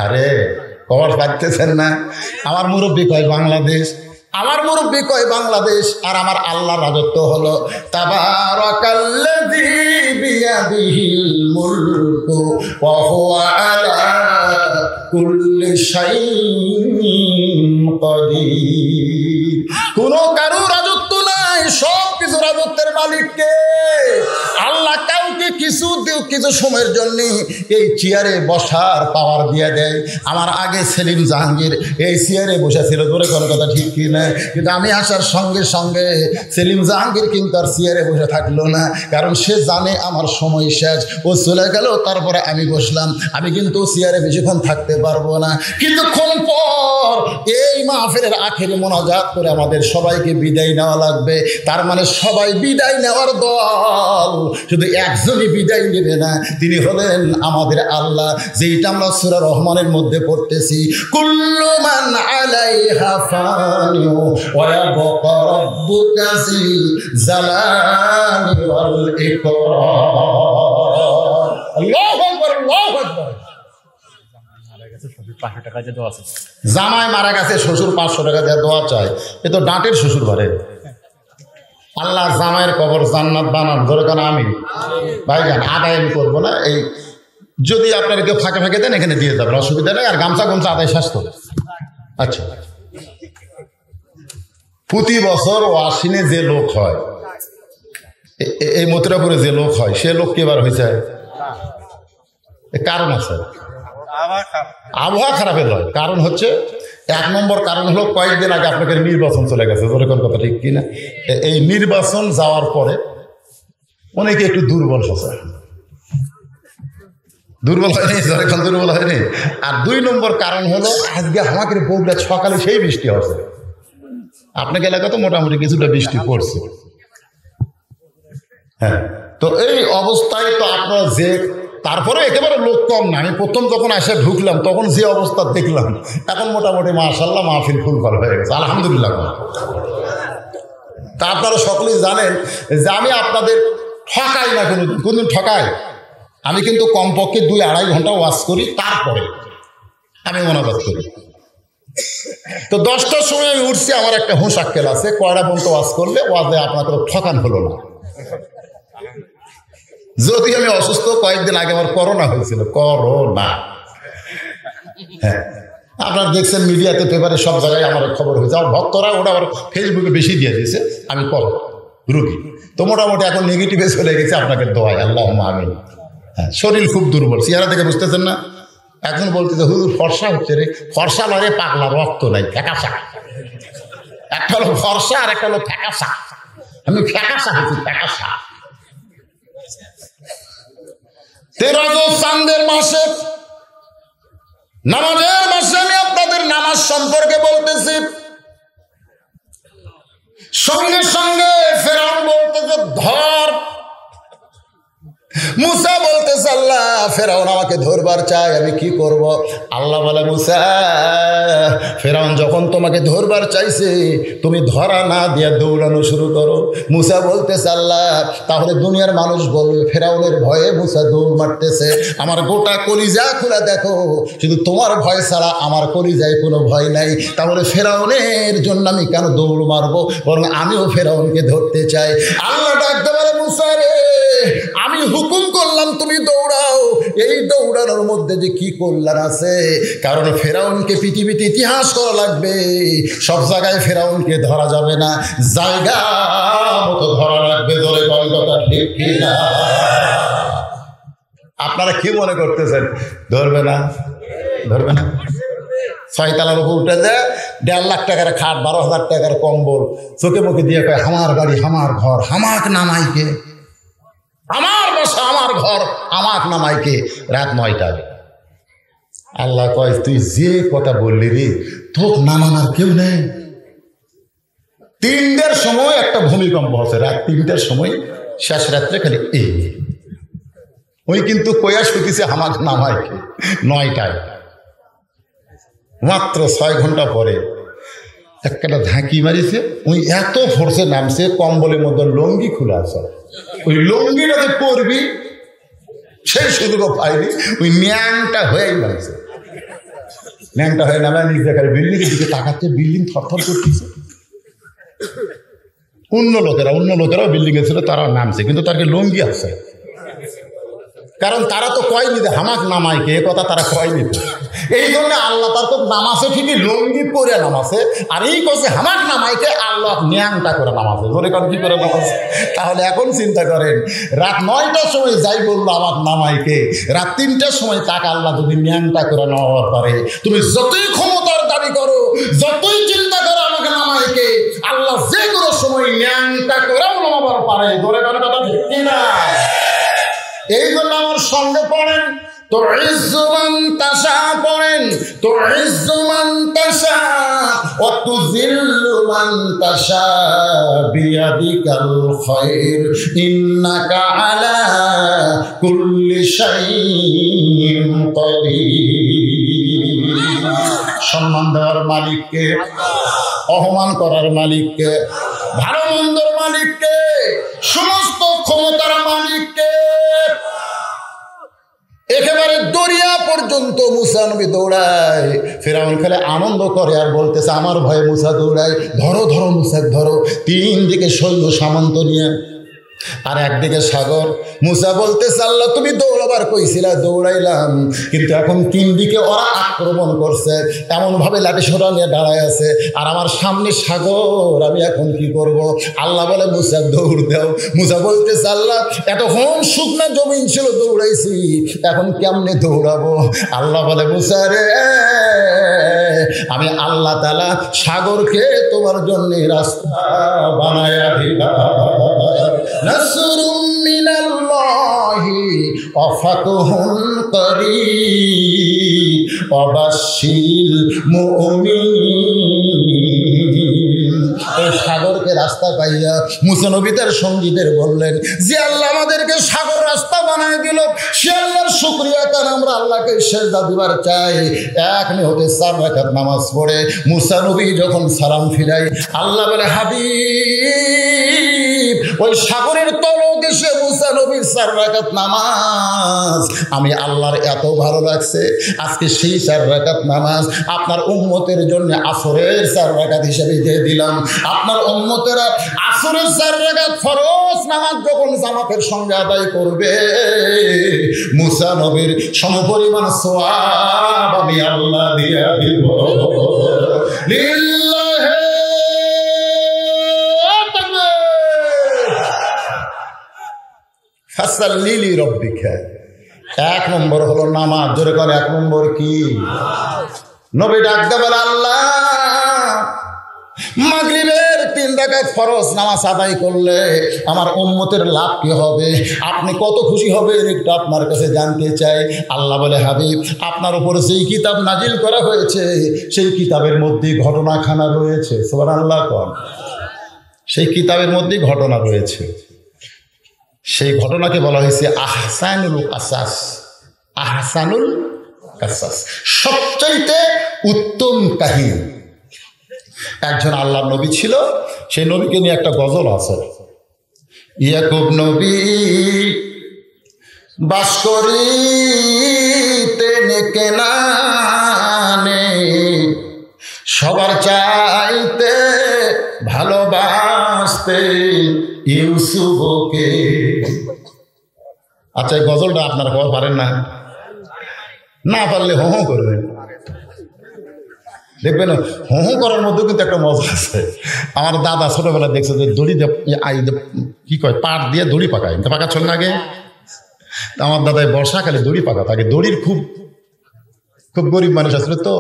আরে খবর পাচ্ছেন না? আমার মুরব্বী কয় বাংলাদেশ, আমার মুরব্বী কয় বাংলাদেশ, আর আমার আল্লাহর রাজত্ব হলো তাবারাকাল্লাযী বিয়াদিহিল মুলকু ওয়া হুয়া আলা কুল্লি শাইইন কাদির। কোনো কারো রাজত্ব নাই, সব কিছু রাজত্বের মালিককে আল্লাহ। কাউকে কিছু সময়ের জন্য এই চেয়ারে বসার পাওয়ার দিয়ে দেয়। আমার আগে সেলিম জাহাঙ্গীর এই চেয়ারে বসেছিল, ধরে কোনো কথা ঠিক কি না? কিন্তু আমি আসার সঙ্গে সঙ্গে সেলিম জাহাঙ্গীর কিন্তু আর চেয়ারে বসে থাকলো না, কারণ সে জানে আমার সময় শেষ, ও চলে গেল, তারপরে আমি বসলাম। আমি কিন্তু চেয়ারে বেশিক্ষণ থাকতে পারবো না। কিছুক্ষণ পর এই মাহফিলের আখেরি মোনাজাত করে আমাদের সবাইকে বিদায় নেওয়া লাগবে। তার মানে সবাই বিদায় নেওয়ার দল, শুধু একজনই বিদায় নেবে না, তিনি হলেন আমাদের আল্লাহ। যেটা আমরা সূরা রহমানের মধ্যে পড়তেছি, কুল্লু মান আলাইহা ফানি ওয়া ইয়াবকা রাব্বুকা যিল জালালি ওয়াল ইকরাম। আল্লাহু আকবার, আল্লাহু আকবার। জামাই মারা গেছে, শ্বশুর 500 টাকা দিয়ে দোয়া চায়, এ তো ডাঁটের শ্বশুর ঘরে। আল্লাহ জামাইয়ের কবর জান্নাত বানান, ধরে কেন আমি ভাইজান আদায় আমি করবো না। এই যদি আপনারা কেউ ফাঁকে ফাঁকে দেন এখানে দিয়ে যাবেন, অসুবিধা নেই। আর গামছা গামছা আদায় শেষ তো। আচ্ছা, প্রতি বছর ওয়াসিনে যে লোক হয়, এই মথুরাপুরে যে লোক হয়, সে লোক কি এবার হয়েছে? কারণ আছে, আবহাওয়া খারাপের নয়। কারণ হচ্ছে, 1 নম্বর কারণ হলো কয়েকদিন আগে আপনাকে নির্বাচন চলে গেছে, যেরকম কথা ঠিক কিনা? এই নির্বাচন যাওয়ার পরে অনেকে একটু দুর্বল হচ্ছে, দুর্বল হয়নি, যেরকম দুর্বল হয়নি। আর 2 নম্বর কারণ হলো, আজকে আমাকে বগুড়া সকালে সেই বৃষ্টি হচ্ছে, আপনাকে এলাকা তো মোটামুটি কিছুটা বৃষ্টি পড়ছে। হ্যাঁ, তো এই অবস্থায় তো আপনারা যে, তারপরে একেবারে লোক কম না। আমি প্রথম যখন এসে ঢুকলাম তখন যে অবস্থা দেখলাম, এখন মোটামুটি মাশাআল্লাহ মাহফিল ফুলফল হয়ে গেছে, আলহামদুলিল্লাহ। তা আপনারা সকলেই জানেন যে আমি আপনাদের ঠকাই না, কোনদিন ঠকাই। আমি কিন্তু কমপক্ষে 2-2.5 ঘন্টা ওয়াজ করি, তারপরে আমি মোনাজাত করি। তো 10টার সময় আমি উঠছি, আমার একটা হুঁশ আক্কেল আছে, কয়টা পর্যন্ত ওয়াজ করলে ওয়াজে আপনার কোনো ঠকান হলো না। যদি আমি অসুস্থ, কয়েকদিন আগে আমার করোনা হয়েছিল, করোনা। হ্যাঁ, আপনারা দেখছেন মিডিয়াতে, পেপারে, সব জায়গায় আমার খবর হয়েছে। আমার ভক্তরা ওটা আবার ফেসবুকে বেশি দিয়ে দিয়েছে আমি করোনা রোগী। তো মোটামুটি এখন নেগেটিভে চলে গেছে, আপনাকে দোয়াই, আল্লাহুম্মা আমিন। হ্যাঁ, শরীর খুব দুর্বল, চেহারা থেকে বুঝতেছেন না? এখন বলতেছে হুজুর ফর্সা হচ্ছে রে। ফর্সা লড়ে পাগলা, রক্ত নাই, ফ্যাকাশা। একটা হলো ফর্সা আর একটা হলো ফ্যাকাশা। আমি ফ্যাকাশা হচ্ছি, ফ্যাকাশা। 13 চাঁদের মাসে, নামাজের মাসে আমি আপনাদের নামাজ সম্পর্কে বলতেছি। সঙ্গে সঙ্গে ফেরাউন বলতেছে ধর, মুসা বলতেছে আল্লাহ ফেরাউন আমাকে ধরবার চায়, আমি কি করব? আল্লাহ বলে মুসা, ফেরাউন যখন তোমাকে ধরবার চাইছে তুমি ধরা না দিয়ে দৌড়ানো শুরু করো। মুসা বলতেছে আল্লাহ তাহলে দুনিয়ার মানুষ বলবে ফেরাউনের ভয়ে মুসা দৌড় মারতেছে। আমার গোটা কলিজা খুলে দেখো, শুধু তোমার ভয় ছাড়া আমার কলিজায় কোনো ভয় নাই। তাহলে ফেরাউনের জন্য আমি কেন দৌড় মারবো, বরং আমিও ফেরাউনকে ধরতে চাই। আল্লাহ ডাকতে পারে মুসা রে, আমি হুকুম করলাম তুমি দৌড়াও। এই দৌড়ানোর মধ্যে যে কি কল্যাণ আছে, কারণ ফেরাউনকে পৃথিবীতে ইতিহাস করা লাগবে। সব জায়গায় ফেরাউনকে ধরা যাবে না, জায়গা মতো ধরা লাগবে। ধরে কথা ঠিক কিনা? আপনারা কি মনে করতেছেন ধরবে না? ধরবে না? 6 তলার উপর উঠে দেয়, 1.5 লাখ টাকার খাট, 12,000 টাকার কম্বল, চোখে মুখে দিয়ে কয় আমার বাড়ি আমার ঘর, আমাক নামাইকে, আমার বাসা আমার ঘর, আমাক নামাইকে। রাত 9টায় আল্লাহ কয় তুই যে কথা বললি রে, তোর নামানোর কেউ নেই। 3টার সময় একটা ভূমিকম্প হচ্ছে, রাত 3টার সময়, শেষ রাত্রে খালি এই ওই কিন্তু কয়া শুকিছে আমাক নামাইকে 9টায়। মাত্র 6 ঘন্টা পরে একটা ঝাঁকি মারিছে, ওই এত ফোর্সে নামছে, কম্বলের মধ্যে লঙ্গি খুলে আছে, ওই লঙ্গিটাতে পড়বি সেই সুযোগও পাইনি, ওই ন্যাংটা হয়েই নামছে। ন্যাংটা হয়ে নামে নিজ জায়গায় বিল্ডিংয়ের দিকে তাকাচ্ছে, বিল্ডিং থরথর করতেছে। অন্য লোকেরাও বিল্ডিংয়ে ছিল, তারাও নামছে, কিন্তু তার লঙ্গি আছে, কারণ তারা তো কয়নি যে হামাক নামাইকে, এ কথা তারা কয়নি। এই জন্য আল্লাহ তার তো নামাছে ঠিকই, লঙ্গি পরে নামাছে, আর এই কথা হামাক নামাইকে আল্লাহ ন্যাংটা করে নামাছে। ধরে কারণ কি করে নামাছে? তাহলে এখন চিন্তা করেন, রাত 9টার সময় যাই বললো আমাক নামাইকে, রাত 3টার সময় তাকে আল্লাহ যদি ন্যাংটা করে নামাবার পারে, তুমি যতই ক্ষমতার দাবি করো, যতই চিন্তা করো আমাকে নামাইকে, আল্লাহ যে কোনো সময় ন্যাংটা করেও নামাবার পারে। ধরে কারণ কথা ঠিক কিনা? এই জন্য আমার সঙ্গে পড়েন, তো ইজ্জুমান তাশা পড়েন, তো ইজ্জুমান তাশা ওয়া তুযিল্লু মান তাশা বিয়াদিকাল খায়র ইন্নাকা আলা কুল্লি শাইইন কাদির। সম্মান দেওয়ার মালিককে, অপমান করার মালিককে, ভালো মন্দর মালিককে, সমস্ত ক্ষমতার মালিককে। একেবারে দরিয়া পর্যন্ত মুসা নবী দৌড়ায়, ফিরআউন খালি আনন্দ করে আর বলতেছে আমার ভয়ে মুসা দৌড়ায়, ধরো ধরো মুসা ধরো। 3 দিকে সৈন্য সামন্ত নিয়ে, আর একদিকে সাগর। মুসা বলতেছে আল্লাহ তুমি দৌড়াবার কইছিলা, দৌড়াইলাম, কিন্তু এখন 3 দিকে ওরা আক্রমণ করছে, এমনভাবে লাঠি সোটা নিয়ে দাঁড়ায় আছে, আর আমার সামনে সাগর, আমি এখন কি করব? আল্লাহ বলে মুসা দৌড় দাও। মুসা বলতেছে আল্লাহ এতক্ষণ শুকনো জমিন ছিল, দৌড়াইছি, এখন কেমনে দৌড়াবো? আল্লাহ বলে মুসা রে, আমি আল্লাহ তাআলা সাগরকে তোমার জন্য রাস্তা বানায়া দিলাম। নাসরুম মিনাল্লাহি ওয়া ফাতহুন করিব ওয়া বাশশিরিল মুমিনিন। এই সাগরকে রাস্তা পাইয়া মুসা নবী তার সঙ্গীদের বললেন যে আল্লাহ আমাদেরকে সাগর রাস্তা বানায় দিল, সে আল্লাহর শুকরিয়া, কারণ আমরা আল্লাহকে সেজদা দিবার চাই। 1 নিয়তে 4 রাকাত নামাজ পড়ে মুসা নবী যখন সালাম ফিরাই, আল্লাহ বলে হাবিব, ওই সাগরের তলদেশে মুসা নবীর 4 রাকাত নামাজ আমি আল্লাহর এত ভালো লাগছে, আজকে সেই 4 রাকাত নামাজ আপনার উম্মতের জন্য আসরের 4 রাকাত হিসেবে দিয়ে দিলাম। আপনার উম্মতেরা আসরের 4 রাকাত ফরজ নামাজ যখন জামাতের সঙ্গে আদায় করবে, মুসা নবীর সমপরিমাণ সওয়াব আমি আল্লাহ দিয়া দিব। লিল্লাহি ফাসাল্লি লিরাব্বিকা। 1 নম্বর হলো নামাজ। জোরে করে 1 নম্বর কি? নবী ডাকতে বলে আল্লাহ মাগরিবের 3 রাকাত ফরজ নামাজ আদায় করলে আমার উম্মতের লাভ কি হবে? আপনি কত খুশি হবেন একটু আপনার কাছে জানতে চাই। আল্লাহ বলে হাবিব, আপনার উপরে যেই কিতাব নাজিল করা হয়েছে সেই কিতাবের মধ্যে ঘটনাখানা রয়েছে। সুবহানাল্লাহ কোন? সেই কিতাবের মধ্যে ঘটনা রয়েছে, সেই ঘটনাকে বলা হয়েছে আহসানুল কাসাস। আহসানুল কাসাস, সবচাইতে উত্তম কাহিনী। একজন আল্লাহর নবী ছিল, সেই নবীকে নিয়ে একটা গজল আছে। ইয়াকুব নবী বাস করিতে কেনানে, সবার চাইতে ভালোবাসতে ইউসুফকে। আচ্ছা, এই গজলটা আপনারা কবে পারেন না? না পারলে হো হো করবেন, দেখবেন হো হো করার মধ্যে কিন্তু একটা মজা আছে। আমার দাদা ছোটবেলা দেখছে যে দড়ি কি কয়, পাট দিয়ে দড়ি পাকায়, পাকা চল না আগে। আমার দাদাই বর্ষাকালে দড়ি পাকা থাকে, দড়ির খুব খুব গরিব মানুষ আসলে তো,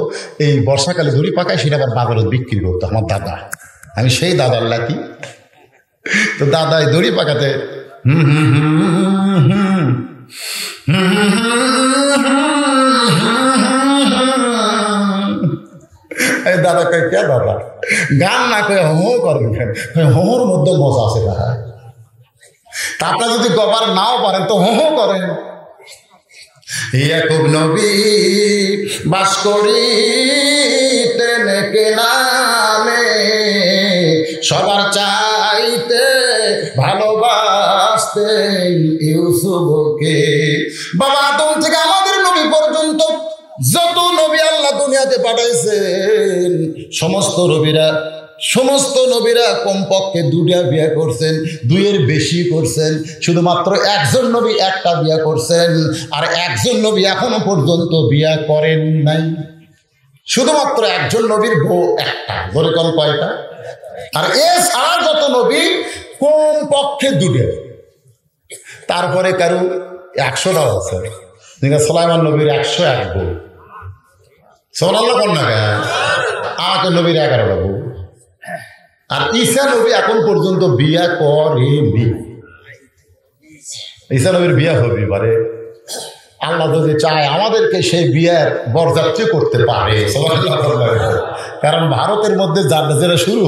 এই বর্ষাকালে দড়ি পাকায়, সেটা আবার বাজারে বিক্রি করতো আমার দাদা। আমি সেই দাদার লাতি। তো দাদাই দড়ি পাকাতে দাদা কয় কে দাদা গান না কয়ে হো করবেন, হোর মধ্যে মজা আছে দাদা। তা আপনারা যদি গবার নাও পারেন তো হো করেন। ইয়াকুব নবী বাস করি নামে সবার চাইতে ভালোবাসতেন ইউসুফকে। বাবা আদম থেকে আমাদের নবী পর্যন্ত যত নবী আল্লাহ দুনিয়াতে পাঠাইছেন সমস্ত নবীরা কমপক্ষে দুটা বিয়ে করছেন, দুইয়ের বেশি করছেন। শুধুমাত্র একজন নবী একটা বিয়ে করছেন, আর একজন নবী এখনো পর্যন্ত বিয়ে করেন নাই। শুধুমাত্র একজন নবীর বউ একটা, ধরে কোন কয়টা? আর এছাড়া যত নবী কমপক্ষে দুটো। তারপরে কারো 100টাও আছে। সুলাইমান নবীর 101 বউ। সুবহানাল্লাহ কন্যা আমাকে নবীর 11টা বউ। আর ঈসা নবী এখন পর্যন্ত বিয়া করেনি। ঈসা নবীর বিয়া হবে পারে, আল্লাহ যদি চায় আমাদেরকে সেই বিয়ার বরযাত্রী করতে পারে। কারণ ভারতের মধ্যে যেটা শুরু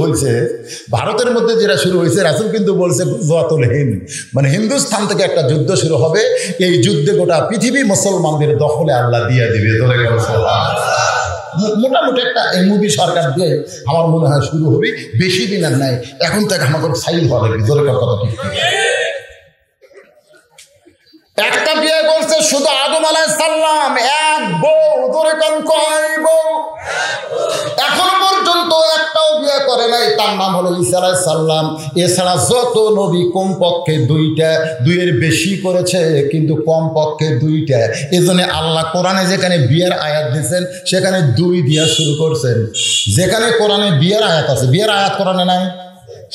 হয়েছে রাসূল কিন্তু বলছে গুজওয়াতুল হিন্দ, মানে হিন্দুস্থান থেকে একটা যুদ্ধ শুরু হবে। এই যুদ্ধে গোটা পৃথিবী মুসলমানদের দখলে আল্লাহ দিয়ে দিবে। মোটামুটি একটা এই মুভি সরকার দিয়ে আমার মনে হয় শুরু হবে, বেশি দিন আর নাই। এখন থেকে আমাদের সাইল হওয়া লাগবে। কথা ঠিক একটা বিয়ে করছে শুধু আদম আলাইহিস সালাম, এক বউ। ধরে কোন কয় বউ? এখনো পর্যন্ত একটাও বিয়ে করে নাই, তার নাম হলো ঈসা আলাইহিস সালাম। এছাড়া যত নবী কমপক্ষে দুইটা, দুইয়ের বেশি করেছে কিন্তু কমপক্ষে দুইটা। এজন্য আল্লাহ কোরআনে যেখানে বিয়ের আয়াত দিয়েছেন সেখানে 2 দিয়া শুরু করছেন। যেখানে কোরআনে বিয়ের আয়াত আছে, বিয়ের আয়াত কোরআনে নাই,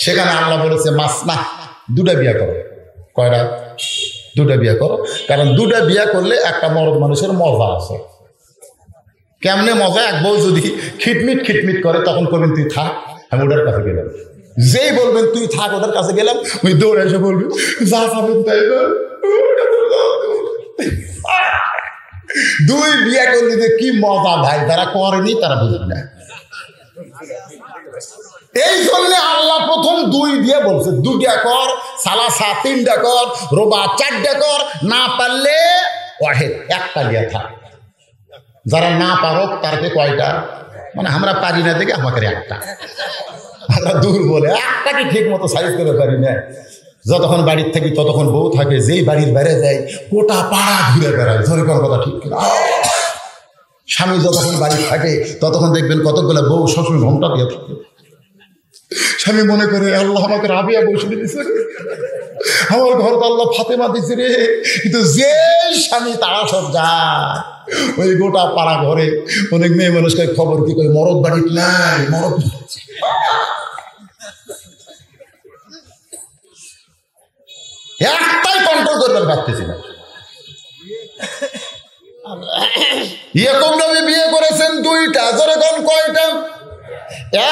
সেখানে আল্লাহ বলেছে মাসনা, 2টা বিয়ে করো। কয়টা? 2টা বিয়ে করো। কারণ 2টা বিয়ে করলে একটা মরদ মানুষের মজা আছে। কেমনে মজা? এক বউ যদি খিটমিট করে তখন করবেন তুই থাক, আমি ওটার কাছে গেলাম। যেই বলবেন তুই থাক, ওটার কাছে গেলাম, ওই দৌড়ে এসে বলবে যা পাবেন তাই। 2 বিয়ে করলে যে কি মজা ভাই, তারা করেনি, তারা বুঝবে না। এই জন্য আল্লাহ প্রথম 2 দিয়ে বলছে 2টা কর, সালাসা 3টা কর, রোবা 4টা কর, না পারলে ওয়াহিদ একটা দিয়ে থাক। যারা না পারো তারকে কয়টা? মানে আমরা পারি না দেখে আমাকে একটা, আমরা দূর বলে একটাকে ঠিক মতো সাইজ করে পারি না। যতক্ষণ বাড়ির থাকি ততক্ষণ বউ থাকে, যেই বাড়ির বাইরে যায় গোটা পাড়া ঘুরে বেড়ায়। ধরে কোন কথা ঠিক কিনা? স্বামী যতক্ষণ বাড়ি থাকে ততক্ষণ দেখবেন কতগুলো বউ সবসময় ঘোমটা দিয়ে থাকে। স্বামী মনে করে আল্লাহ আমাকে রাবিয়া বসে দিছে, আমার ঘর তো আল্লাহ ফাতেমা দিছে রে। কিন্তু যে স্বামী তারা সব যায় ওই গোটা পাড়া ঘরে অনেক মেয়ে মানুষকে খবর কি করে, মরদ বাড়ি নাই, মরদ একটাই কন্ট্রোল করবার পারতেছি না। ইয়াকুব নবী বিয়ে করেছেন 2টা। জোরে কোন কয়টা?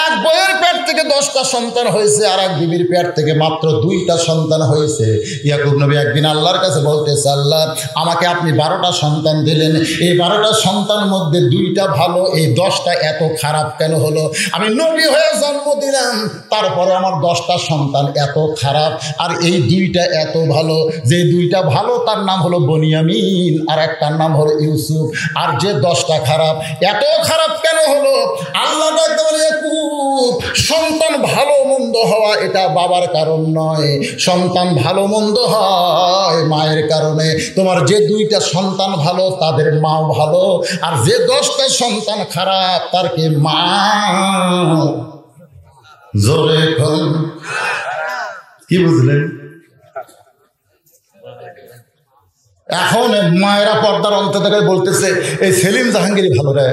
এক বইয়ের পেট থেকে 10টা সন্তান হয়েছে, আর এক বিবির পেট থেকে মাত্র 2টা সন্তান হয়েছে। ইয়াকুব নবী একদিন আল্লাহর কাছে বলতেছে, আল্লাহ আমাকে আপনি 12টা সন্তান দিলেন, এই 12টা সন্তানের মধ্যে 2টা ভালো, এই 10টা এত খারাপ কেন হলো? আমি নবী হয়ে জন্ম দিলাম, তারপরে আমার 10টা সন্তান এত খারাপ, আর এই 2টা এত ভালো। যে 2টা ভালো তার নাম হলো বনিয়ামিন, আর একটার নাম হলো ইউসুফ। আর যে 10টা খারাপ, এত খারাপ কেন হলো? আল্লাহ সন্তান ভালো মন্দ হওয়া এটা বাবার কারণ নয়, সন্তান ভালো মন্দ হয় মায়ের কারণে। তোমার যে 2টা সন্তান ভালো তাদের মাও ভালো, আর যে 10টা সন্তান খারাপ তার কি মা। জোরে কি বুঝলেন? এখন মায়েরা পর্দার অন্ত থেকে বলতেছে এই সেলিম জাহাঙ্গীর ভালো রে।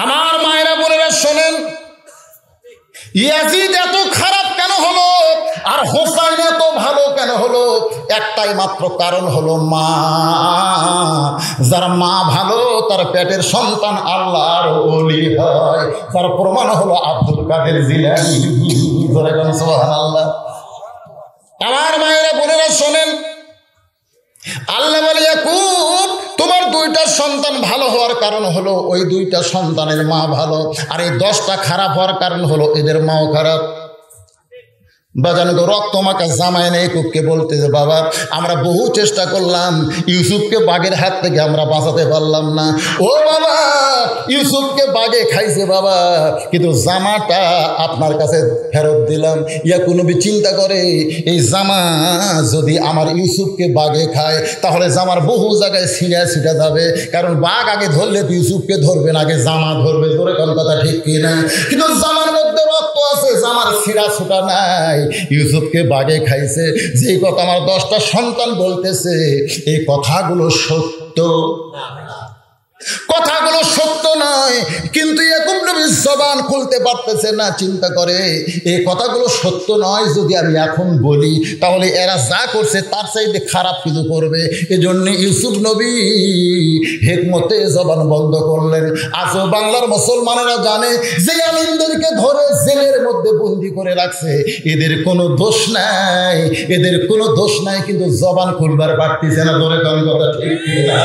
আমার মায়েরা বোনেরা শোনেন, ইয়াজিদ এত খারাপ কেন হলো আর হোসাইন এত ভালো কেন হলো? একটাই মাত্র কারণ হলো মা। যার মা ভালো তার পেটের সন্তান আল্লাহর ওলি হয়। তার প্রমাণ হলো আব্দুল কাদের জিলানী। সুবহানাল্লাহ। আমার মায়েরা বোনেরা শোনেন, আল্লাহ বলে ইয়াকুব তোমার 2টা সন্তান ভালো হওয়ার কারণ হলো ওই 2টা সন্তানের মা ভালো, আর এই 10টা খারাপ হওয়ার কারণ হলো এদের মাও খারাপ। বাজানো রক্ত মাখা জামাই নেই কুককে বলতে যে বাবা আমরা বহু চেষ্টা করলাম, ইউসুফকে বাঘের হাত থেকে আমরা বাঁচাতে পারলাম না। ও বাবা ইউসুফকে বাঘে খাইছে বাবা, কিন্তু জামাটা আপনার কাছে ফেরত দিলাম। ইয়াকুব নবী চিন্তা করে এই জামা যদি আমার ইউসুফকে বাঘে খায় তাহলে জামার বহু জায়গায় ছিঁড়া ছিটা যাবে, কারণ বাঘ আগে ধরলে তো ইউসুফকে ধরবে না, আগে জামা ধরবে। ধরে কোন কথা ঠিক কিনা? কিন্তু জামার মধ্যে রক্ত আছে, জামার ছিঁড়া ছুটা নাই। ইউসুফকে বাঘে খাইছে। যে কথা আমার 10টা সন্তান বলতেছে এই কথাগুলো সত্য, কথাগুলো সত্য নয়, কিন্তু ইয়াকুব নবী জবান খুলতে পারতেছে না। চিন্তা করে এই কথাগুলো সত্য নয়, যদি আমি এখন বলি তাহলে এরা যা করছে তার চাইতে খারাপ কিছু করবে। এজন্য ইউসুফ নবী হিকমতে জবান বন্ধ করলেন। আজও বাংলার মুসলমানেরা জানে যে আলিমদেরকে ধরে জেলের মধ্যে বন্দি করে রাখছে এদের কোনো দোষ নাই, এদের কোনো দোষ নাই, কিন্তু জবান খুলবার পারতেছে না। ধরে কোন কথা ঠিক না?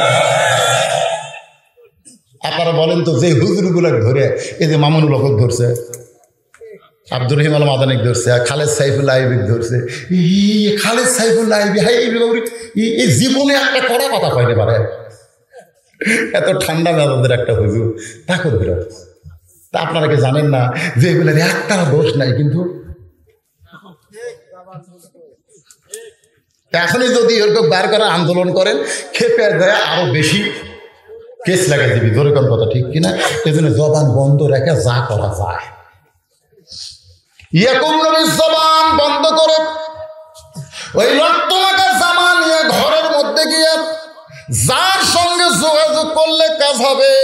আপনারা বলেন তো যে হুজুরগুলো ধরে, এই যে মামুনুল হক ধরছে, আব্দুর রহিম আল মাদানিক ধরছে, খালেদ সাইফুল্লাহ আইবিক ধরছে। খালেদ সাইফুল্লাহ আইবি এই জীবনে একটা কড়া কথা কইতে পারে, এত ঠান্ডা মেজাজের একটা হুজুর তাকে ধরে। তা আপনারা কি জানেন না যে এগুলোর একটা দোষ নাই? কিন্তু এখনই যদি এরকম বার করার আন্দোলন করেন খেপে দেয় আরো বেশি কেস লাগাই দিবি। ধরে কোন কথা ঠিক কিনা? এই জন্য জবান বন্ধ রেখে যা করা যায়। ইয়াকুব নবী জবান বন্ধ করে ওই রক্তমাখা জামা নিয়ে ঘরের মধ্যে গিয়ে যার সঙ্গে যোগাযোগ করলে কাজ হবে,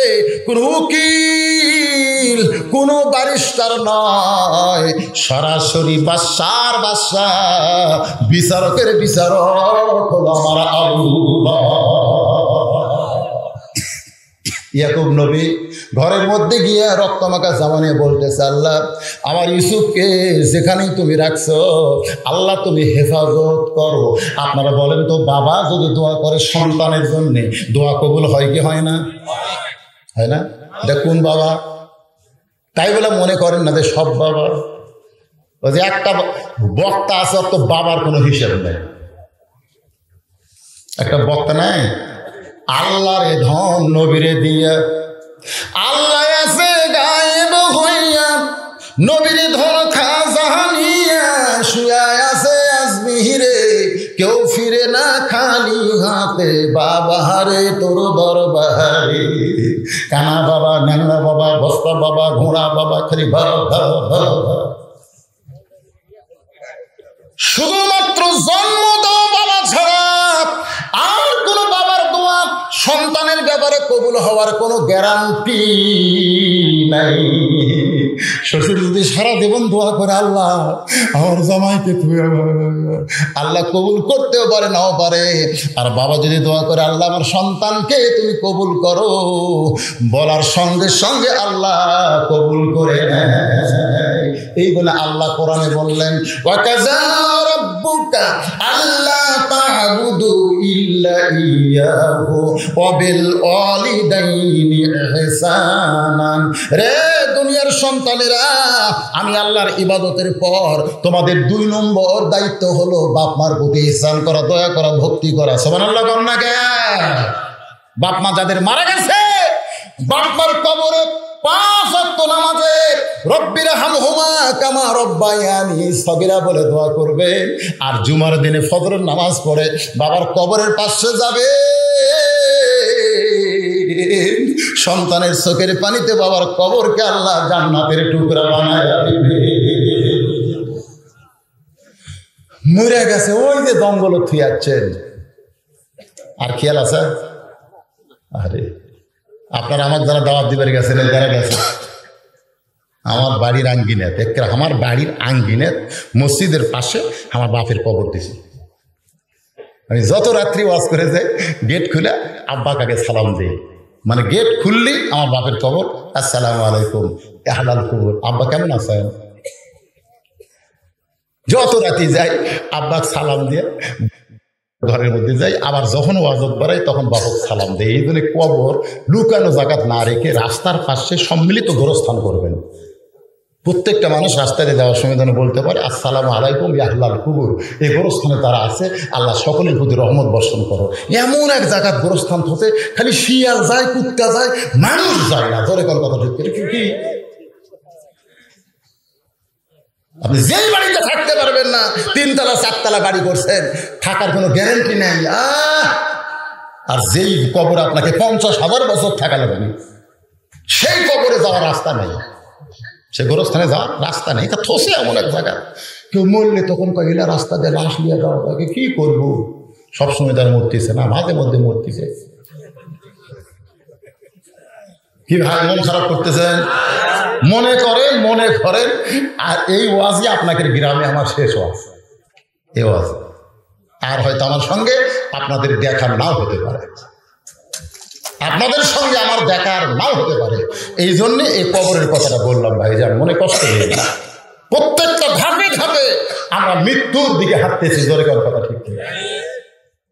কোন উকিল কোন ব্যারিস্টার নয়, সরাসরি বাদশার বাদশাহ, বিচারকের বিচারক হলো আমার আল্লাহ। ইয়াকুব নবী ঘরের মধ্যে গিয়ে রক্তমাখা জামা নিয়ে বলতেছে, আল্লাহ আমার ইউসুফকে যেখানেই তুমি রাখছো আল্লাহ তুমি হেফাজত করো। আপনারা বলেন তো বাবা যদি দোয়া করে সন্তানের জন্যে দোয়া কবুল হয় কি হয় না? হয় না? এটা কোন বাবা? তাই বলে মনে করেন না যে সব বাবা। ওই যে একটা বক্তা আছে তো বাবার কোনো হিসেব নেই, একটা বক্তা নাই আল্লাহরে ধন নবীরে দিয়া, আল্লাহ আছে গায়েব হইয়া নবীরে ধন খাজানিয়া, শুয়া আছে আজমিরে কেউ ফিরে না খালি হাতে, বাবারে তোর দরবারে। কানা বাবা, ন্যাংরা বাবা, বস্তা বাবা, ঘোড়া বাবা, খালি বাবা। শুধুমাত্র জন্ম দাও বাবা ছাড়া আর কোন বাবার দোয়া সন্তানের ব্যাপারে কবুল হওয়ার কোনো গ্যারান্টি নাই। শ্বশুর যদি সারা জীবন দোয়া করে আল্লাহ আমার জামাইকে তুমি, আল্লাহ কবুল করতেও পারে নাও পারে। আর বাবা যদি দোয়া করে আল্লাহ আমার সন্তানকে তুমি কবুল করো, বলার সঙ্গে সঙ্গে আল্লাহ কবুল করে নেয়। এই বলে আল্লাহ কোরআনে বললেন, ওয়াকাযা রাব্বুকা আল্লা তা'বুদু ইল্লা ইয়াহু ওয়া বিল ওয়ালিদাইনি ইহসানান। রে দুনিয়ার সন্তানেরা, আমি আল্লাহর ইবাদতের পর তোমাদের 2 নম্বর দায়িত্ব হলো বাপ মার প্রতি ইহসান করা, দয়া করা, ভক্তি করা। সুবহানাল্লাহ বলেন না কে? বাপ মা যাদের মারা গেছে বাপ মার কবরে 5 ওয়াক্ত নামাজে রব্বির হামহুমা কামা রব্বায়ানি সগীরা বলে দোয়া করবে। আর জুমার দিনে ফজরের নামাজ পড়ে বাবার কবরের পাশে যাবে, সন্তানের চোখের পানিতে বাবার কবরকে আল্লাহ জান্নাতের টুকরা বানায় দিবে। মরে গেছে ওই যে জঙ্গল থুয়াচ্ছেন, আর খেয়াল আছে? আরে আপনারা আমার যারা দাওয়াত দিবার গেছেন, যারা গেছে আমার বাড়ির আঙ্গিনাত, আমার বাড়ির আঙ্গিনাত মসজিদের পাশে আমার বাপের কবর দিছি। আমি যত রাত্রি ওয়াজ করে যাই গেট খুলে আব্বা কাকে সালাম দিই, মানে গেট খুললি আমার বাপের কবর, আসসালামু আলাইকুম হালাল কবর, আব্বা কেমন আছেন? যত রাতি যাই আব্বা সালাম দিয়ে ঘরের মধ্যে যাই, আবার যখন ওয়াজত বাড়াই তখন বাপক সালাম দেয়। এই জন্য কবর লুকানো জায়গা না রেখে রাস্তার পাশে সম্মিলিত গোরস্থান করবেন। প্রত্যেকটা মানুষ রাস্তায় যাওয়ার সময় যেন বলতে পারে আসসালামু আলাইকুম ইয়া আহলাল কুবুর, এই গোরস্থানে তারা আছে, আল্লাহ সকলের প্রতি রহমত বর্ষণ করো। এমন এক জায়গার গোরস্থান হতে খালি শিয়াল যায়, কুত্তা যায়, মানুষ যায় না। ধরে কোন কথা ঠিক কি? আপনি যেই বাড়িতে থাকতে পারবেন না, 3 তলা 4 তলা বাড়ি করছেন, থাকার কোনো গ্যারেন্টি নেই। আর যেই কবর আপনাকে 50,000 বছর থাকা লাগবে, সেই কবরে যাওয়ার রাস্তা নেই, সে গোরস্থানে যাওয়ার রাস্তা নেই। এটা থসে এমন এক জায়গা, কেউ মরলে তখন কহিলা রাস্তা দিয়ে লাশ নিয়ে যাওয়া তাকে কি করবো? সবসময় তার মরতেছে না, মাঝে মধ্যে মরতেছে। কি ভাই মন খারাপ করতেছেন? মনে করেন আর এই ওয়াজই আপনাকে গ্রামে আমার শেষ ওয়াজ, এই ওয়াজ। আর হয়তো আমার সঙ্গে আপনাদের দেখার নাও হতে পারে, আপনাদের সঙ্গে আমার দেখার নাও হতে পারে। এই জন্যে এই কবরের কথাটা বললাম ভাই, যে মনে কষ্ট নেই না। প্রত্যেকটা ধাপে ধাপে আমরা মৃত্যুর দিকে হাঁটতেছি, জোরে কোন কথা ঠিক।